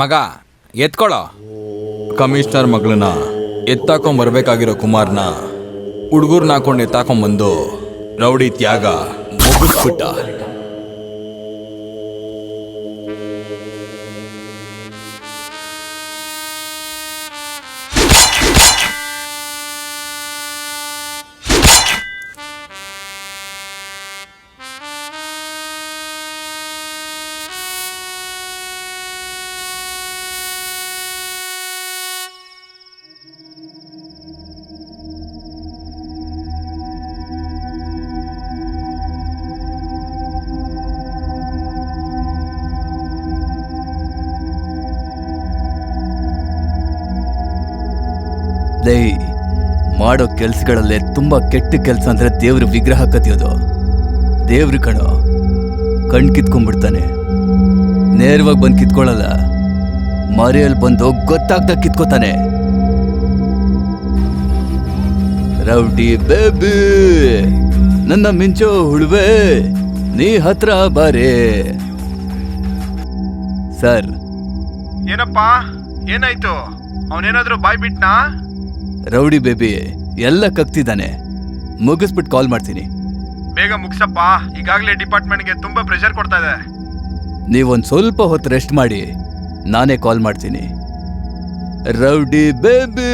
ಮಗ ಎತ್ಕೊಳ್ಳೋ. ಕಮಿಷನರ್ ಮಗಳನ್ನ ಎತ್ತಾಕೊಂಡ್ ಬರ್ಬೇಕಾಗಿರೋ ಕುಮಾರ್ನ ಹುಡುಗರ್ನ ಹಾಕೊಂಡು ಎತ್ತಾಕೊಂಡ್ಬಂದು ರೌಡಿ ತ್ಯಾಗ ಮುಗಿಸ್ಬಿಟ್ಟ. ಮಾಡೋ ಕೆಲ್ಸಗಳಲ್ಲೇ ತುಂಬಾ ಕೆಟ್ಟ ಕೆಲ್ಸ ಅಂದ್ರೆ ದೇವ್ರ ವಿಗ್ರಹ ಕದಿಯೋದು. ದೇವ್ರ ಕಣೋ, ಕಣ್ ಕಿತ್ಕೊಂಡ್ಬಿಡ್ತಾನೆ. ನೇರವಾಗಿ ಬಂದು ಕಿತ್ಕೊಳ್ಳಲ್ಲ, ಮರೆಯಲ್ಲಿ ಬಂದು ಗೊತ್ತಾಗ್ದ ಕಿತ್ಕೋತಾನೆ. ರೌಡಿ ಬೇಬಿ, ನನ್ನ ಮಿಂಚೋ ಹುಳುವೆ, ನೀ ಹತ್ರ ಬಾರೆ. ಸರ್, ಏನಪ್ಪ ಏನಾಯ್ತು? ಅವನೇನಾದ್ರೂ ಬಾಯ್ ಬಿಟ್ನಾ? ರೌಡಿ ಬೇಬಿ ಎಲ್ಲ ಕಕ್ತಿದ್ದಾನೆ. ಮುಗಿಸ್ಬಿಟ್ಟು ಕಾಲ್ ಮಾಡ್ತೀನಿ. ಬೇಗ ಮುಗ್ಸಪ್ಪ, ಈಗಾಗಲೇ ಡಿಪಾರ್ಟ್ಮೆಂಟ್ಗೆ ತುಂಬಾ ಪ್ರೆಷರ್ ಕೊಡ್ತಾ ಇದೆ. ನೀವೊಂದು ಸ್ವಲ್ಪ ಹೊತ್ತು ರೆಸ್ಟ್ ಮಾಡಿ, ನಾನೇ ಕಾಲ್ ಮಾಡ್ತೀನಿ. Rowdy baby,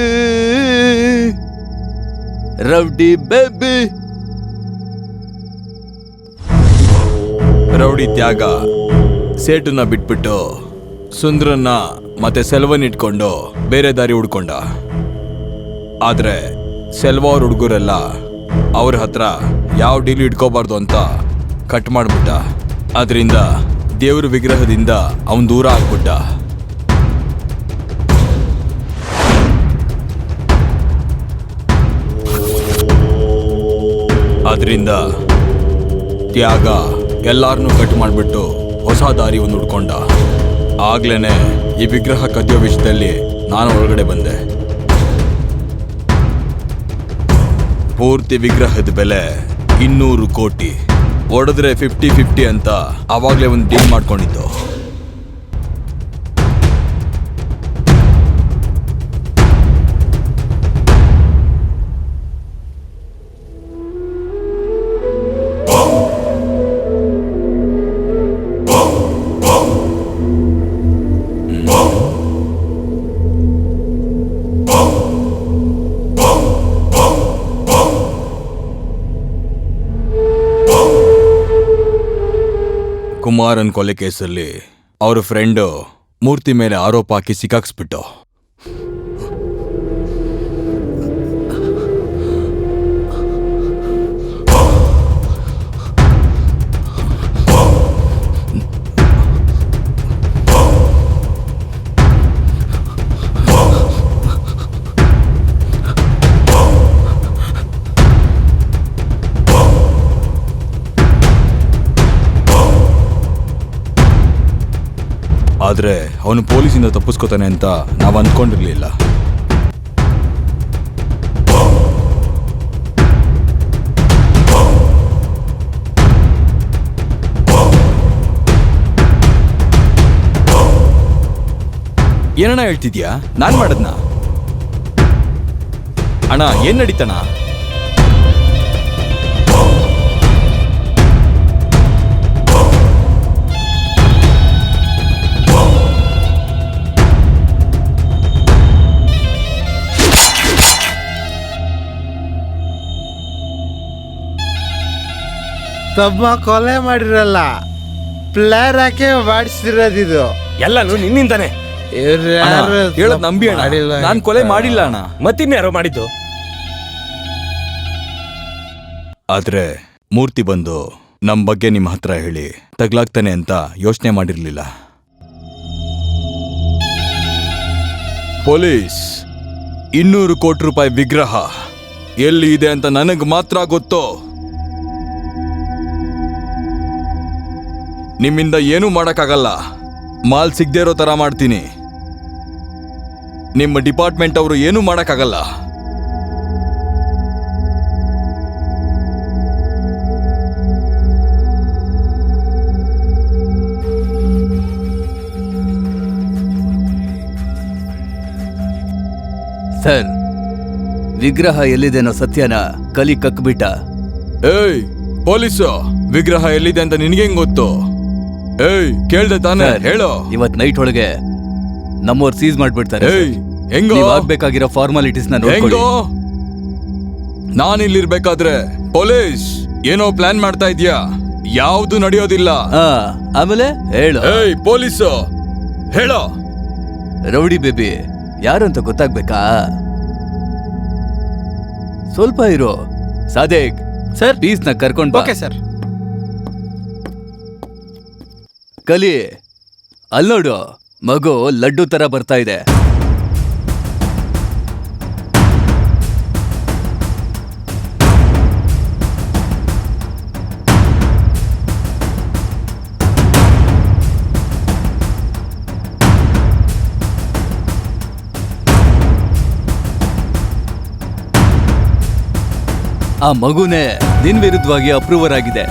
rowdy baby. Rowdy ತ್ಯಾಗ ಸೇಟನ್ನ ಬಿಟ್ಬಿಟ್ಟು ಸುಂದ್ರನ್ನ ಮತ್ತೆ ಸೆಲ್ವನ್ ಇಟ್ಕೊಂಡು ಬೇರೆ ದಾರಿ ಹುಡ್ಕೊಂಡ. ಆದ್ರೆ ಸೆಲ್ವ ಅವ್ರ ಹುಡುಗರೆಲ್ಲ ಅವ್ರ ಹತ್ರ ಯಾವ ಡೀಲ್ ಇಟ್ಕೋಬಾರ್ದು ಅಂತ ಕಟ್ ಮಾಡ್ಬಿಟ್ಟ. ಅದರಿಂದ ದೇವ್ರ ವಿಗ್ರಹದಿಂದ ಅವನ್ ದೂರ ಆಗ್ಬಿಟ್ಟ. ಅದರಿಂದ ತ್ಯಾಗ ಎಲ್ಲಾರನ್ನೂ ಕಟ್ ಮಾಡ್ಬಿಟ್ಟು ಹೊಸ ದಾರಿ ಒಂದು ಹುಡ್ಕೊಂಡ. ಆಗ್ಲೇನೆ ಈ ವಿಗ್ರಹ ಕದಿಯೋ ವಿಷಯದಲ್ಲಿ ನಾನು ಒಳಗಡೆ ಬಂದೆ. ಪೂರ್ತಿ ವಿಗ್ರಹದ ಬೆಲೆ 200 ಕೋಟಿ, ಒಡೆದ್ರೆ 50-50 ಅಂತ ಅವಾಗ್ಲೇ ಒಂದು ಡೀಲ್ ಮಾಡ್ಕೊಂಡಿದ್ದು. ಕುಮಾರನ್ ಕೊಲೆ ಕೇಸಲ್ಲಿ ಅವ್ರ ಫ್ರೆಂಡು ಮೂರ್ತಿ ಮೇಲೆ ಆರೋಪ ಹಾಕಿ ಸಿಕ್ಕಾಕ್ಸ್ಬಿಟ್ಟು ಆದ್ರೆ ಅವನು ಪೊಲೀಸಿಂದ ತಪ್ಪಿಸ್ಕೋತಾನೆ ಅಂತ ನಾವು ಅಂದ್ಕೊಂಡಿರ್ಲಿಲ್ಲ. ಏನಣ್ಣ ಹೇಳ್ತಿದ್ಯಾ? ನಾನ್ ಮಾಡದ್ನ? ಅಣ್ಣ ಏನ್ ನಡೀತಣ? ತಮ್ಮ ಕೊಲೆ ಮಾಡಿರಲ್ಲ, ಪ್ಲೇಯರ್ ಹಾಕಿ ಮಾಡಿಸಿರೋದಿದು. ಎಲ್ಲಾನು ನಿನ್ನಿಂದಾನೆ. ಹೇಳದ್ ನಂಬಿ ಅಣ್ಣ, ನಾನ್ ಕೊಲೆ ಮಾಡಿಲ್ಲ ಅಣ್ಣ. ಮತ್ತಿನ್ಯಾರೋ ಮಾಡಿದ್ದು. ಆದ್ರೆ ಮೂರ್ತಿ ಬಂದು ನಮ್ ಬಗ್ಗೆ ನಿಮ್ ಹತ್ರ ಹೇಳಿ ತಗ್ಲಾಗ್ತಾನೆ ಅಂತ ಯೋಚನೆ ಮಾಡಿರ್ಲಿಲ್ಲ. ಪೊಲೀಸ್ 200 ಕೋಟಿ ರೂಪಾಯಿ ವಿಗ್ರಹ ಎಲ್ಲಿ ಇದೆ ಅಂತ ನನಗ್ ಮಾತ್ರ ಗೊತ್ತು. ನಿಮ್ಮಿಂದ ಏನೂ ಮಾಡಕ್ಕಾಗಲ್ಲ. ಮಾಲ್ ಸಿಗದೆ ಇರೋ ತರ ಮಾಡ್ತೀನಿ. ನಿಮ್ಮ ಡಿಪಾರ್ಟ್ಮೆಂಟ್ ಅವರು ಏನೂ ಮಾಡಕ್ಕಾಗಲ್ಲ. ಸರ್, ವಿಗ್ರಹ ಎಲ್ಲಿದೆ ಅನ್ನೋ ಸತ್ಯನ ಕಲಿ ಕಕ್ಬಿಟ್ಟ. ಏಯ್ ಪೊಲೀಸು, ವಿಗ್ರಹ ಎಲ್ಲಿದೆ ಅಂತ ನಿನ್ಗೆ ಹೆಂಗ್ ಗೊತ್ತು? ಏಯ್ ಕೇಳ್ದೆ ತಾನೇ, ಸರ್, ಹೇಳೋ. ಇವತ್ ನೈಟ್ ಒಳಗೆ ನಮ್ಮವ್ರು ಸೀಸ್ ಮಾಡ್ಬಿಡ್ತಾರೆ. ಏಯ್ ಹೆಂಗೋ? ನೀವ್ ಆಗ್ಬೇಕಾಗಿರೋ ಫಾರ್ಮಾಲಿಟೀಸ್ ನ ನೋಡ್ಕೊಳ್ಳಿ. ಹೆಂಗೋ? ನಾನಿಲ್ಲಿರ್ಬೇಕಾದ್ರೆ ಪೊಲೀಸ್ ಏನೋ ಪ್ಲಾನ್ ಮಾಡ್ತಾ ಇದ್ಯಾ? ಯಾವ್ದು ನಡೆಯೋದಿಲ್ಲ. ಆಮೇಲೆ ಹೇಳು. ಏಯ್ ಪೊಲೀಸು, ಹೇಳೋ. ರೌಡಿ ಬೇಬಿ ಯಾರು ಅಂತ ಗೊತ್ತಾಗ್ಬೇಕಾ? ಸ್ವಲ್ಪ ಇರೋ. ಸಾದೇಕ್ ಸರ್, ಪೀಸ್ ನ ಕರ್ಕೊಂಡ್ ಬಾ. Okay sir. ಕಲಿ, ಅಲ್ಲೋಡು, ಮಗು ಲಡ್ಡು ತರ ಬರ್ತಾ ಇದೆ. ಆ ಮಗುನೇ ನಿನ್ ವಿರುದ್ಧವಾಗಿ ಅಪ್ರೂವರ್ ಆಗಿದೆ.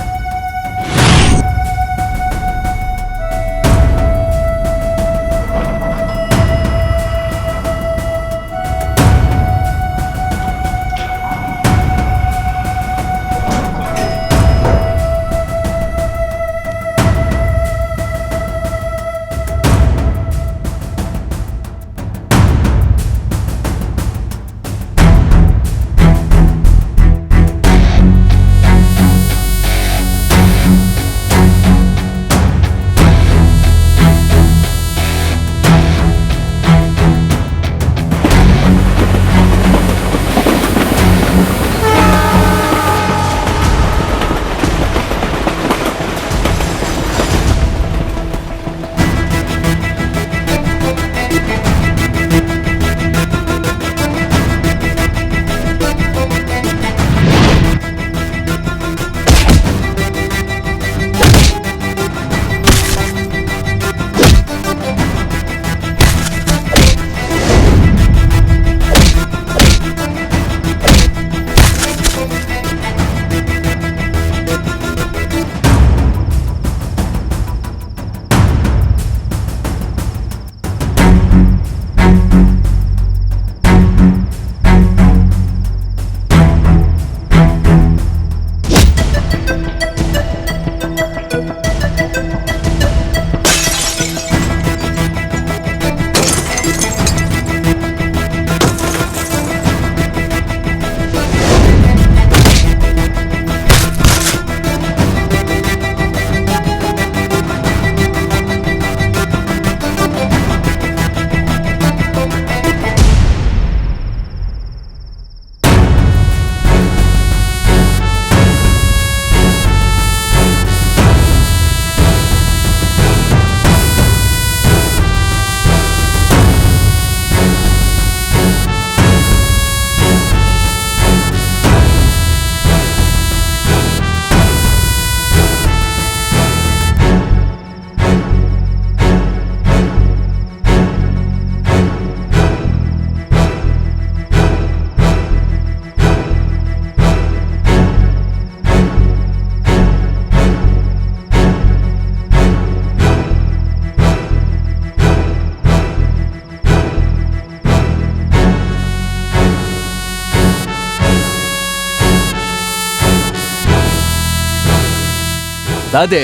ಸಾದೇ,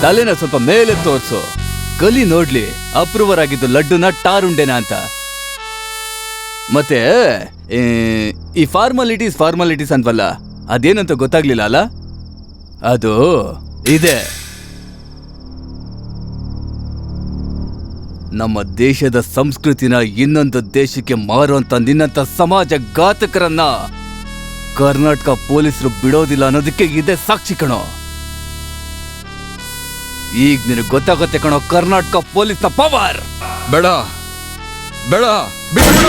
ತಲೆನ ಸ್ವಲ್ಪ ಮೇಲೆ ತೋರ್ಸು. ಕಲಿ ನೋಡ್ಲಿ ಅಪ್ರೂವರ್ ಆಗಿದ್ದು ಲಡ್ಡುನ ಟಾರುಂಡೆನಾ ಅಂತ. ಮತ್ತೆ ಈ ಫಾರ್ಮಾಲಿಟೀಸ್ ಅಂದ್ವಲ್ಲ, ಅದೇನಂತ ಗೊತ್ತಾಗ್ಲಿಲ್ಲ ಅಲ್ಲ? ಅದು ಇದೆ. ನಮ್ಮ ದೇಶದ ಸಂಸ್ಕೃತಿನ ಇನ್ನೊಂದು ದೇಶಕ್ಕೆ ಮಾರುವಂತ ನಿನ್ನಂತ ಸಮಾಜ ಘಾತಕರನ್ನ ಕರ್ನಾಟಕ ಪೊಲೀಸರು ಬಿಡೋದಿಲ್ಲ ಅನ್ನೋದಕ್ಕೆ ಇದೆ ಸಾಕ್ಷಿ ಕಣೋ. ಈಗ ನಿನಗೆ ಗೊತ್ತಾಗುತ್ತೆ ಕಣೋ ಕರ್ನಾಟಕ ಪೊಲೀಸ್ನ ಪವರ್. ಬೇಡ ಬೇಡ, ಬಿಟ್ಟು